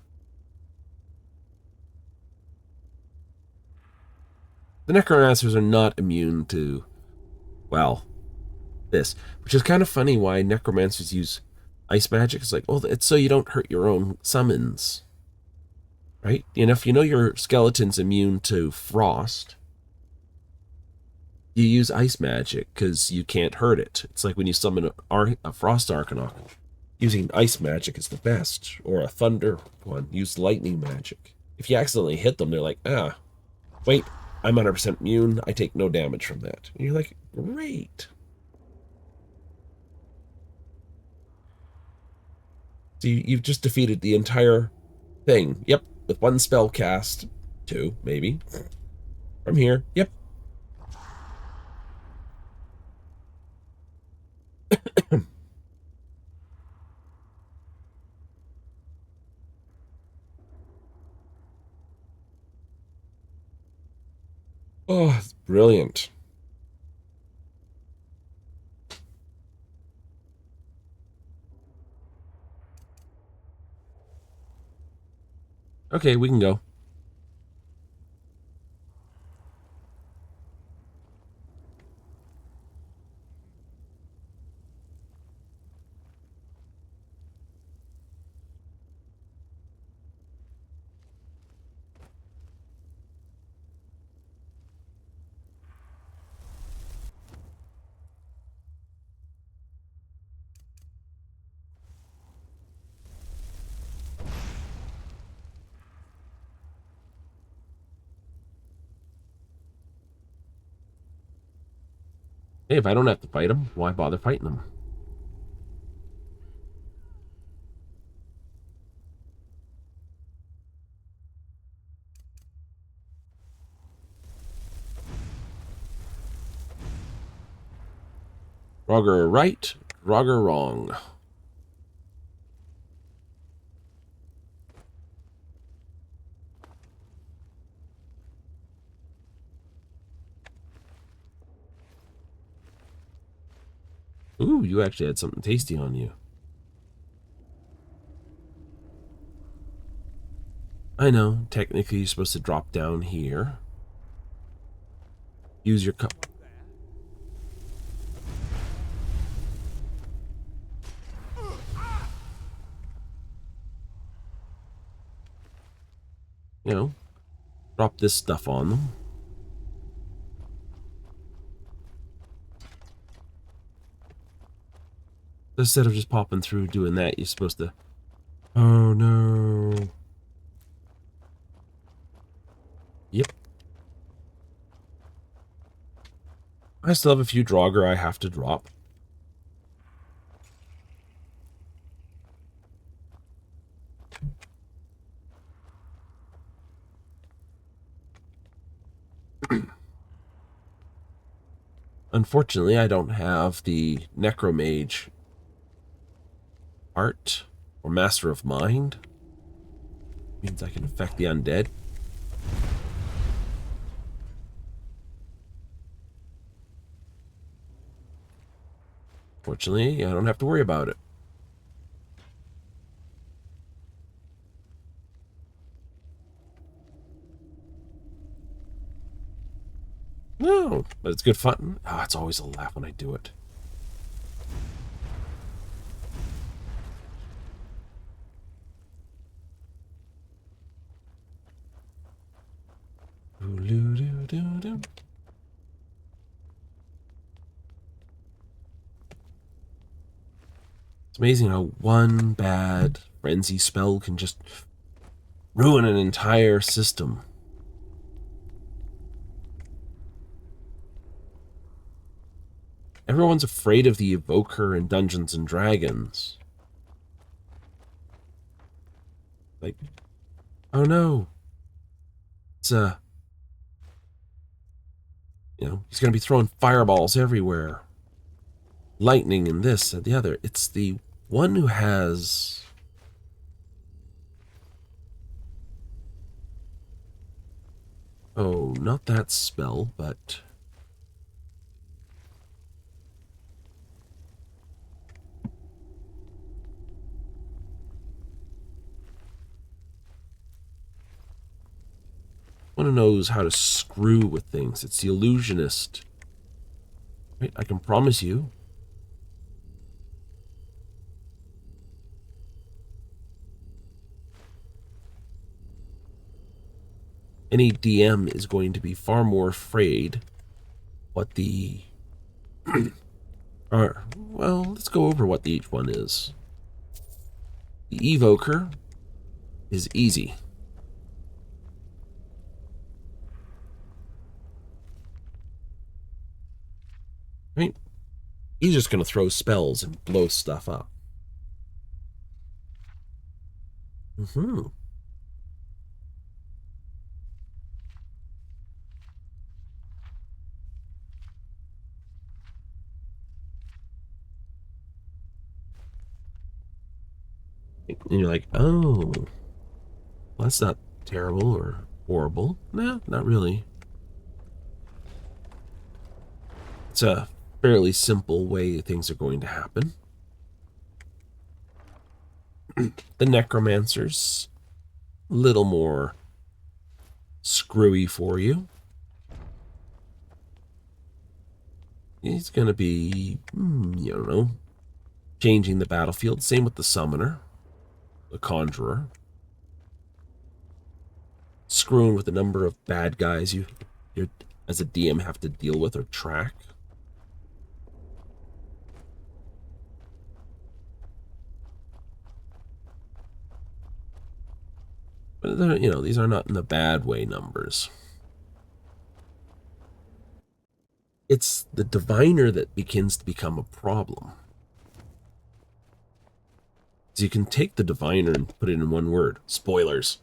The necromancers are not immune to, well, this, which is kind of funny why necromancers use ice magic. It's like, well, it's so you don't hurt your own summons, right? And if you know your skeleton's immune to frost, you use ice magic because you can't hurt it. It's like when you summon a frost arcanine. Using ice magic is the best, or a thunder one. Use lightning magic. If you accidentally hit them, they're like, wait, I'm 100% immune. I take no damage from that. And you're like, great. So you've just defeated the entire thing. Yep, with one spell cast. 2, maybe. From here. Yep. Oh, it's brilliant. Okay, we can go. Hey, if I don't have to fight them, why bother fighting them? Roger right, Roger wrong. Ooh, you actually had something tasty on you. I know, technically you're supposed to drop down here. Use your cup. You know, drop this stuff on them. Instead of just popping through doing that, you're supposed to... Oh no. Yep. I still have a few Draugr I have to drop. Unfortunately, I don't have the Necromage art or Master of Mind. Means I can affect the undead. Fortunately, I don't have to worry about it. No, but it's good fun. Ah, it's always a laugh when I do it. It's amazing how one bad frenzy spell can just ruin an entire system. Everyone's afraid of the Evoker in Dungeons and Dragons. Like, oh no. It's you know, he's going to be throwing fireballs everywhere. Lightning and this and the other. It's the one who has... Oh, not that spell, but... One who knows how to screw with things. It's the illusionist. Right? I can promise you. Any DM is going to be far more afraid what the... well, let's go over what each one is. The Evoker is easy. Right? He's just going to throw spells and blow stuff up. Mm-hmm. And you're like, oh, well, that's not terrible or horrible. No, not really. It's a fairly simple way things are going to happen. The Necromancer's a little more screwy for you. He's going to be, you don't know, changing the battlefield. Same with the Summoner, the Conjurer. Screwing with the number of bad guys you as a DM have to deal with or track. But you know, these are not in the bad way numbers. It's the diviner that begins to become a problem. So you can take the diviner and put it in one word: spoilers.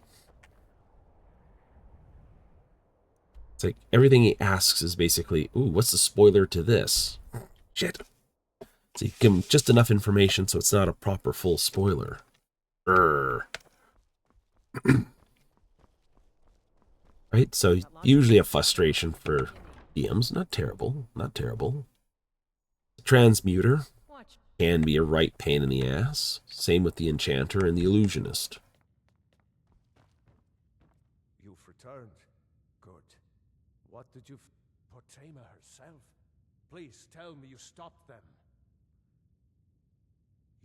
It's like everything he asks is basically, ooh, what's the spoiler to this? Shit. So you give him just enough information so it's not a proper full spoiler. Right? So usually a frustration for DMs. Not terrible. Not terrible. The Transmuter can be a right pain in the ass. Same with the Enchanter and the Illusionist. You've returned. Good. What did you... Potema herself? Please tell me you stopped them.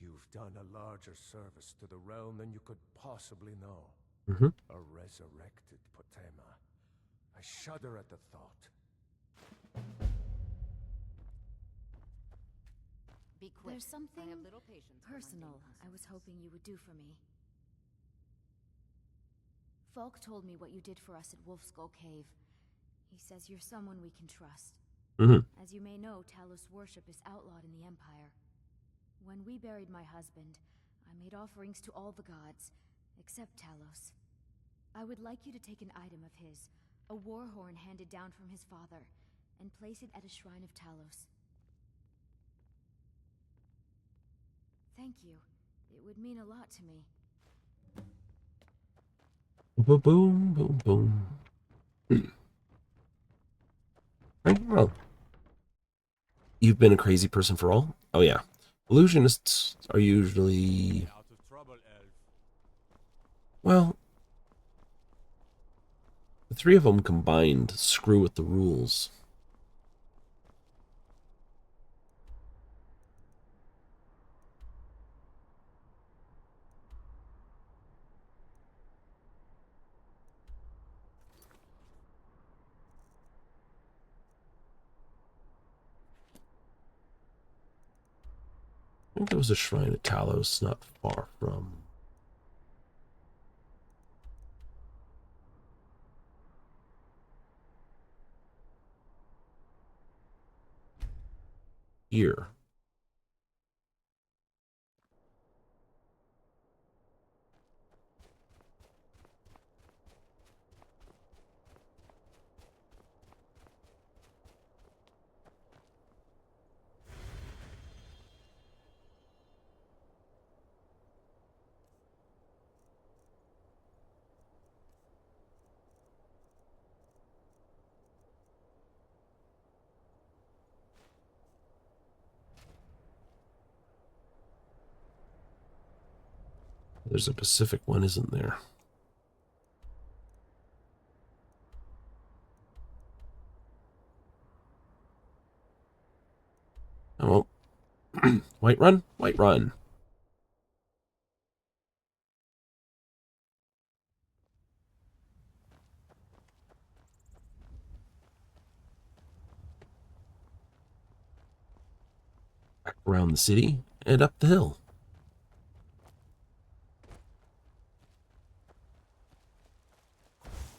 You've done a larger service to the realm than you could possibly know. Mm-hmm. A resurrected Potema. I shudder at the thought. Be quick. There's something I have little patience for personal I was hoping you would do for me. Falk told me what you did for us at Wolfskull Cave. He says you're someone we can trust. Mm-hmm. As you may know, Talos worship is outlawed in the Empire. When we buried my husband, I made offerings to all the gods, except Talos. I would like you to take an item of his, a war horn handed down from his father, and place it at a shrine of Talos. Thank you. It would mean a lot to me. Boom, boom, boom, boom. Right, well, you've been a crazy person for all? Oh, yeah. Illusionists are usually... Well, the three of them combined screw with the rules. I think there was a shrine at Talos not far from... here. There's a Pacific one, isn't there? Whiterun? Whiterun. Back around the city and up the hill.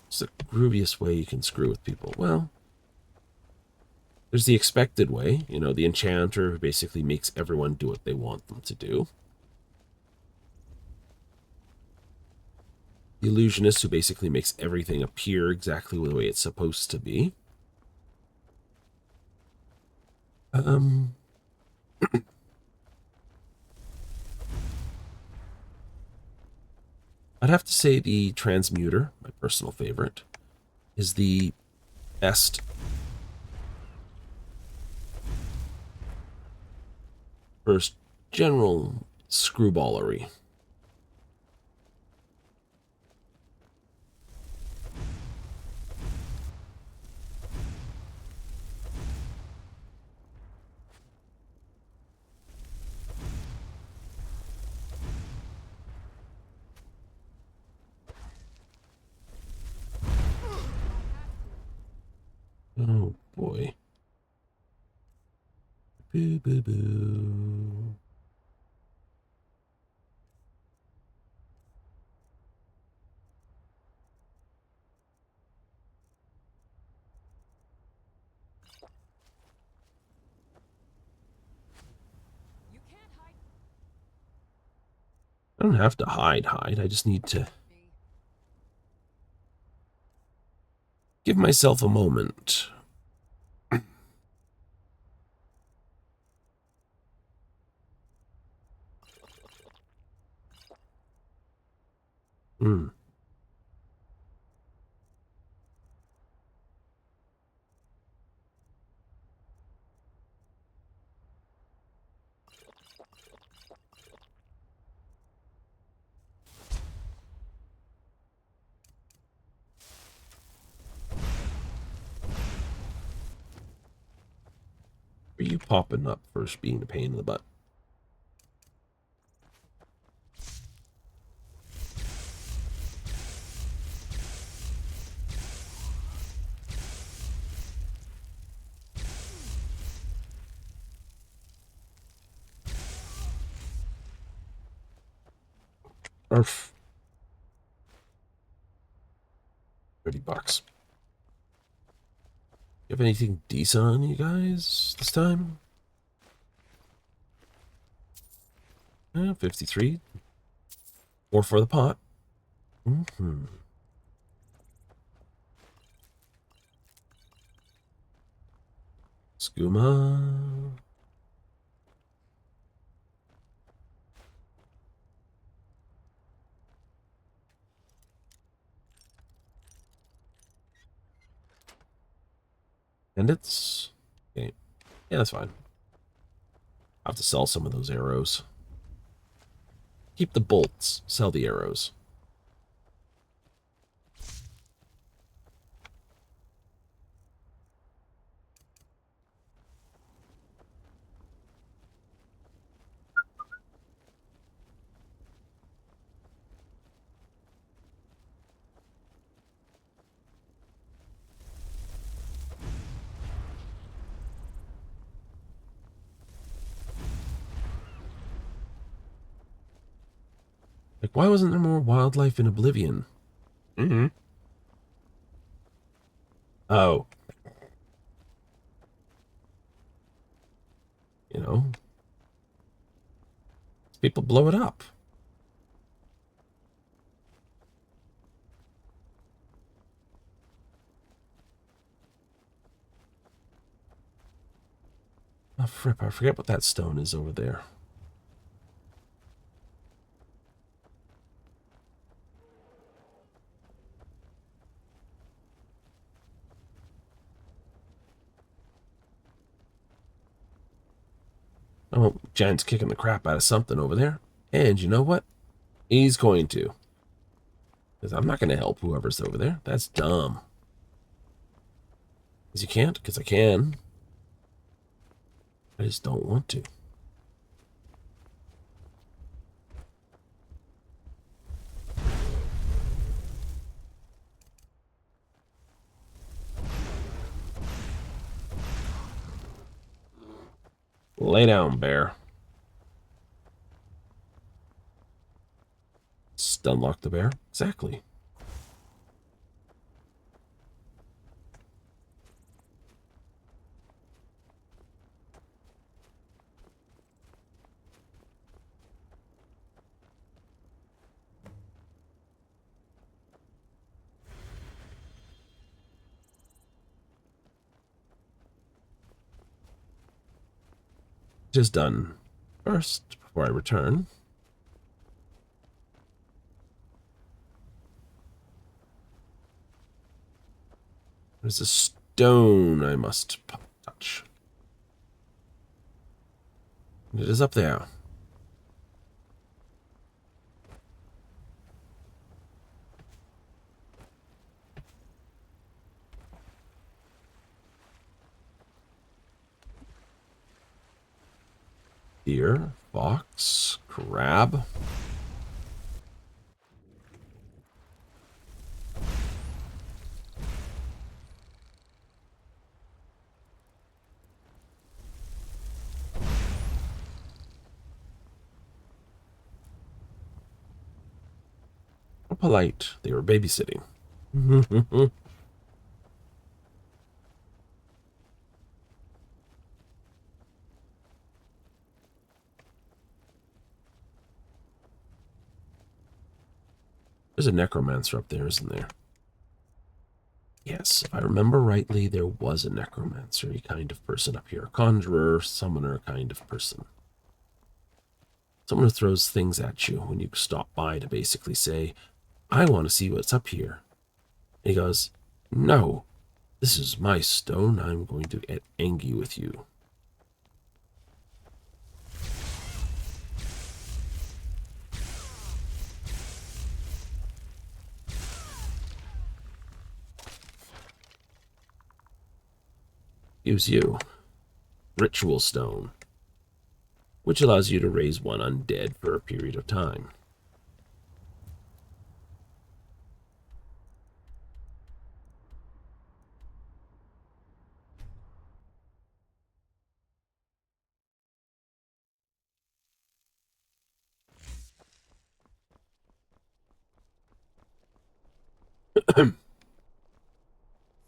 It's the grooviest way you can screw with people. Well, there's the expected way, you know, the enchanter who basically makes everyone do what they want them to do. The illusionist who basically makes everything appear exactly the way it's supposed to be. I'd have to say the transmuter, my personal favorite, is the best first general screwballery. Oh boy. Boo boo boo. I don't have to hide. I just need to give myself a moment. Are you popping up first being a pain in the butt? Arf. $30. You have anything decent on you guys this time? 53. Or for the pot. Skooma. And it's... Okay. Yeah, that's fine. I'll have to sell some of those arrows. Keep the bolts. Sell the arrows. Like, why wasn't there more wildlife in Oblivion? Oh. You know? People blow it up. Oh, frick, I forget what that stone is over there. Oh, Giant's kicking the crap out of something over there. And you know what? He's going to. Because I'm not going to help whoever's over there. That's dumb. Because you can't? Because I can. I just don't want to. Lay down, bear. Stunlock the bear? Exactly. Just done. First, before I return, there's a stone I must touch. It is up there. Deer, fox, crab. How polite. They were babysitting. There's a necromancer up there, isn't there? Yes, if I remember rightly, there was a necromancer kind of person up here. A conjurer, summoner kind of person. Someone who throws things at you when you stop by to basically say, I want to see what's up here. And he goes, no, this is my stone. I'm going to get angry with you. Gives you ritual stone, which allows you to raise one undead for a period of time.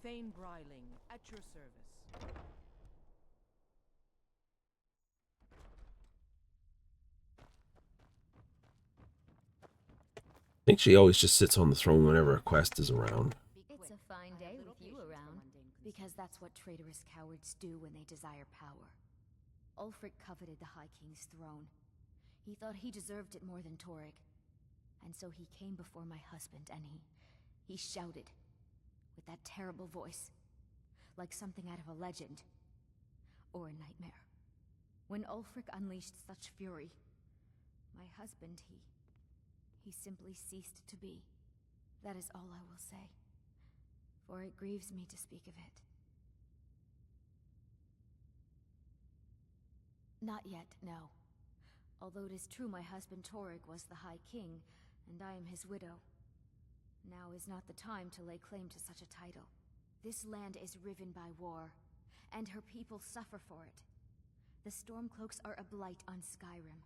Thane Bryling, at your service. I think she always just sits on the throne whenever a quest is around. It's a fine day with you around, because that's what traitorous cowards do when they desire power. Ulfric coveted the High King's throne. He thought he deserved it more than Torrig. And so he came before my husband and he shouted with that terrible voice, like something out of a legend or a nightmare. When Ulfric unleashed such fury, my husband, he simply ceased to be. That is all I will say, for it grieves me to speak of it. Not yet, no. Although it is true my husband Torrig was the High King, and I am his widow. Now is not the time to lay claim to such a title. This land is riven by war, and her people suffer for it. The Stormcloaks are a blight on Skyrim,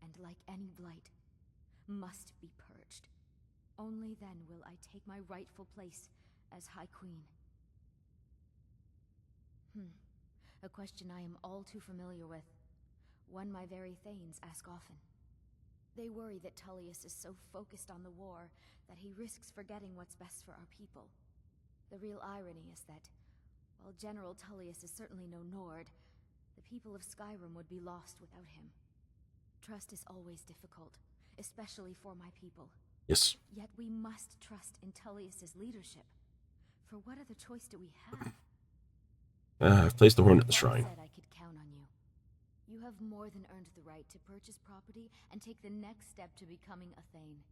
and like any blight, must be purged. Only then will I take my rightful place as High Queen. A question I am all too familiar with. One my very Thanes ask often. They worry that Tullius is so focused on the war that he risks forgetting what's best for our people. The real irony is that, while General Tullius is certainly no Nord, the people of Skyrim would be lost without him. Trust is always difficult, especially for my people. Yes. Yet we must trust in Tullius's leadership. For what other choice do we have? I've placed the horn at the shrine. I said I could count on you. You have more than earned the right to purchase property and take the next step to becoming a Thane.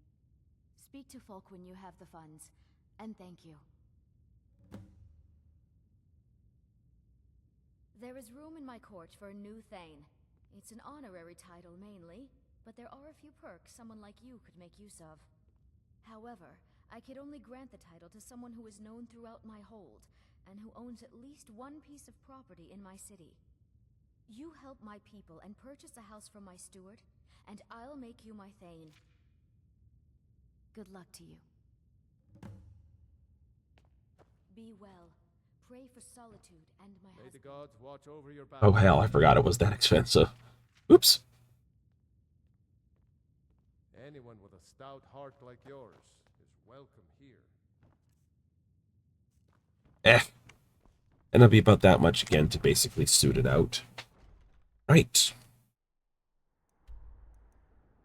Speak to folk when you have the funds, and thank you. There is room in my court for a new Thane. It's an honorary title mainly, but there are a few perks someone like you could make use of. However, I could only grant the title to someone who is known throughout my hold, and who owns at least one piece of property in my city. You help my people and purchase a house from my steward, and I'll make you my thane. Good luck to you. Be well. Pray for solitude and my May the husband. gods watch over your back. Oh hell, I forgot it was that expensive. Oops. Anyone with a stout heart like yours is welcome here. And it'll be about that much again to basically suit it out. Right.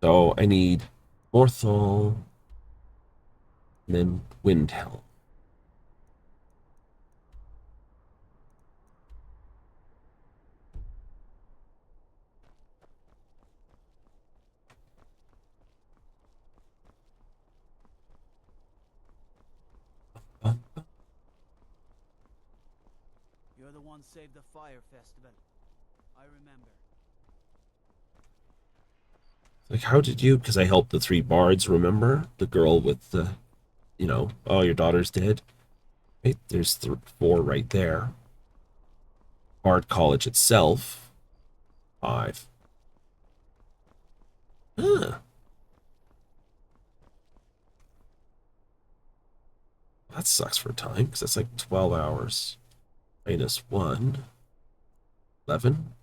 So I need Morthal, and then Windhelm. You're the one saved the fire festival. I remember. Like, how did you? Because I helped the 3 bards, remember? The girl with the, you know, oh, your daughter's dead. Right, there's 4 right there. Bard College itself, 5. Huh. That sucks for time, because that's like 12 hours. Minus 1. 11.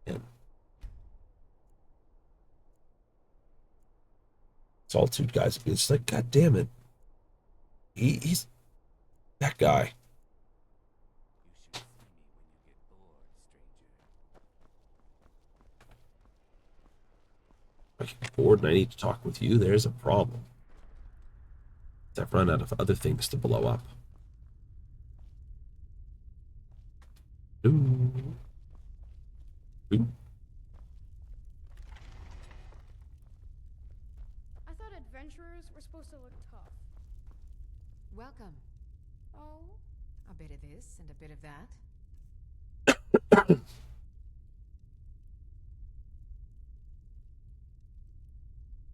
10. Solitude guys, it's like, god damn it. He's that guy. I get bored and I need to talk with you. There's a problem. I've run out of other things to blow up. Ooh. Ooh. I thought adventurers were supposed to look tough. Welcome. Oh, a bit of this and a bit of that.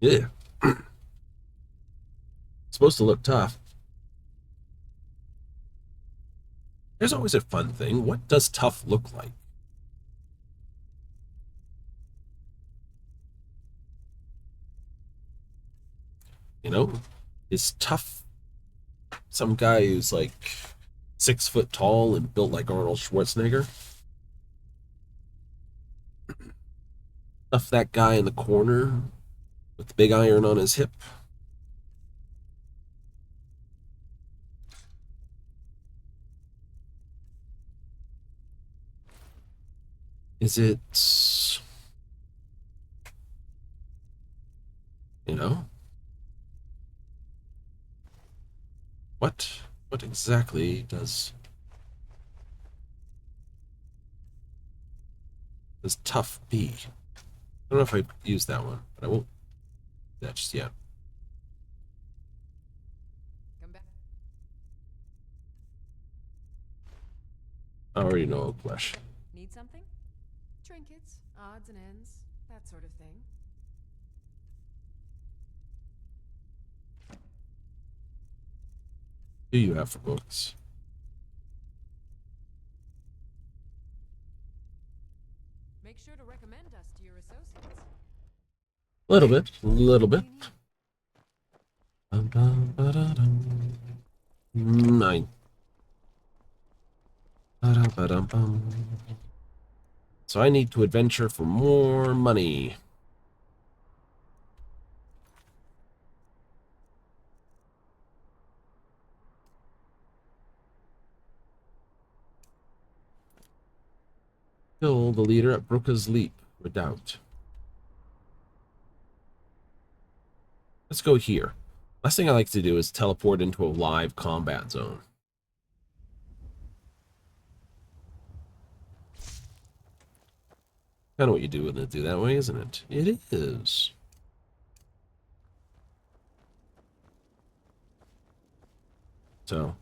Yeah. Supposed to look tough. There's always a fun thing. What does tough look like? You know, is tough some guy who's like 6 foot tall and built like Arnold Schwarzenegger? Tough that guy in the corner with the big iron on his hip? Is it, you know, what exactly does tough be? I don't know if I used that one, but I won't do that just yet. Come back. I already know Oaklesh. Need something? Trinkets, odds and ends, that sort of thing. Who do you have for books? Make sure to recommend us to your associates. A little bit. 9. So I need to adventure for more money. Kill the leader at Brooka's Leap, Redoubt. Let's go here. Last thing I like to do is teleport into a live combat zone. Kind of what you do when they do that way, isn't it? It is. So,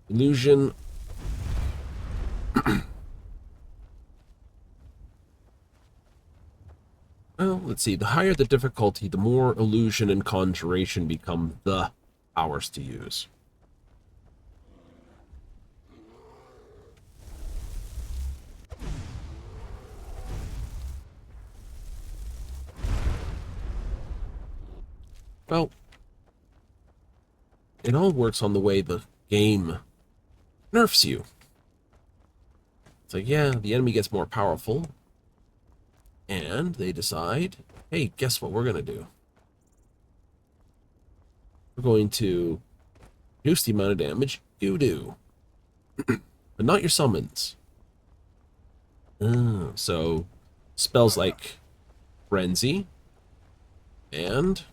illusion. Well, let's see. The higher the difficulty, the more illusion and conjuration become the powers to use. Well, it all works on the way the game nerfs you. It's like, yeah, the enemy gets more powerful, and they decide, hey, guess what we're going to do? We're going to reduce the amount of damage you do, but not your summons. So, spells like Frenzy and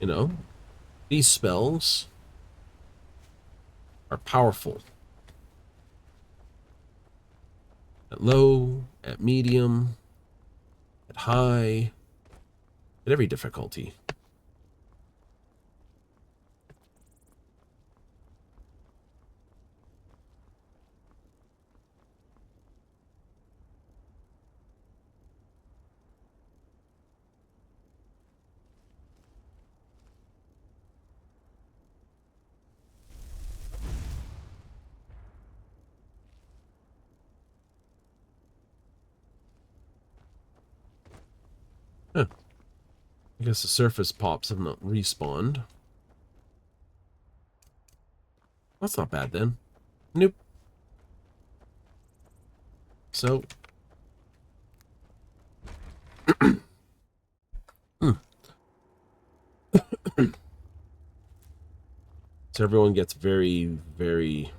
you know, these spells are powerful. At low, at medium, at high, at every difficulty. Huh. I guess the surface pops have not respawned. That's not bad then. Nope. So... So everyone gets very, very...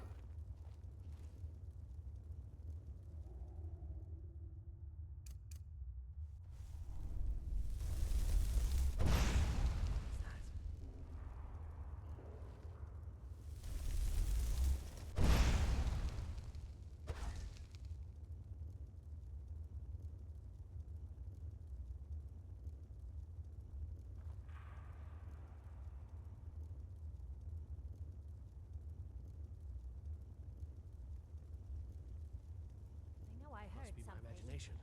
Must be my imagination.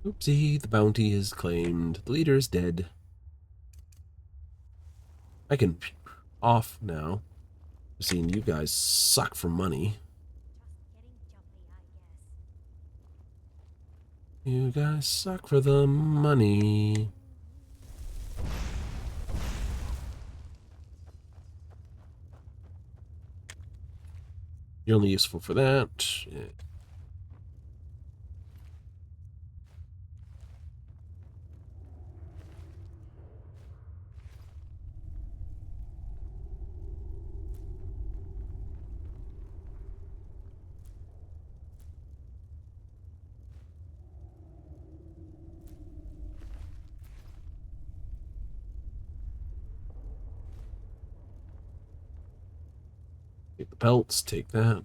Oopsie, the bounty is claimed. The leader is dead. I can off now. Seeing you guys suck for money. You guys suck for the money. You're only useful for that. Yeah. Take the pelts, take that.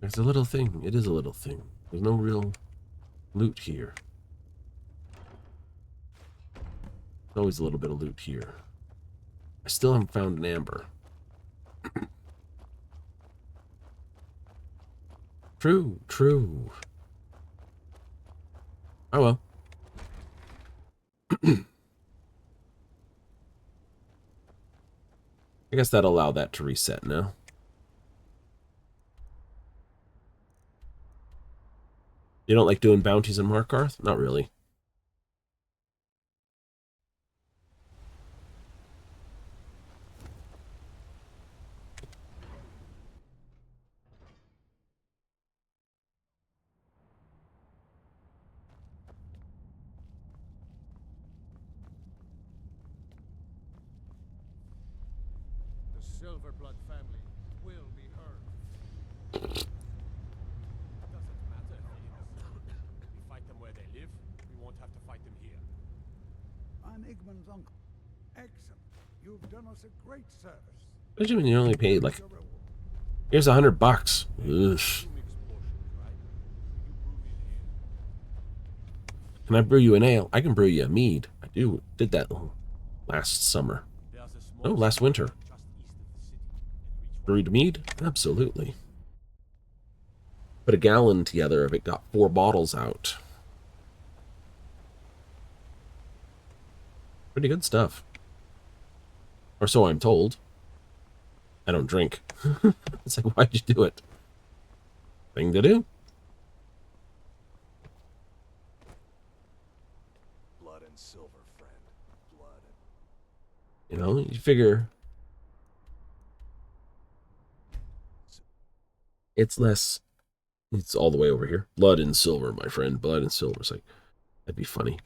There's a little thing. It is a little thing. There's no real loot here. There's always a little bit of loot here. I still haven't found an amber. True, true. Oh well. I guess that'll allow that to reset now. You don't like doing bounties in Markarth? Not really. The Silverblood family will be heard. Doesn't matter if we fight them where they live. We won't have to fight them here. Igman's uncle. Excellent. You've done us a great service. What do you mean you only paid like... Here's $100. Ugh. Can I brew you an ale? I can brew you a mead. I did that last summer. Oh, last winter. Brewed mead? Absolutely. Put a gallon together of it, got 4 bottles out. Pretty good stuff. Or so I'm told. I don't drink. It's like, why'd you do it? Thing to do. Blood and silver, friend. Blood and... You know, you figure it's less. It's all the way over here. Blood and silver, my friend. Blood and silver. It's like, that'd be funny.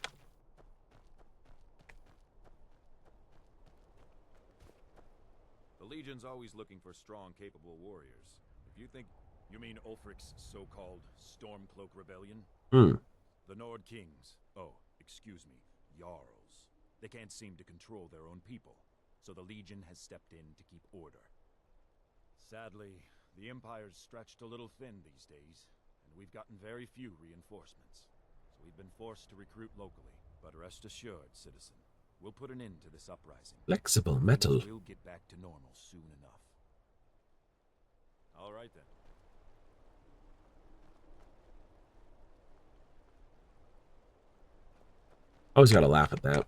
The Legion's always looking for strong, capable warriors. If you think... You mean Ulfric's so-called Stormcloak Rebellion? The Nord Kings. Oh, excuse me. Jarls. They can't seem to control their own people, so the Legion has stepped in to keep order. Sadly, the Empire's stretched a little thin these days, and we've gotten very few reinforcements. So we've been forced to recruit locally. But rest assured, citizen, we'll put an end to this uprising. Flexible metal. We'll get back to normal soon enough. All right, then. Always gotta laugh at that.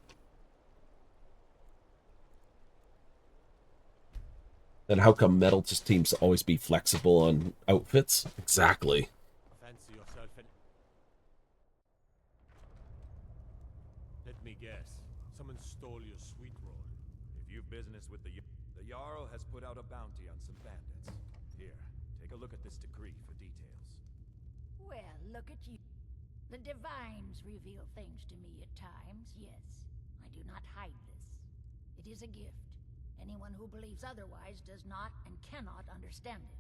Then how come metal just seems to always be flexible on outfits? Exactly. Fancy yourself an... Let me guess. Someone stole your sweet roll. If you've business with the Jarl has put out a bounty on some bandits. Here, take a look at this decree for details. Well, look at you. The divines reveal things to me at times, yes. I do not hide this. It is a gift. Anyone who believes otherwise does not and cannot understand it.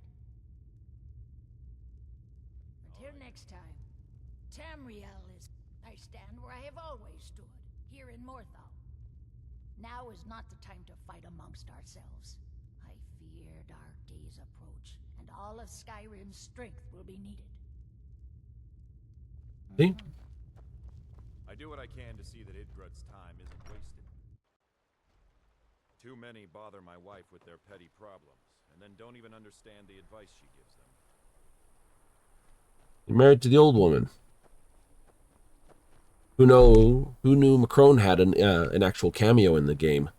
Until next time, Tamriel is... I stand where I have always stood, here in Morthal. Now is not the time to fight amongst ourselves. I fear dark days approach, and all of Skyrim's strength will be needed. See? I do what I can to see that Idgrud's time isn't wasted. Too many bother my wife with their petty problems, and then don't even understand the advice she gives them. You're married to the old woman. Who knew Macron had an actual cameo in the game?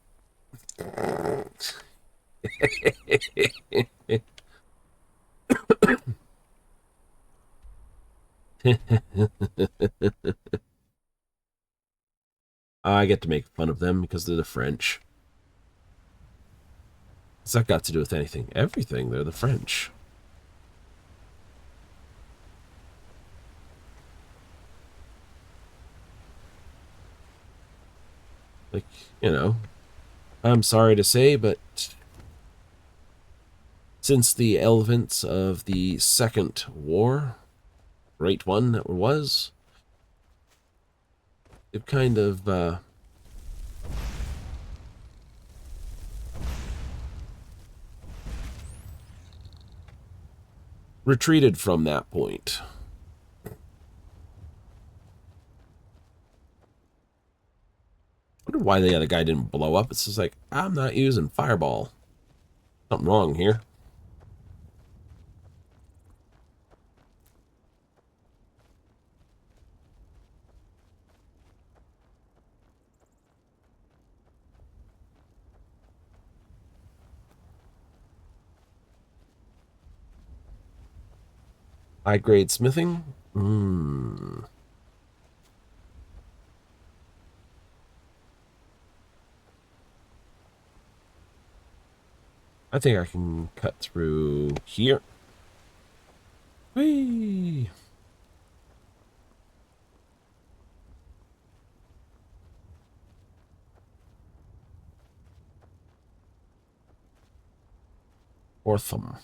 I get to make fun of them because they're the French. What's that got to do with anything? Everything. They're the French. Like, you know, I'm sorry to say, but since the events of the Second War, great one that was, it kind of retreated from that point. I wonder why the other guy didn't blow up. It's just like, I'm not using fireball. Something wrong here. High-grade smithing? I think I can cut through here. Whee! Ortham.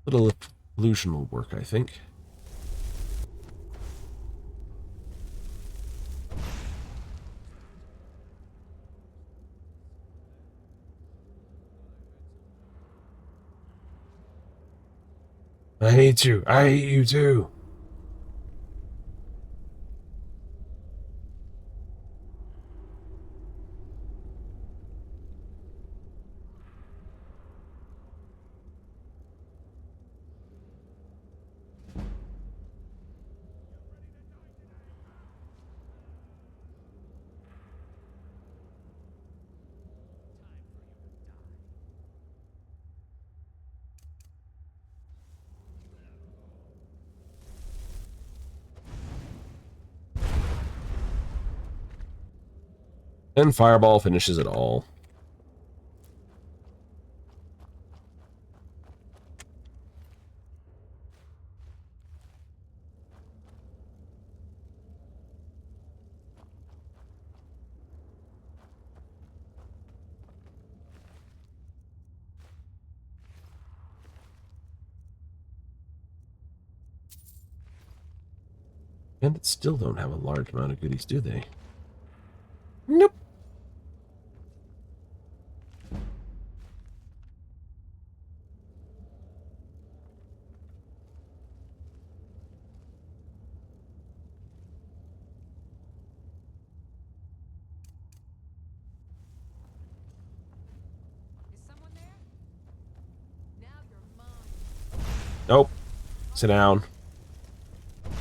Little illusion will work, I think. I hate you. I hate you too. And Fireball finishes it all. And it still don't have a large amount of goodies, do they? Nope. Nope. Sit down.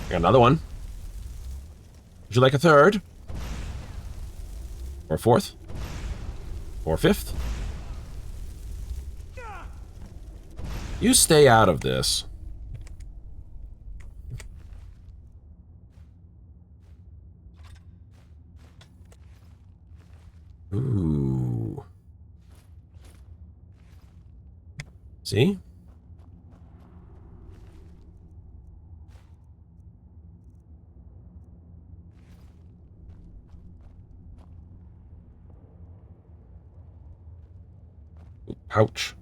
Got another one. Would you like a third? Or a fourth? Or a fifth? You stay out of this. Ooh. See? Ouch.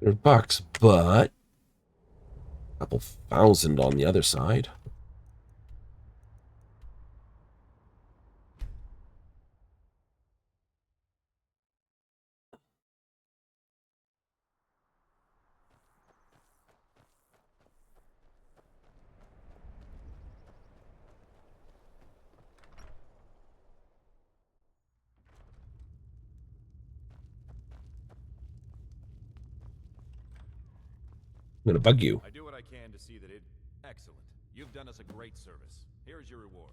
$100, but a couple thousand on the other side. I'm gonna bug you. I do what I can to see that it... Excellent. You've done us a great service. Here's your reward.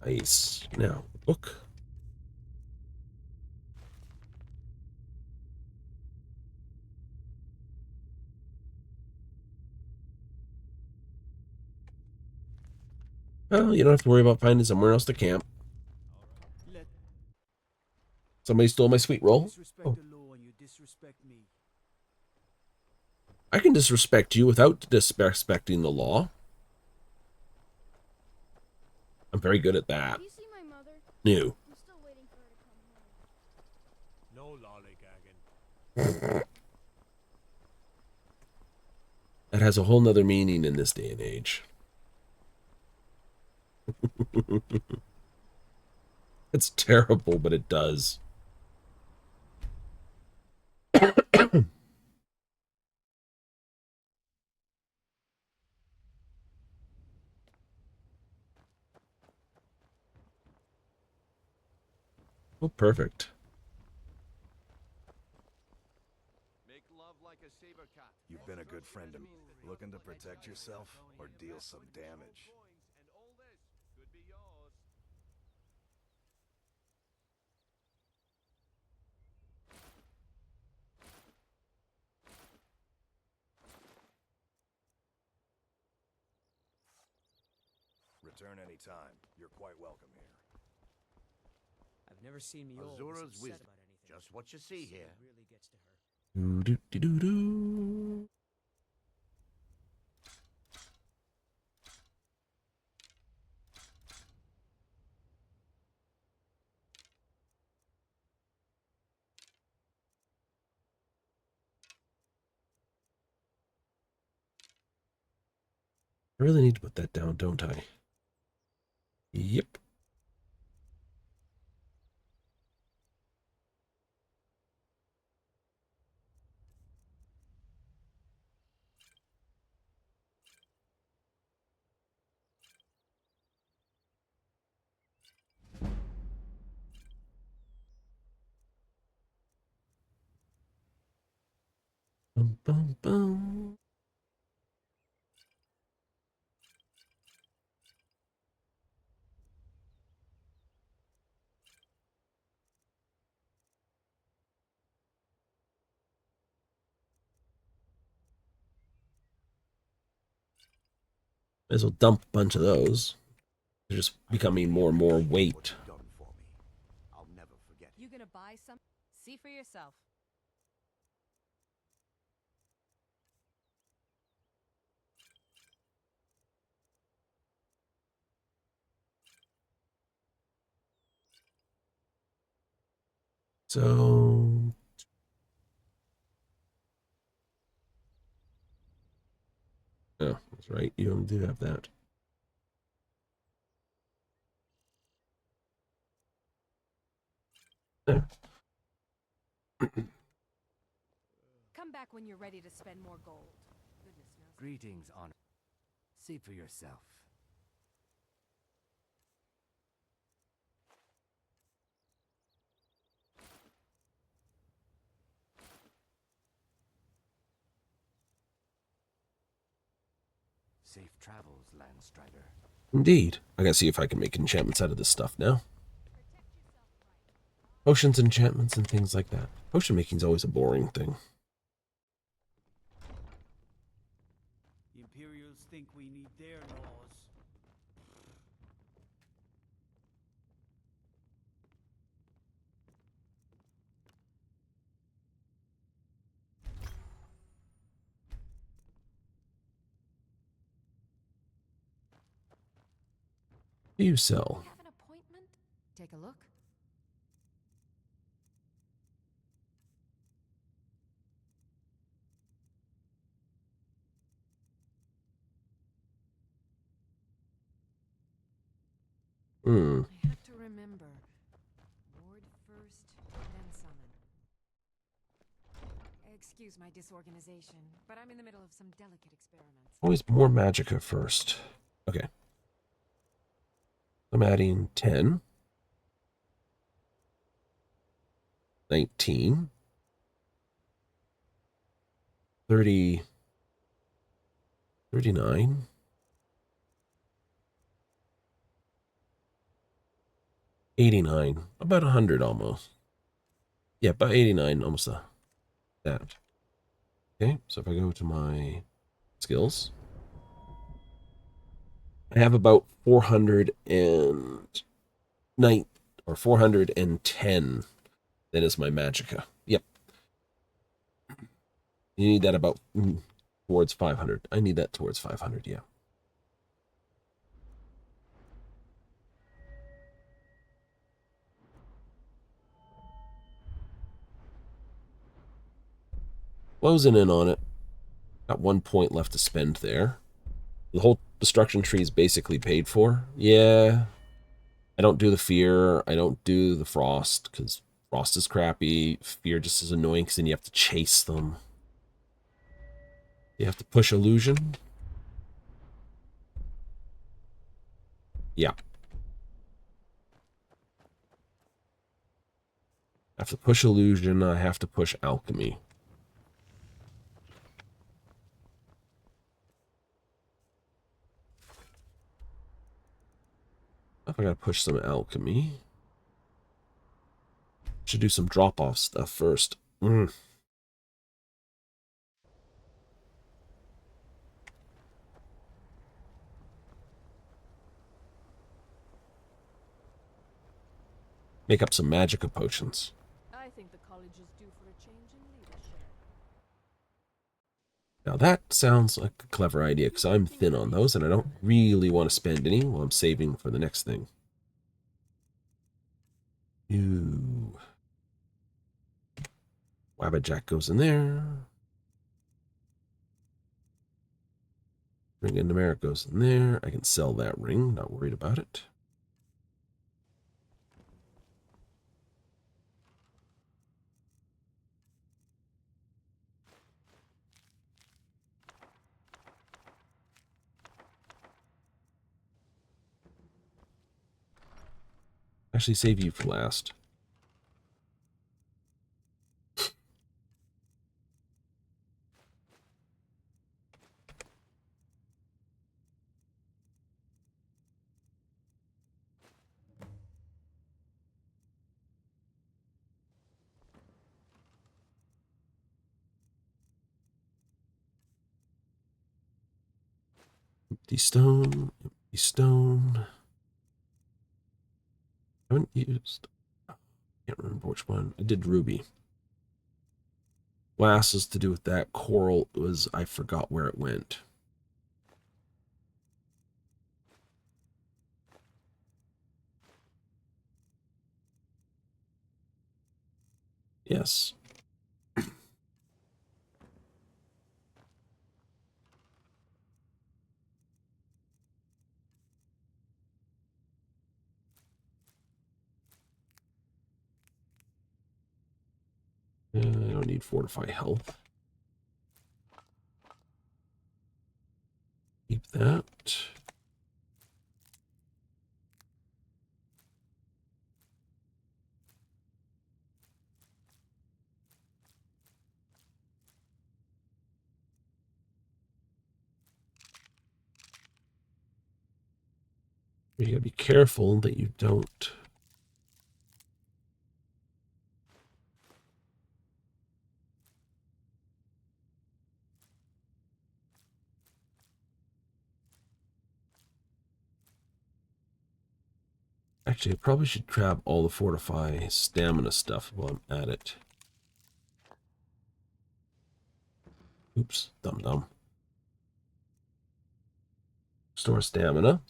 Nice. Now, book. Well, you don't have to worry about finding somewhere else to camp. Somebody stole my sweet roll? Oh. I can disrespect you without disrespecting the law. I'm very good at that. No. No lollygagging. That has a whole nother meaning in this day and age. It's terrible, but it does. Oh, perfect. You've been a good friend to me. Looking to protect yourself or deal some damage? Return anytime. You're quite welcome here. I've never seen me Azura's wisdom. Just what you see here. Really gets to her. Do-do-do-do-do. I really need to put that down, don't I? Yep. Bum, bum, bum. Might as well dump a bunch of those. They're just becoming more and more weight. I'll never forget. You gonna buy some? See for yourself. So oh, that's right. You do have that. There. Come back when you're ready to spend more gold. Goodness knows. Greetings, Honor. See for yourself. Safe travels, Landstrider. Indeed. I gotta see if I can make enchantments out of this stuff now. Potions, enchantments, and things like that. Potion making's always a boring thing. The Imperials think we need their laws. Do you sell? Have an appointment? Take a look. I have to remember. Ward first, then summon. Excuse my disorganization, but I'm in the middle of some delicate experiments. Always more magicka first. Okay. I'm adding 10. 19. 30. 39. 89. About 100 almost. Yeah, about 89, almost that. Okay, so if I go to my skills, I have about 409 or 410. That is my magicka. Yep. You need that about towards 500. I need that towards 500, yeah. Closing in on it. Got 1 point left to spend there. The whole destruction tree is basically paid for. Yeah. I don't do the fear. I don't do the frost because frost is crappy. Fear just is annoying because then you have to chase them. You have to push illusion. Yeah. I have to push illusion. I have to push alchemy. If I gotta push some alchemy. Should do some drop-off stuff first. Make up some magica potions. I think the college is due for a change in leadership. Now that sounds like a clever idea, because I'm thin on those, and I don't really want to spend any while I'm saving for the next thing. Ooh. Wabbit goes in there. Ring into Merit goes in there. I can sell that ring, not worried about it. Actually, save you for last. Empty stone, empty stone. I haven't used. Can't remember which one. I did ruby. Glass is to do with that. Coral was, I forgot where it went. Yes. I don't need fortify health. Keep that. You gotta be careful that you don't. Actually, I probably should grab all the fortify stamina stuff while I'm at it. Oops, dum-dum. Store stamina.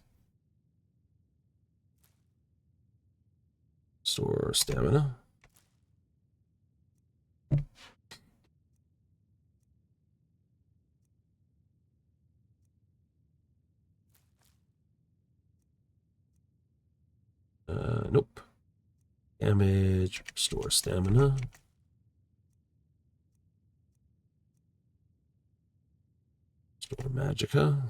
Store stamina. Nope. Damage, store stamina. Store magica.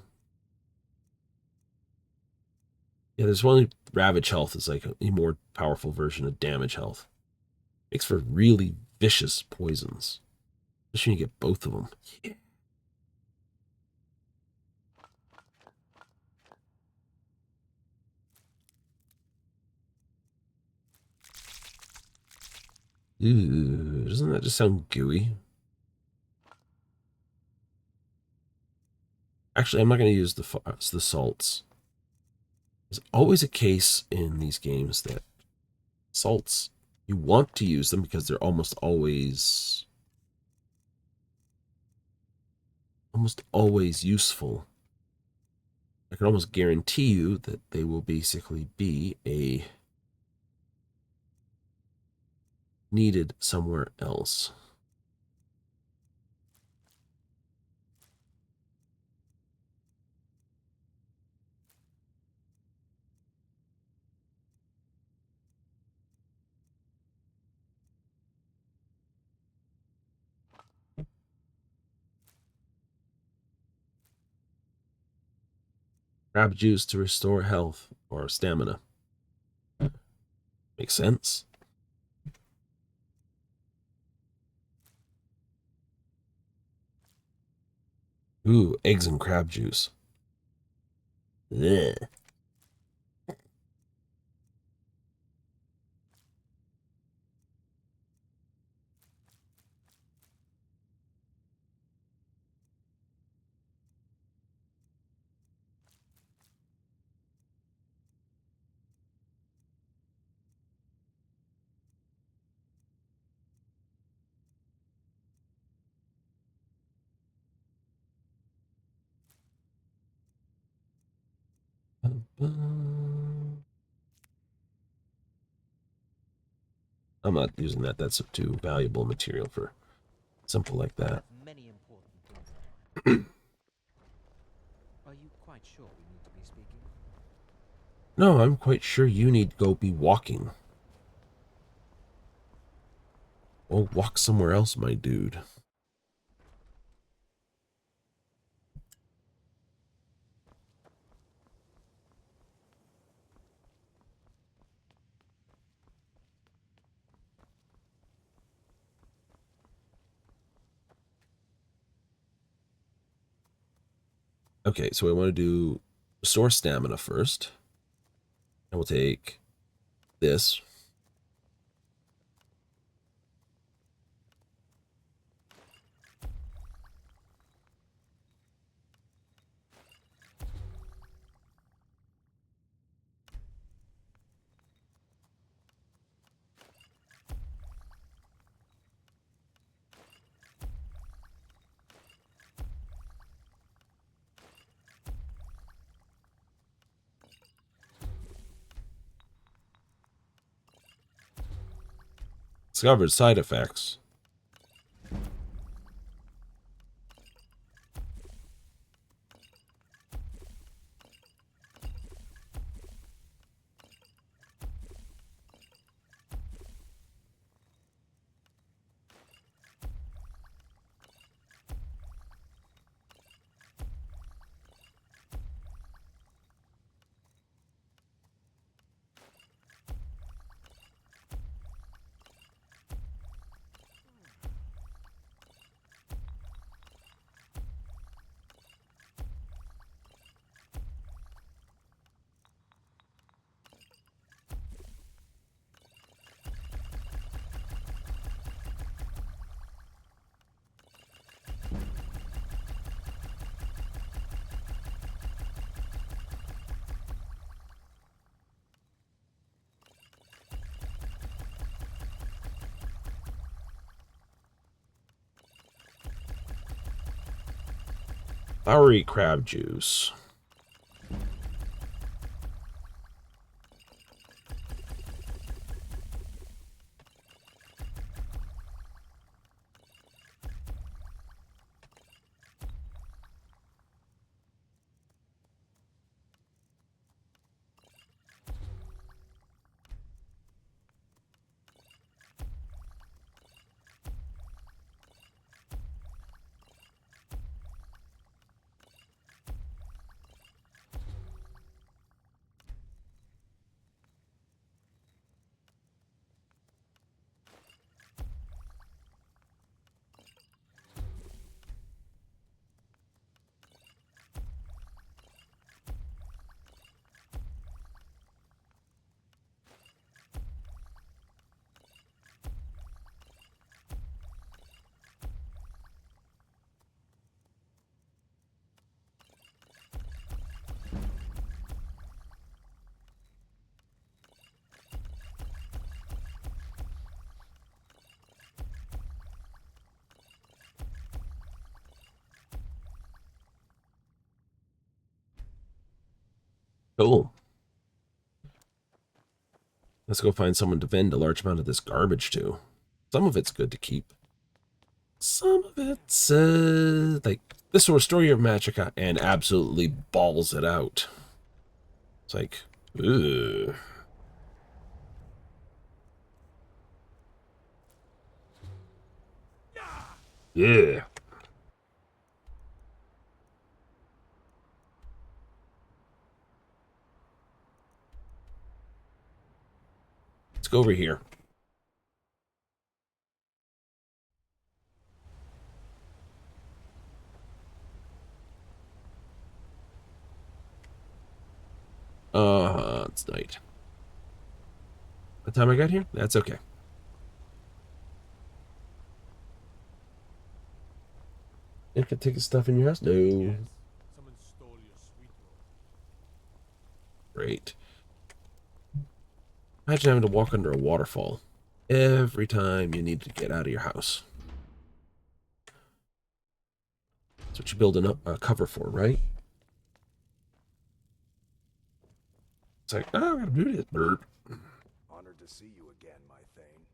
Yeah, there's one. Ravage health is like a more powerful version of damage health. Makes for really vicious poisons. Especially when you get both of them. Yeah. Ooh, doesn't that just sound gooey? Actually, I'm not going to use the salts. There's always a case in these games that salts, you want to use them because they're almost always useful. I can almost guarantee you that they will basically be needed somewhere else. Crab juice to restore health or stamina. Makes sense. Ooh, eggs and crab juice. Ugh. I'm not using that. That's too valuable material for simple like that. Many important things. Are you quite sure we need to be speaking? No, I'm quite sure you need to go be walking. Well, walk somewhere else, my dude. Okay, so I want to do restore stamina first. And we'll take this. Discovered side effects. Flowery crab juice. Cool. Let's go find someone to vend a large amount of this garbage to. Some of it's good to keep. Some of it's, like, this will restore your magicka and absolutely balls it out. It's like, ugh. Yeah. Let's go over here. It's night. What time I got here? That's okay. You can take the stuff in your house? No. Someone stole your sweet roll. Great. Imagine having to walk under a waterfall every time you need to get out of your house. That's what you're building up a cover for, right? It's like, oh, I gotta do this. Burp. Honored to see you again, my Thane.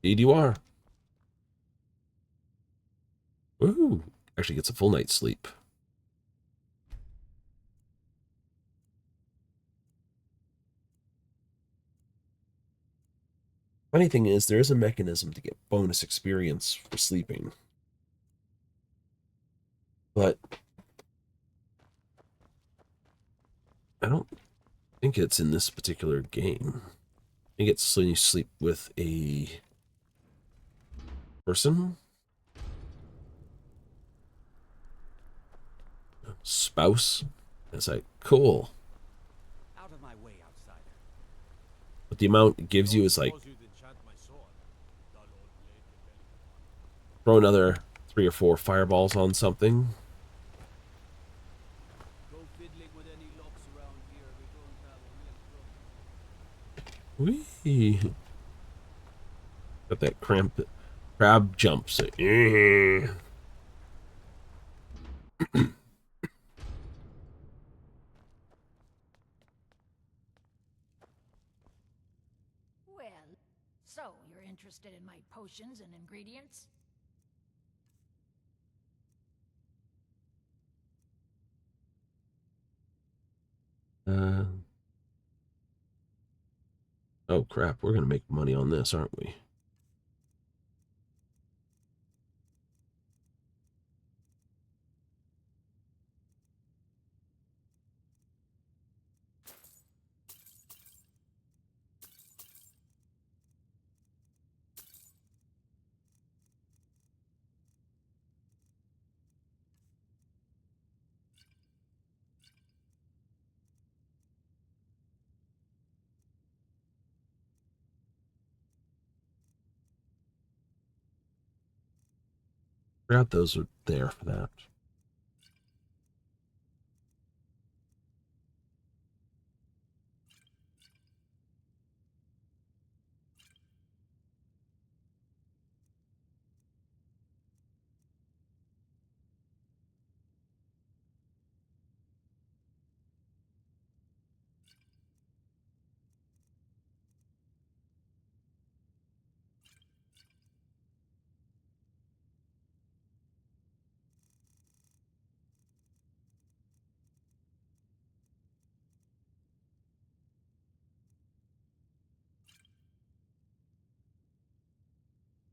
Indeed you are. Woohoo. Actually gets a full night's sleep. Funny thing is, there is a mechanism to get bonus experience for sleeping. But I don't think it's in this particular game. I think it's when you sleep with a person? Spouse? It's like, cool. Out of my way, outsider. But the amount it gives you is like, throw another 3 or 4 fireballs on something. Go fiddling with any locks around here. We don't have a real problem. Whee! Got that crab jump. So, Well, so you're interested in my potions and ingredients? Oh crap, we're gonna make money on this, aren't we? Forgot those are there for that.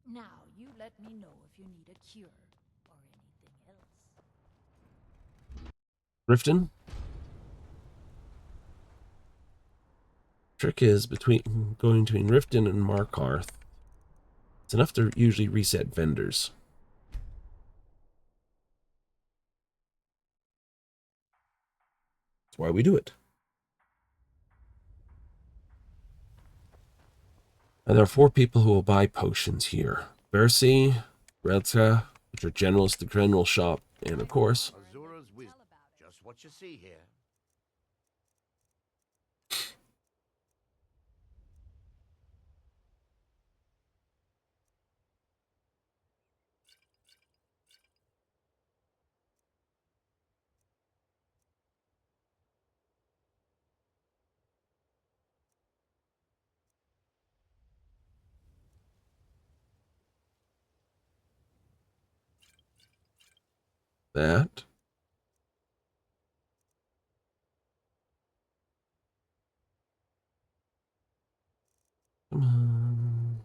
Now, you let me know if you need a cure or anything else. Riften? Trick is going between Riften and Markarth. It's enough to usually reset vendors. That's why we do it. And there are 4 people who will buy potions here. Bersi, Redka, which are generals at the general shop, and of course, Azura's wisdom. Just what you see here. that. Come on.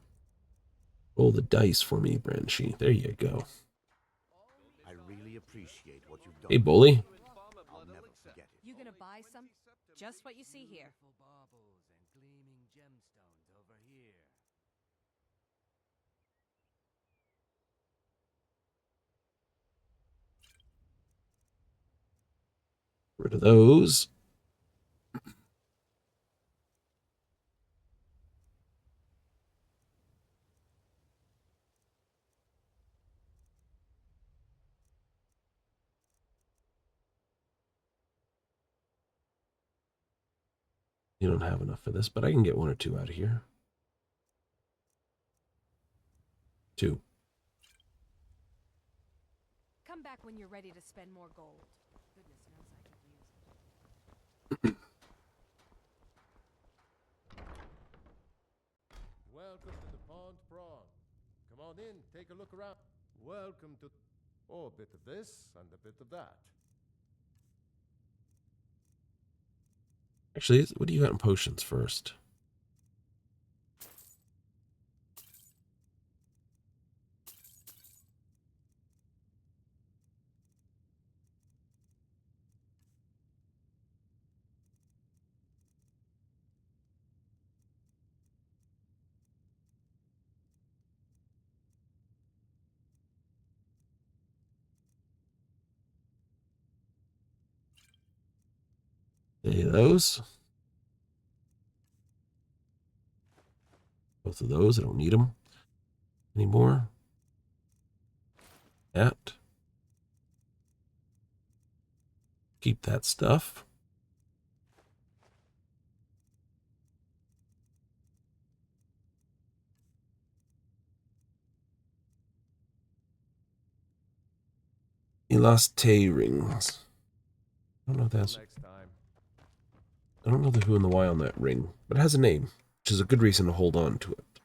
Roll the dice for me, Branchi. There you go. I really appreciate what you've done. Hey, Bully. I'll never forget it. You gonna buy some? Just what you see here. Baubles and gleaming gemstones over here. Rid of those. You don't have enough for this, but I can get 1 or 2 out of here. 2. Come back when you're ready to spend more gold. Goodness knows I could use it. Welcome to the Pond Prawn. Come on in, take a look around. Welcome to... Oh, a bit of this and a bit of that. Actually, what do you got in potions first? Any of those? Both of those, I don't need them anymore. That. Keep that stuff. EST rings. I don't know if that's... I don't know the who and the why on that ring, but it has a name, which is a good reason to hold on to it.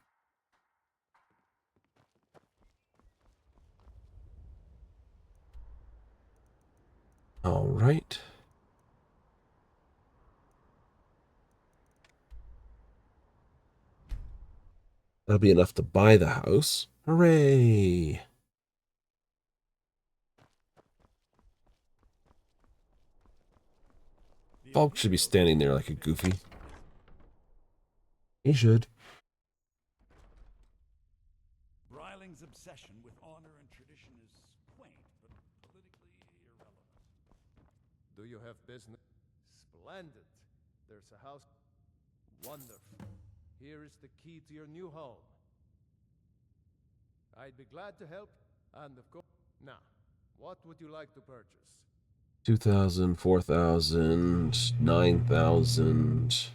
All right. That'll be enough to buy the house. Hooray! Falk should be standing there like a goofy. He should. Bryling's obsession with honor and tradition is quaint, but politically irrelevant. Do you have business? Splendid. There's a house. Wonderful. Here is the key to your new home. I'd be glad to help, and of course... Now, what would you like to purchase? 2,000, 4,000, 9,000,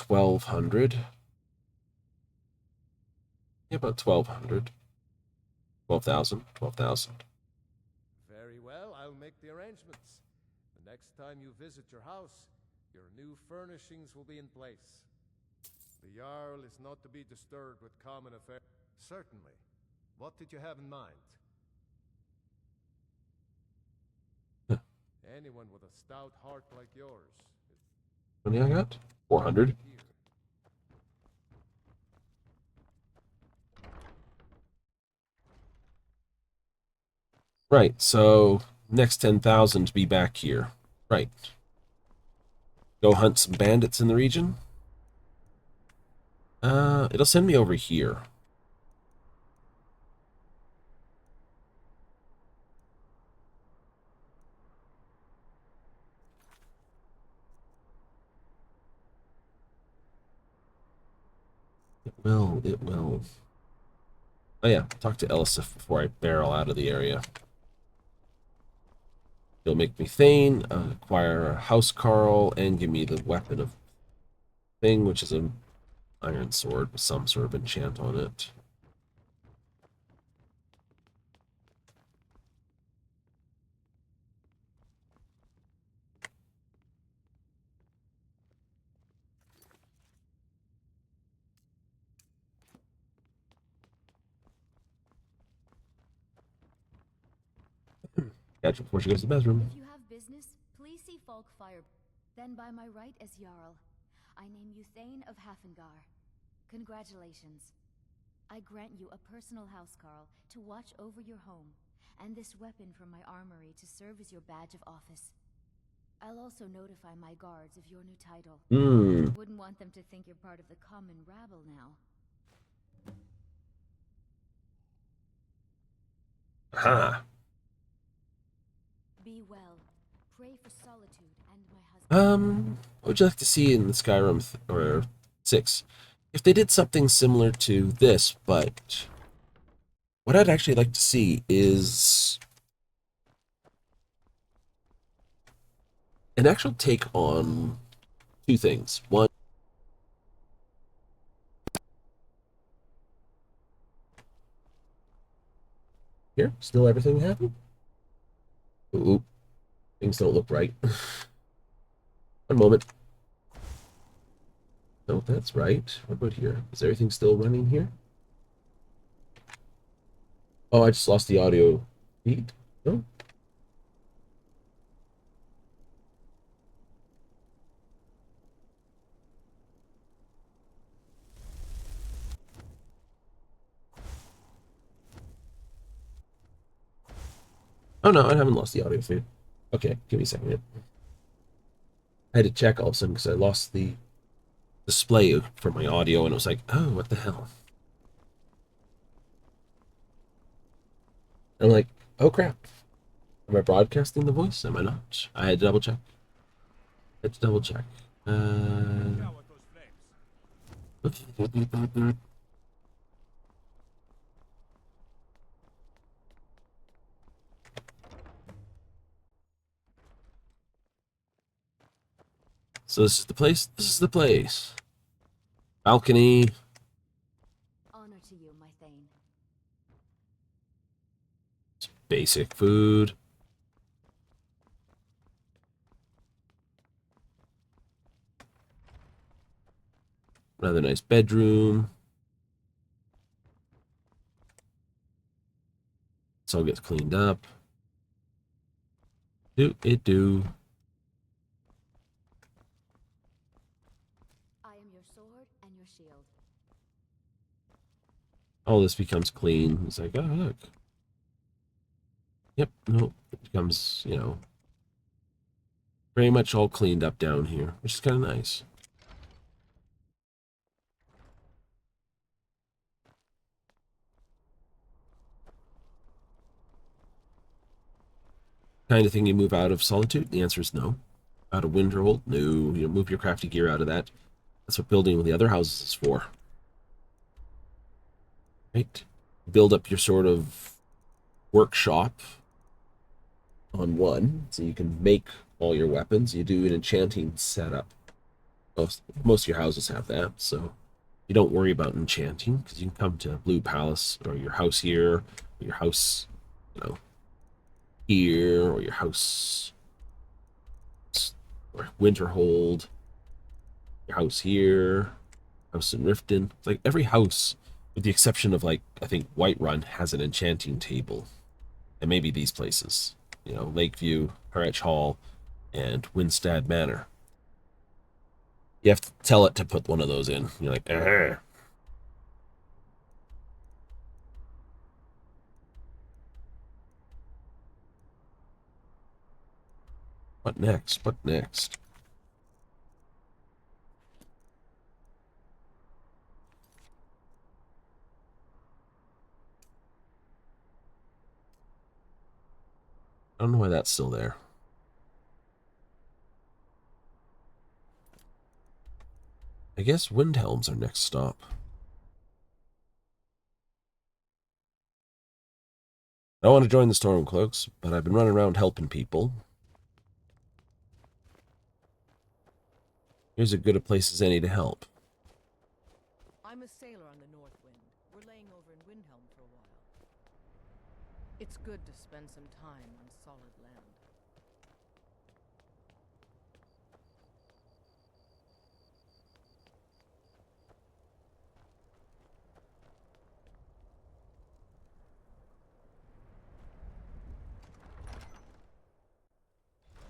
1,200. Yeah, about 1,200. 12,000, 12,000. Very well, I'll make the arrangements. The next time you visit your house, your new furnishings will be in place. The Jarl is not to be disturbed with common affairs. Certainly. What did you have in mind? Anyone with a stout heart like yours. How many I got? 400. Right, so next 10,000 to be back here. Right. Go hunt some bandits in the region. It'll send me over here. It will. Oh yeah, talk to Elisif before I barrel out of the area. He'll make me Thane, acquire a House Carl, and give me the weapon of thing, which is an iron sword with some sort of enchant on it. Catch her before she goes to the bathroom. If you have business, please see Falk Fire. Then by my right as Jarl, I name you Thane of Hafengar. Congratulations. I grant you a personal housecarl to watch over your home, and this weapon from my armory to serve as your badge of office. I'll also notify my guards of your new title. Wouldn't want them to think you're part of the common rabble now. Ha! Be well. Pray for solitude and my husband. What would you like to see in the Skyrim or 6? If they did something similar to this, but what I'd actually like to see is an actual take on two things. One, here, still everything happened? Ooh, things don't look right. One moment. No, that's right. What about here? Is everything still running here? Oh, I just lost the audio feed. No? Oh no, I haven't lost the audio feed. Okay, give me a second. I had to check all of a sudden because I lost the display for my audio and it was like, oh, what the hell? And I'm like, oh crap. Am I broadcasting the voice? Am I not? I had to double check. So this is the place. This is the place. Balcony. Honor to you, my Thane. Basic food. Another nice bedroom. This all gets cleaned up. Do it do. I am your sword and your shield. All this becomes clean. It's like, oh, look. Yep, nope. It becomes, you know, pretty much all cleaned up down here, which is kind of nice. Kind of thing you move out of Solitude? The answer is no. Out of Winterhold? No. You don't move your crafty gear out of that. That's what building the other houses is for. Right? Build up your sort of workshop on one, so you can make all your weapons. You do an enchanting setup. Most of your houses have that, so you don't worry about enchanting, because you can come to Blue Palace, or your house here, or your house, you know, here, or your house, or Winterhold, your house here, house in Riften. It's like every house, with the exception of, like, I think Whiterun has an enchanting table. And maybe these places, you know, Lakeview, Harwich Hall, and Winstead Manor. You have to tell it to put one of those in. You're like, what next? What next? I don't know why that's still there. I guess Windhelm's our next stop. I want to join the Stormcloaks, but I've been running around helping people. Here's as good a place as any to help. I'm a sailor on the North Wind. We're laying over in Windhelm for a while. It's good to spend some time on solid land.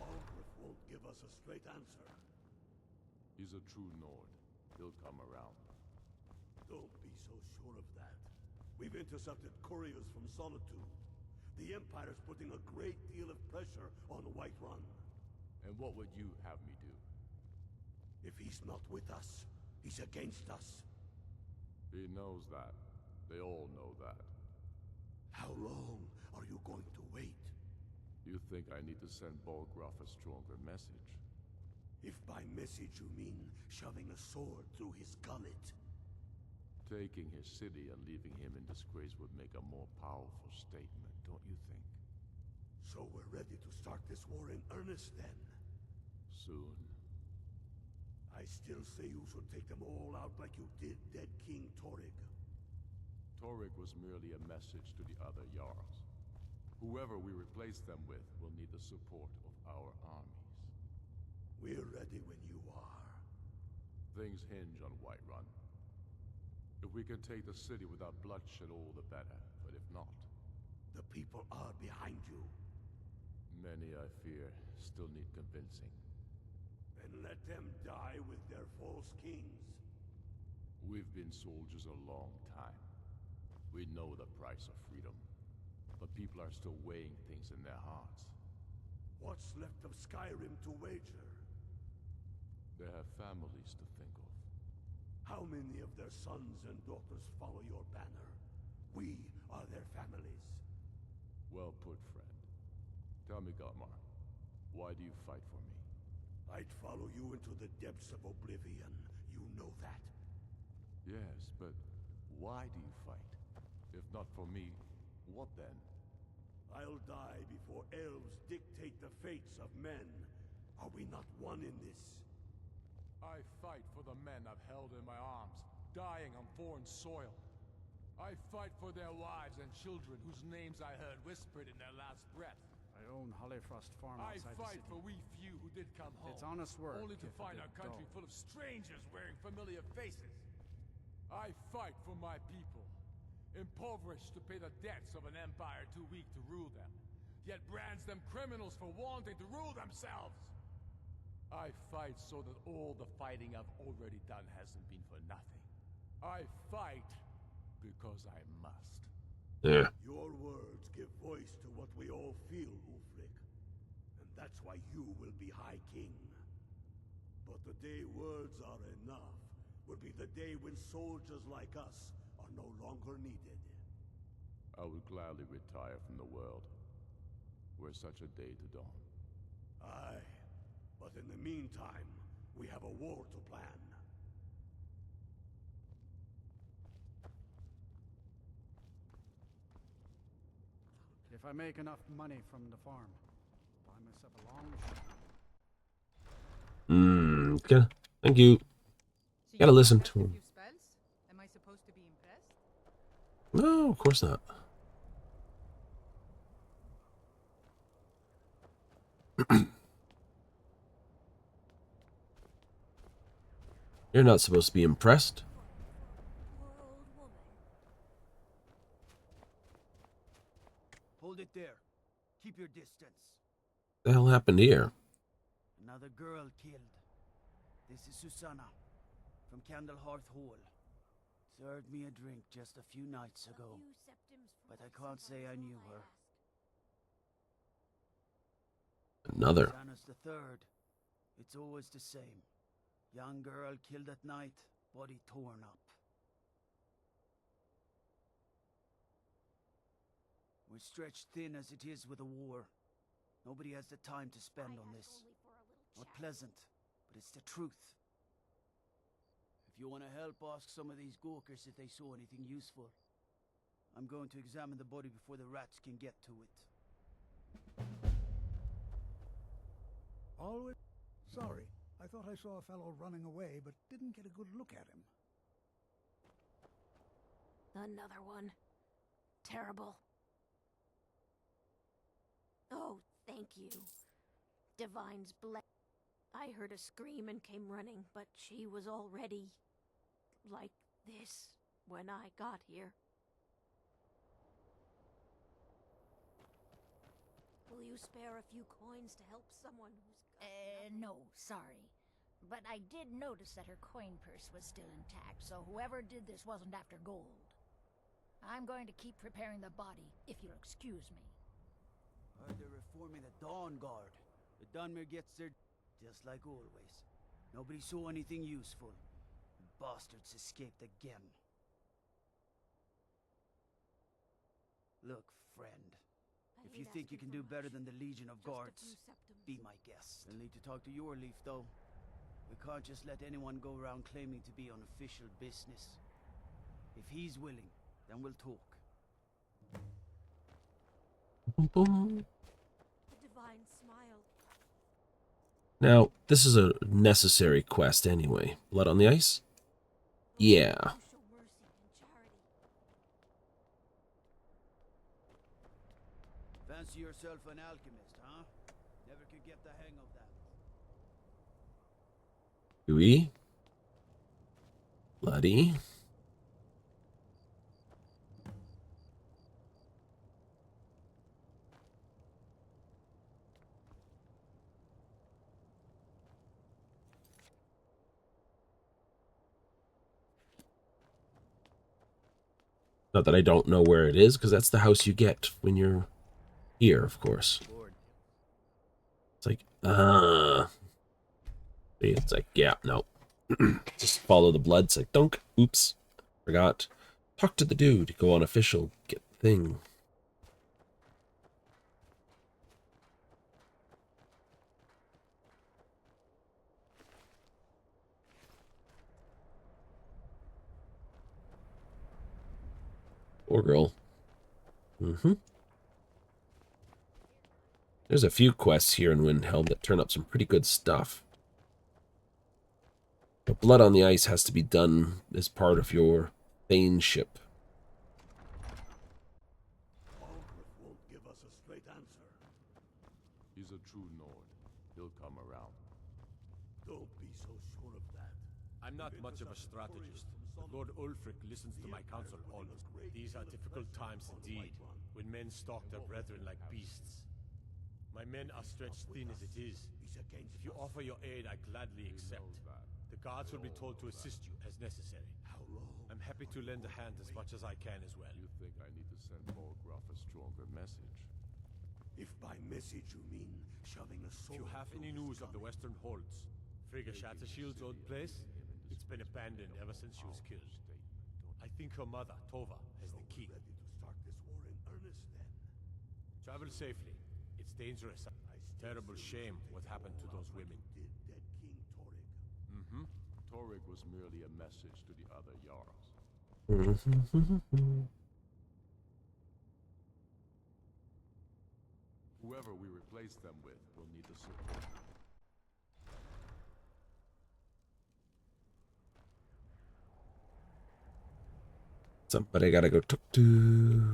Ulfric won't give us a straight answer. He's a true Nord. He'll come around. Don't be so sure of that. We've intercepted couriers from Solitude. The Empire's putting a great deal of pressure on Whiterun. And what would you have me do? If he's not with us, he's against us. He knows that. They all know that. How long are you going to wait? You think I need to send Bolgraf a stronger message? If by message you mean shoving a sword through his gullet. Taking his city and leaving him in disgrace would make a more powerful statement, don't you think? So we're ready to start this war in earnest then? Soon. I still say you should take them all out like you did dead King Torrig. Torrig was merely a message to the other Jarls. Whoever we replace them with will need the support of our armies. We're ready when you are. Things hinge on Whiterun. If we can take the city without bloodshed, all the better. But if not... The people are behind you. Many, I fear, still need convincing. Then let them die with their false kings. We've been soldiers a long time. We know the price of freedom. But people are still weighing things in their hearts. What's left of Skyrim to wager? They have families to think of. How many of their sons and daughters follow your banner? We are their families. Well put, friend. Tell me, Galmar, why do you fight for me? I'd follow you into the depths of Oblivion. You know that. Yes, but why do you fight? If not for me, what then? I'll die before elves dictate the fates of men. Are we not one in this? I fight for the men I've held in my arms, dying on foreign soil. I fight for their wives and children whose names I heard whispered in their last breath. I own Hollifrost Farm I outside fight the city. for we few who did come home. It's honest work, only to if a find bit our country dull. full of strangers wearing familiar faces. I fight for my people, impoverished to pay the debts of an empire too weak to rule them, yet brands them criminals for wanting to rule themselves. I fight so that all the fighting I've already done hasn't been for nothing. I fight because I must. Yeah. Your words give voice to what we all feel, Ulfric. And that's why you will be High King. But the day words are enough will be the day when soldiers like us are no longer needed. I would gladly retire from the world, were such a day to dawn. Aye, but in the meantime, we have a war to plan. If I make enough money from the farm, buy myself a long shot. Okay. Thank you. Gotta listen to him. Am I supposed to be impressed? No, of course not. You're not supposed to be impressed. Hold it there. Keep your distance. What the hell happened here? Another girl killed. This is Susanna from Candlehearth Hall. Served me a drink just a few nights ago, but I can't say I knew her. Another. Susanna's the third. It's always the same. Young girl killed at night, body torn up. We're stretched thin as it is with the war. Nobody has the time to spend on this. Not pleasant, but it's the truth. If you want to help, ask some of these gawkers if they saw anything useful. I'm going to examine the body before the rats can get to it. Always sorry. I thought I saw a fellow running away, but didn't get a good look at him. Another one. Terrible. Oh, thank you. Divine's bless. I heard a scream and came running, but she was already like this when I got here. Will you spare a few coins to help someone who's no, sorry. But I did notice that her coin purse was still intact, so whoever did this wasn't after gold. I'm going to keep preparing the body, if you'll excuse me. They're reforming the Dawn Guard. The Dunmer gets their... just like always. Nobody saw anything useful. Bastards escaped again. Look, friend. If you think you can do better than the Legion of Guards, be my guest. You'll need to talk to your Leaf, though. We can't just let anyone go around claiming to be on official business. If he's willing, then we'll talk. Boom. The Divine smiled. Now, this is a necessary quest anyway. Blood on the ice? Yeah. Fancy yourself an alchemist, huh? Never could get the hang of that. Oui? bloody. Not that I don't know where it is, because that's the house you get when you're here, of course. It's like, it's like, yeah, no. Just follow the blood. It's like, dunk, oops, forgot. Talk to the dude, go on official, get the thing. Poor girl. There's a few quests here in Windhelm that turn up some pretty good stuff. But Blood on the Ice has to be done as part of your Thainship. Ulfric won't give us a straight answer. He's a true Nord. He'll come around. Don't be so sure of that. I'm not much of a strategist, but Lord Ulfric listens to my counsel always. These are difficult times indeed, when men stalk their brethren like beasts. My men are stretched thin as it is. If you offer your aid, I gladly accept. The guards will be told to assist you as necessary. I'm happy to lend a hand as much as I can as well. You think I need to send Borgruff a stronger message? If by message you mean shoving a sword... If you have any news of the Western Holds, Frigga Shattershield's old place, it's been abandoned ever since she was killed. I think her mother, Tova, has the key. Ready to start this war in earnest, then? Travel safely. It's dangerous. Terrible shame what happened to those women. Did dead King Torrig? Torrig was merely a message to the other Jarls. Whoever we replace them with will need the support. Somebody gotta go talk to.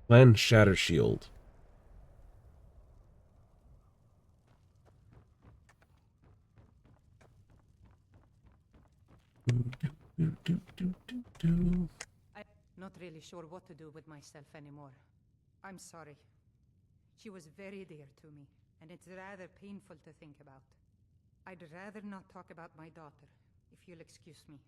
Clan Shattershield. I'm not really sure what to do with myself anymore. I'm sorry. She was very dear to me, and it's rather painful to think about. I'd rather not talk about my daughter, if you'll excuse me.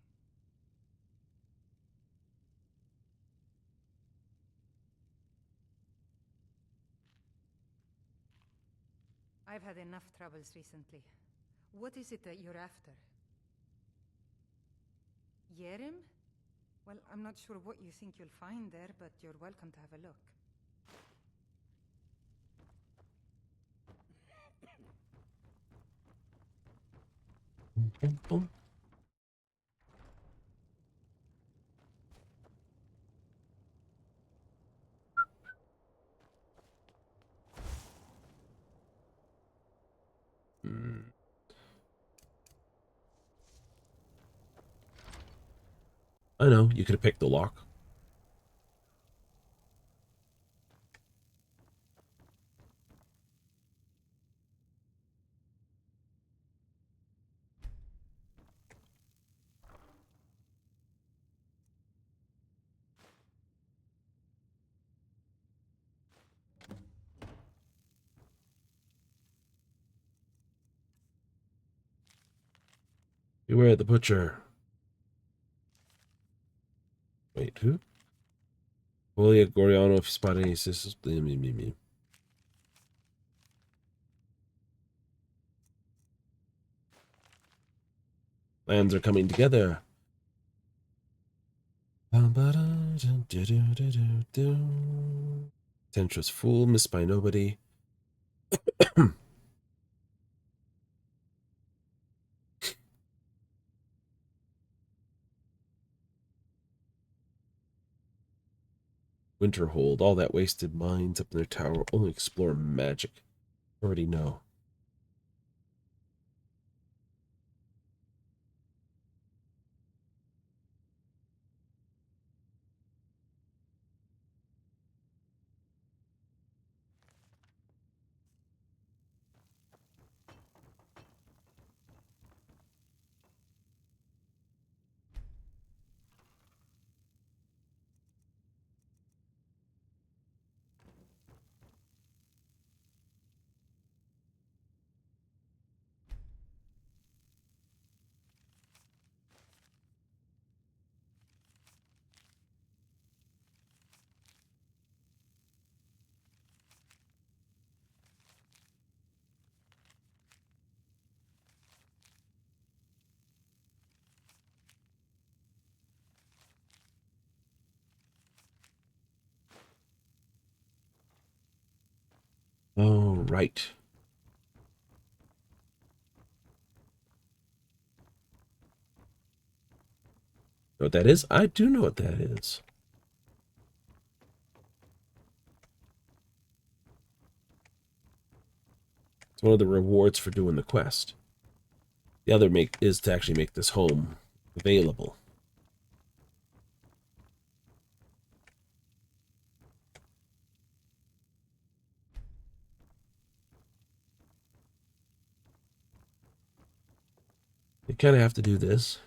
I've had enough troubles recently. What is it that you're after? Yerim? Well, I'm not sure what you think you'll find there, but you're welcome to have a look. I know, you could have picked the lock. Beware the butcher. Wait, who? Holy Goriano, if you spot any sisters, me. Lands are coming together. Tentress Fool, missed by nobody. Winterhold, all that wasted minds up in their tower, only explore magic. Already know. All right. Know what that is? I do know what that is. It's one of the rewards for doing the quest. The other is to actually make this home available. You kind of have to do this.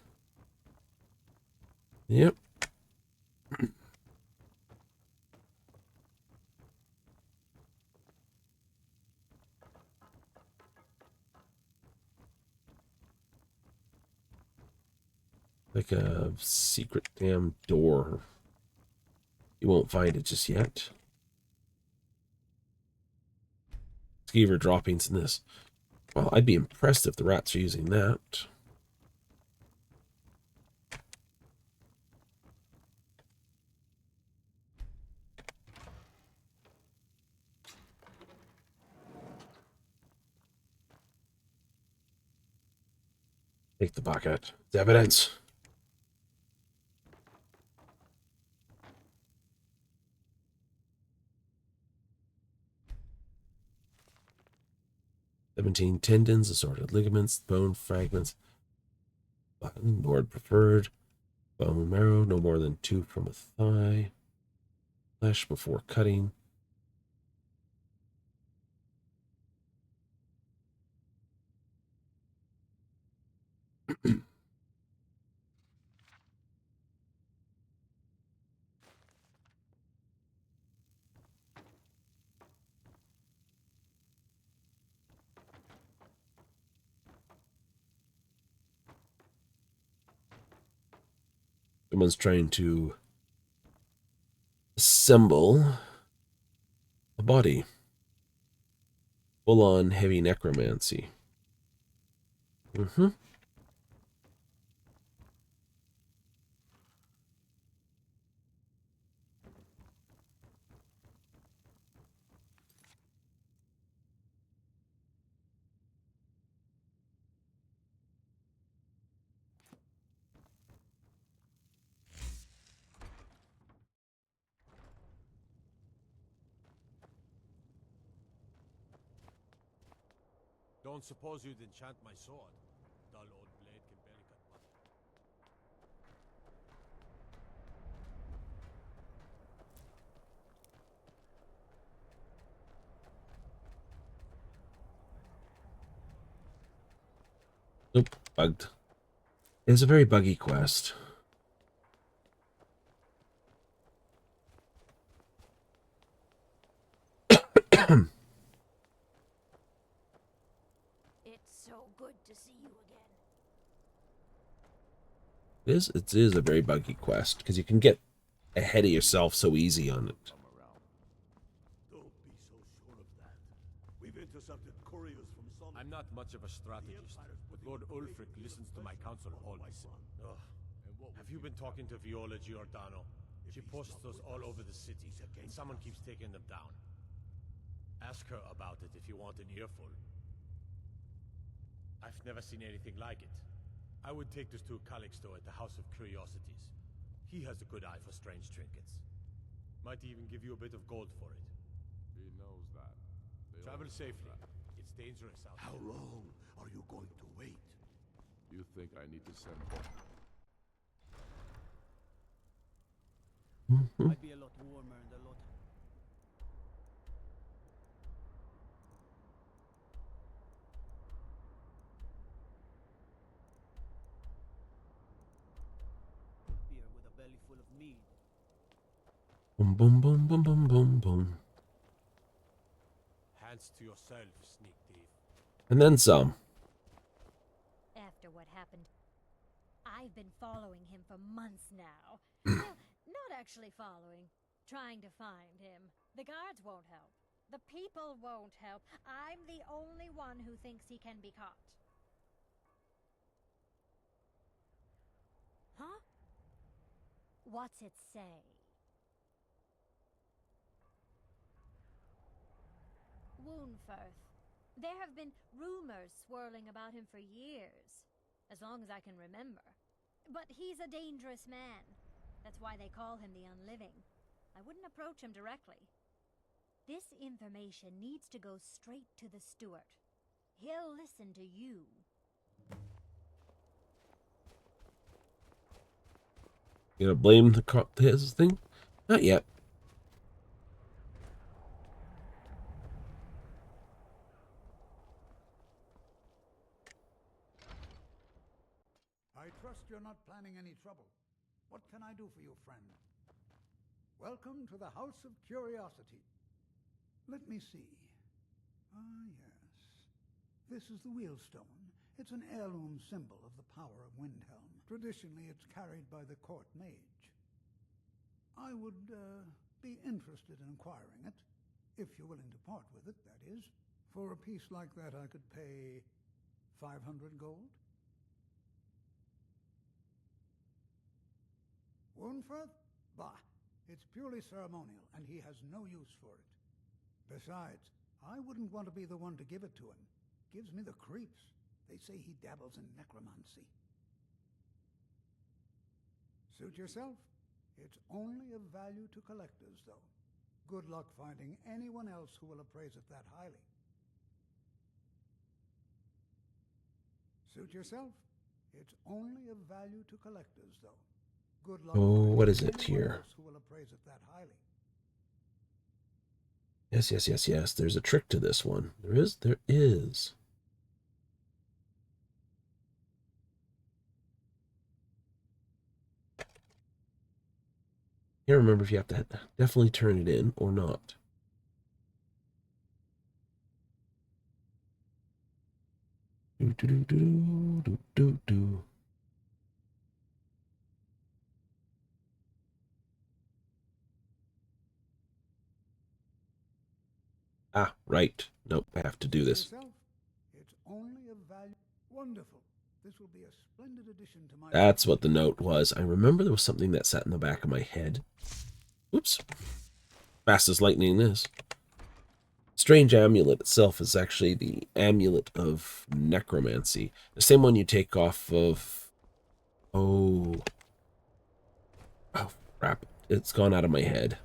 Yep. Like a secret damn door. You won't find it just yet. Skeever droppings in this. Well, I'd be impressed if the rats are using that. Take the bucket. It's evidence. "17 tendons, assorted ligaments, bone fragments. Button, Lord preferred. Bone marrow, no more than 2 from a thigh. Flesh before cutting. Someone's trying to assemble a body. Full-on heavy necromancy. Mm-hmm. Don't suppose you'd enchant my sword? Dull old blade can barely cut mud. Nope, bugged. It's a very buggy quest. It's so good to see you again. It is a very buggy quest, because you can get ahead of yourself so easy on it. Don't be so sure of that. We've intercepted couriers from some... I'm not much of a strategist, but Lord Ulfric listens to my counsel always. Ugh. Have you been talking to Viola Giordano? She posts those all over the city, and someone keeps taking them down. Ask her about it if you want an earful. I've never seen anything like it. I would take this to Calixto at the House of Curiosities. He has a good eye for strange trinkets. Might even give you a bit of gold for it. He knows that. Travel safely. It's dangerous out How here. long are you going to wait? You think I need to send Might be a lot warmer and a lot. Beer with a belly full of mead. Boom, boom, boom, boom, boom, boom, boom. Hands to yourself, sneak thief. And then some. After what happened, I've been following him for months now. Well, not actually following, trying to find him. The guards won't help. The people won't help. I'm the only one who thinks he can be caught. Huh? What's it say? Woundfirth. There have been rumors swirling about him for years, as long as I can remember. But he's a dangerous man. That's why they call him the Unliving. I wouldn't approach him directly. This information needs to go straight to the steward. He'll listen to you. You gonna blame his thing? Not yet. I trust you're not planning any trouble. What can I do for you, friend? Welcome to the House of Curiosity. Let me see. Ah, yes. This is the Wheelstone. It's an heirloom symbol of the power of Windhelm. Traditionally, it's carried by the court mage. I would be interested in acquiring it, if you're willing to part with it, that is. For a piece like that, I could pay 500 gold. Woundfirth? Bah, it's purely ceremonial, and he has no use for it. Besides, I wouldn't want to be the one to give it to him. Gives me the creeps. They say he dabbles in necromancy. Suit yourself. It's only of value to collectors, though. Good luck finding anyone else who will appraise it that highly. Suit yourself. It's only of value to collectors, though. Good luck. Oh, what is it here? Who will appraise it that highly. Yes, yes, yes, yes. There's a trick to this one. There is. There is. Can't remember if you have to definitely turn it in or not. Do do do do do do do. Ah, right. Nope, I have to do this. It's only of value. Wonderful. This will be a splendid addition to my. That's what the note was. I remember there was something that sat in the back of my head. Oops. Fast as lightning this. Strange amulet itself is actually the amulet of necromancy. The same one you take off of... Oh, crap. It's gone out of my head.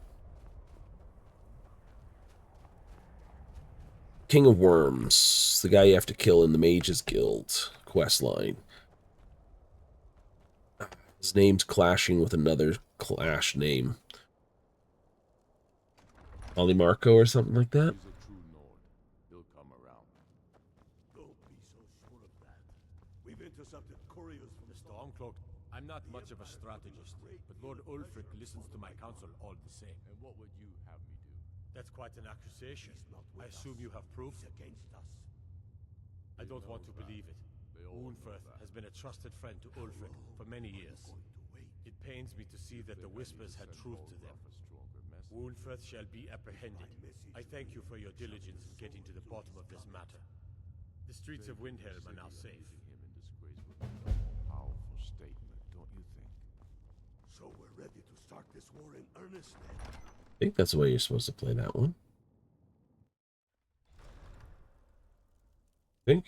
King of Worms. The guy you have to kill in the Mage's Guild quest line. His name's clashing with another Clash name. Olimarco or something like that? He's a true Nord. He'll come around. Don't be so sure of that. We've intercepted couriers from the Stormcloak. I'm not much of a strategist, but Lord Ulfric listens to my counsel all the same. And what would you have me do? That's quite an accusation. I assume you have proof? Against us. I don't want to believe it. Woundfirth has been a trusted friend to Ulfric for many years. It pains me to see that the Whispers had truth to them. Woundfirth shall be apprehended. I thank you for your diligence in getting to the bottom of this matter. The streets of Windhelm are now safe. Powerful statement, don't you think? So we're ready to start this war in earnest then. I think that's the way you're supposed to play that one. Think?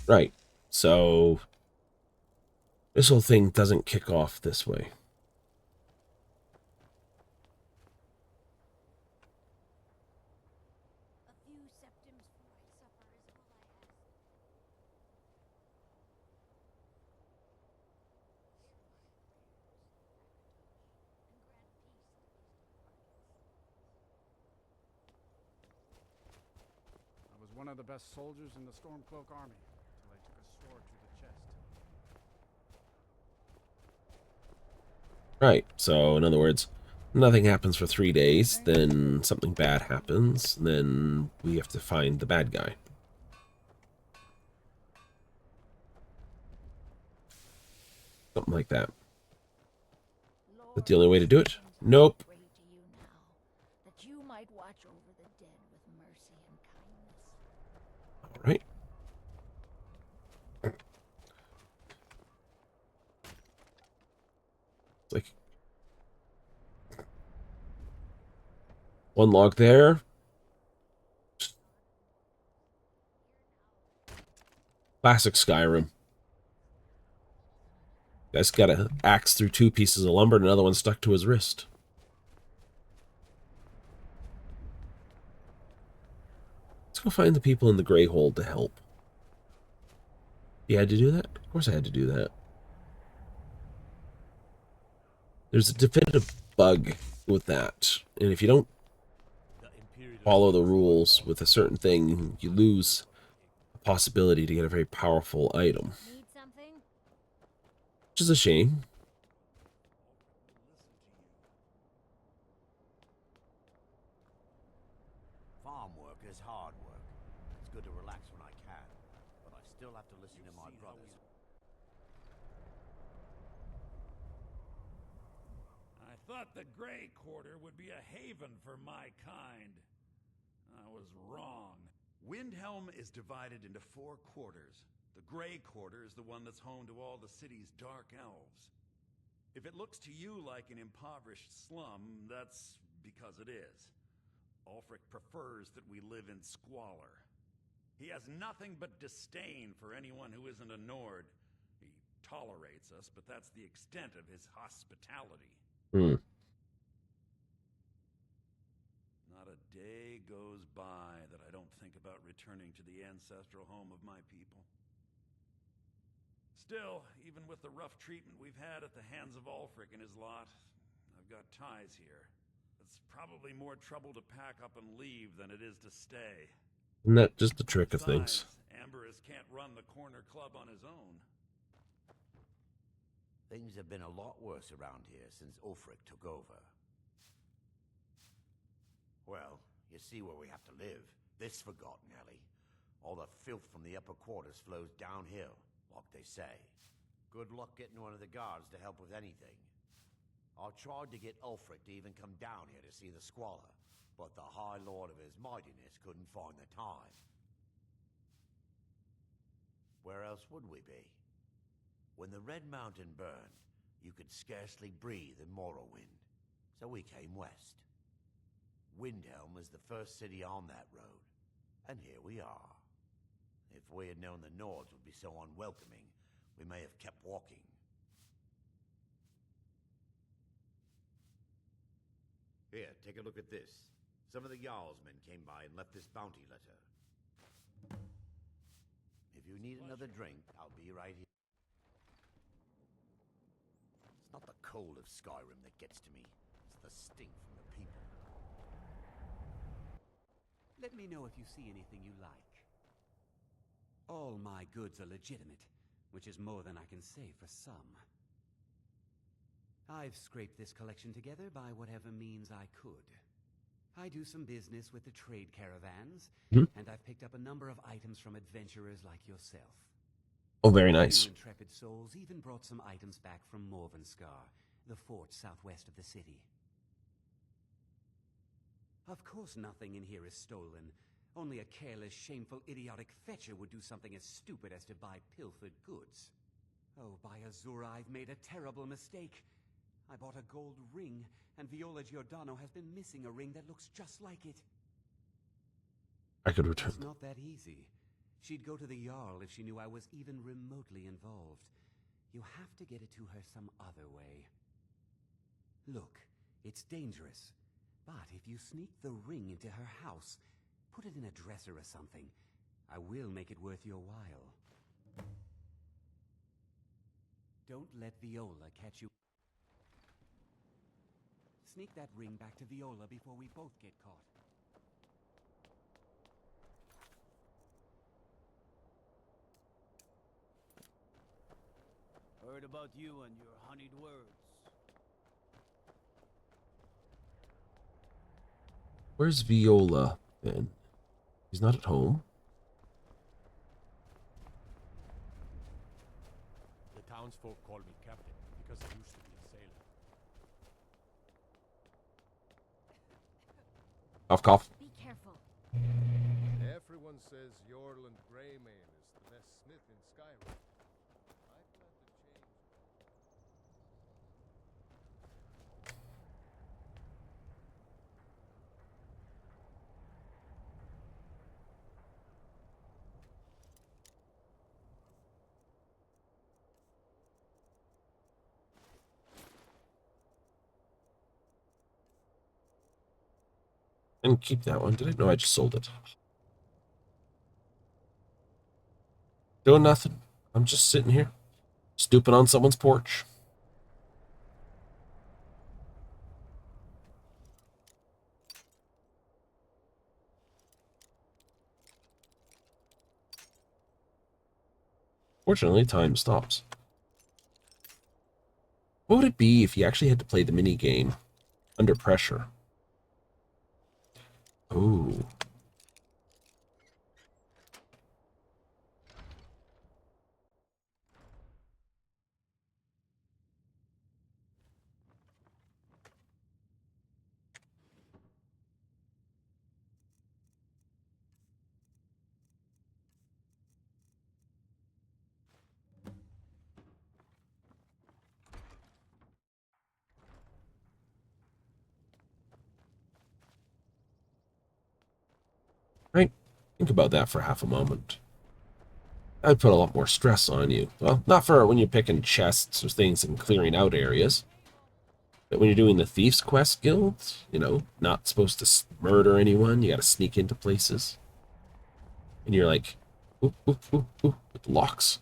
Right. So this whole thing doesn't kick off this way. I was one of the best soldiers in the Stormcloak army, till I took a sword to the chest. Right. So in other words, nothing happens for 3 days, then something bad happens, and then we have to find the bad guy. Something like that. Is that the only way to do it? Nope. That you might watch over the dead with mercy and kindness. All right. It's like one log there. Classic Skyrim. Guy's got an axe through 2 pieces of lumber and another one stuck to his wrist. Let's go find the people in the Grey Hold to help. You had to do that? Of course I had to do that. There's a definitive bug with that. And if you don't follow the rules with a certain thing, you lose a possibility to get a very powerful item. Need something? Which is a shame. Farm work is hard work. It's good to relax when I can, but I still have to listen to my brothers. I thought the Grey Quarter would be a haven for my kind. I was wrong. Windhelm is divided into 4 quarters. The Grey Quarter is the one that's home to all the city's dark elves. If it looks to you like an impoverished slum, that's because it is. Ulfric prefers that we live in squalor. He has nothing but disdain for anyone who isn't a Nord. He tolerates us, but that's the extent of his hospitality. Not a day goes by that I don't think about returning to the ancestral home of my people. Still, even with the rough treatment we've had at the hands of Ulfric and his lot, I've got ties here. It's probably more trouble to pack up and leave than it is to stay. Isn't that just the trick of things? Amberus can't run the corner club on his own. Things have been a lot worse around here since Ulfric took over. Well, you see where we have to live. This forgotten alley. All the filth from the upper quarters flows downhill, like they say. Good luck getting one of the guards to help with anything. I tried to get Ulfric to even come down here to see the squalor, but the High Lord of his mightiness couldn't find the time. Where else would we be? When the Red Mountain burned, you could scarcely breathe in Morrowind, so we came west. Windhelm is the first city on that road, and here we are. If we had known the Nords would be so unwelcoming, we may have kept walking. Here, take a look at this. Some of the Jarl's men came by and left this bounty letter. If you need another drink, I'll be right here. It's not the cold of Skyrim that gets to me. It's the stink from the people. Let me know if you see anything you like. All my goods are legitimate, which is more than I can say for some. I've scraped this collection together by whatever means I could. I do some business with the trade caravans, and I've picked up a number of items from adventurers like yourself. Oh, very nice. You intrepid souls even brought some items back from Morvenskar, the fort southwest of the city. Of course nothing in here is stolen. Only a careless, shameful, idiotic fetcher would do something as stupid as to buy pilfered goods. Oh, by Azura, I've made a terrible mistake. I bought a gold ring, and Viola Giordano has been missing a ring that looks just like it. I could return. It's not that easy. She'd go to the Jarl if she knew I was even remotely involved. You have to get it to her some other way. Look, it's dangerous. But if you sneak the ring into her house, put it in a dresser or something, I will make it worth your while. Don't let Viola catch you. Sneak that ring back to Viola before we both get caught. Heard about you and your honeyed words. Where's Viola, then? He's not at home? The townsfolk call me captain because I used to be a sailor. Cough, cough. Be careful. Everyone says Yorland Greymane is the best smith in Skyrim. I plan to change. And keep that one. Did I? No, I just sold it. Doing nothing. I'm just sitting here, stooping on someone's porch. Fortunately, time stops. What would it be if you actually had to play the mini game under pressure? Ooh. Right? Think about that for half a moment. I'd put a lot more stress on you. Well, not for when you're picking chests or things and clearing out areas. But when you're doing the Thief's Quest Guild, you know, not supposed to murder anyone, you gotta sneak into places. And you're like, oop, oop, oop, oop, with locks.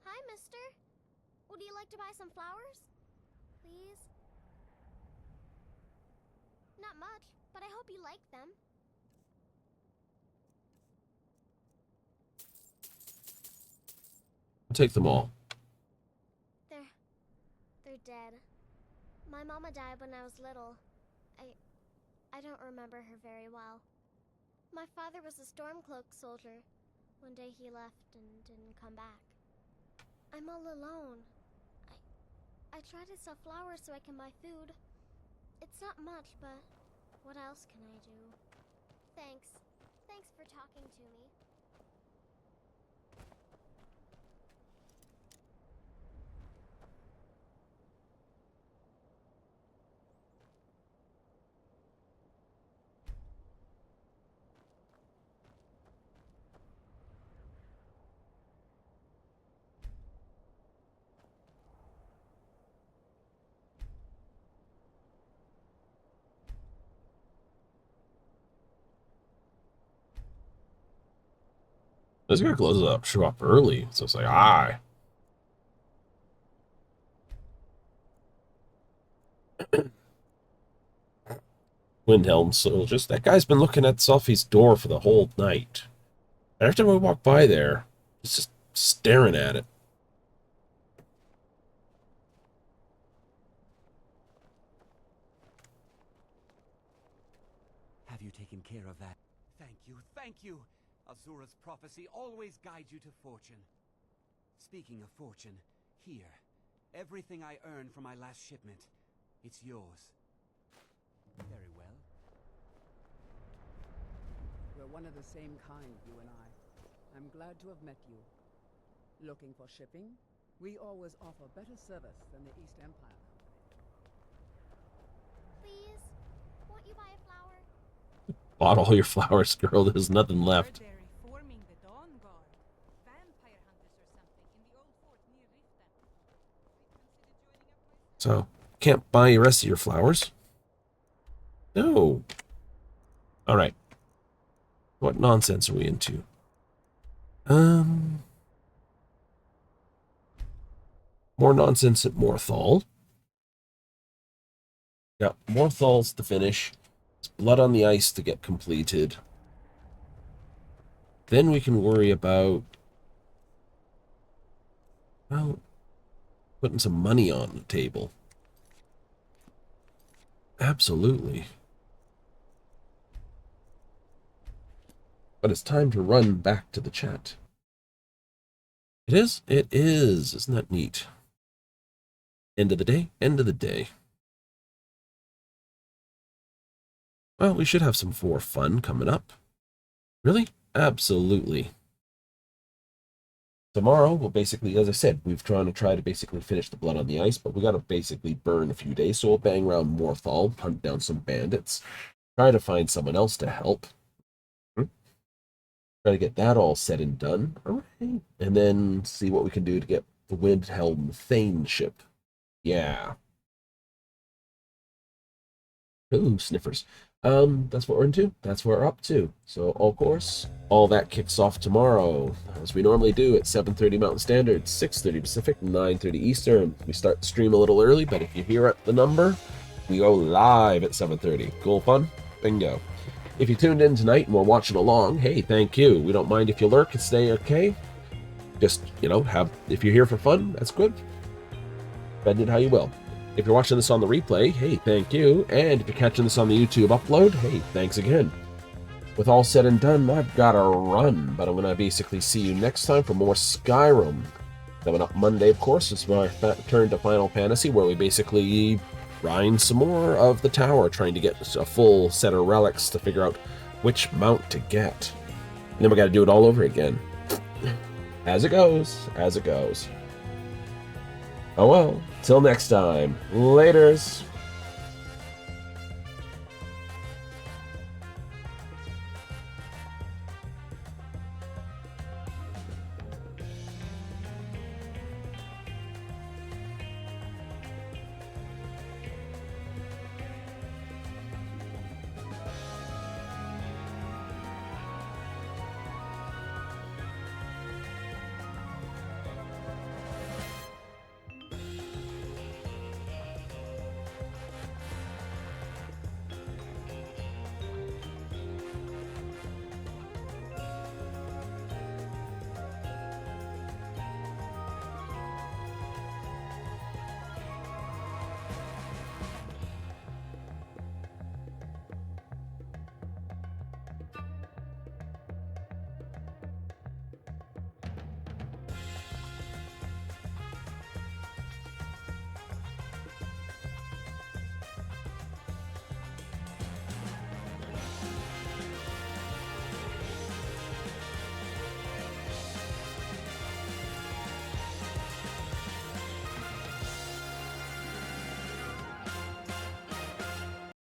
Hi, mister. Would you like to buy some flowers? Please? Not much, but I hope you like them. I'll take them all. They're dead. My mama died when I was little. I don't remember her very well. My father was a Stormcloak soldier. One day he left and didn't come back. I'm all alone. I try to sell flowers so I can buy food. It's not much, but what else can I do? Thanks. Thanks for talking to me. This guy closes up, show up early, so it's like, ah. Windhelm soldiers. That guy's been looking at Selfie's door for the whole night. And every time we walk by there, he's just staring at it. Have you taken care of that? Thank you, thank you! Azura's prophecy always guides you to fortune. Speaking of fortune, here. Everything I earned from my last shipment. It's yours. Very well. We're one of the same kind, you and I. I'm glad to have met you. Looking for shipping? We always offer better service than the East Empire. Please, won't you buy a flower? Bought all your flowers, girl. There's nothing left. So, can't buy the rest of your flowers? No. Alright. What nonsense are we into? More nonsense at Morthal. Got Morthal's to finish. It's Blood on the Ice to get completed. Then we can worry about, well, putting some money on the table. Absolutely. But it's time to run back to the chat. It is? It is. Isn't that neat? End of the day? End of the day. Well, we should have some more fun coming up. Really? Absolutely. Tomorrow, we'll basically, as I said, we've try to basically finish the Blood on the Ice, but we got to basically burn a few days, so we'll bang around Morthal, hunt down some bandits, try to find someone else to help. Try to get that all said and done. All right. And then see what we can do to get the Windhelm Thane ship. Yeah. Ooh, sniffers. That's what we're into. That's what we're up to. So, of course, all that kicks off tomorrow, as we normally do at 7:30 Mountain Standard, 6:30 Pacific, 9:30 Eastern. We start the stream a little early, but if you hear the number, we go live at 7:30. Cool fun? Bingo. If you tuned in tonight and we're watching along, hey, thank you. We don't mind if you lurk and stay okay. Just, you know, if you're here for fun, that's good. Spend it how you will. If you're watching this on the replay, hey, thank you. And if you're catching this on the YouTube upload, hey, thanks again. With all said and done, I've got to run, but I'm going to basically see you next time for more Skyrim. Coming up Monday, of course, is my turn to Final Fantasy, where we basically grind some more of the tower, trying to get a full set of relics to figure out which mount to get. And then we got to do it all over again. As it goes, as it goes. Oh well, till next time. Laters.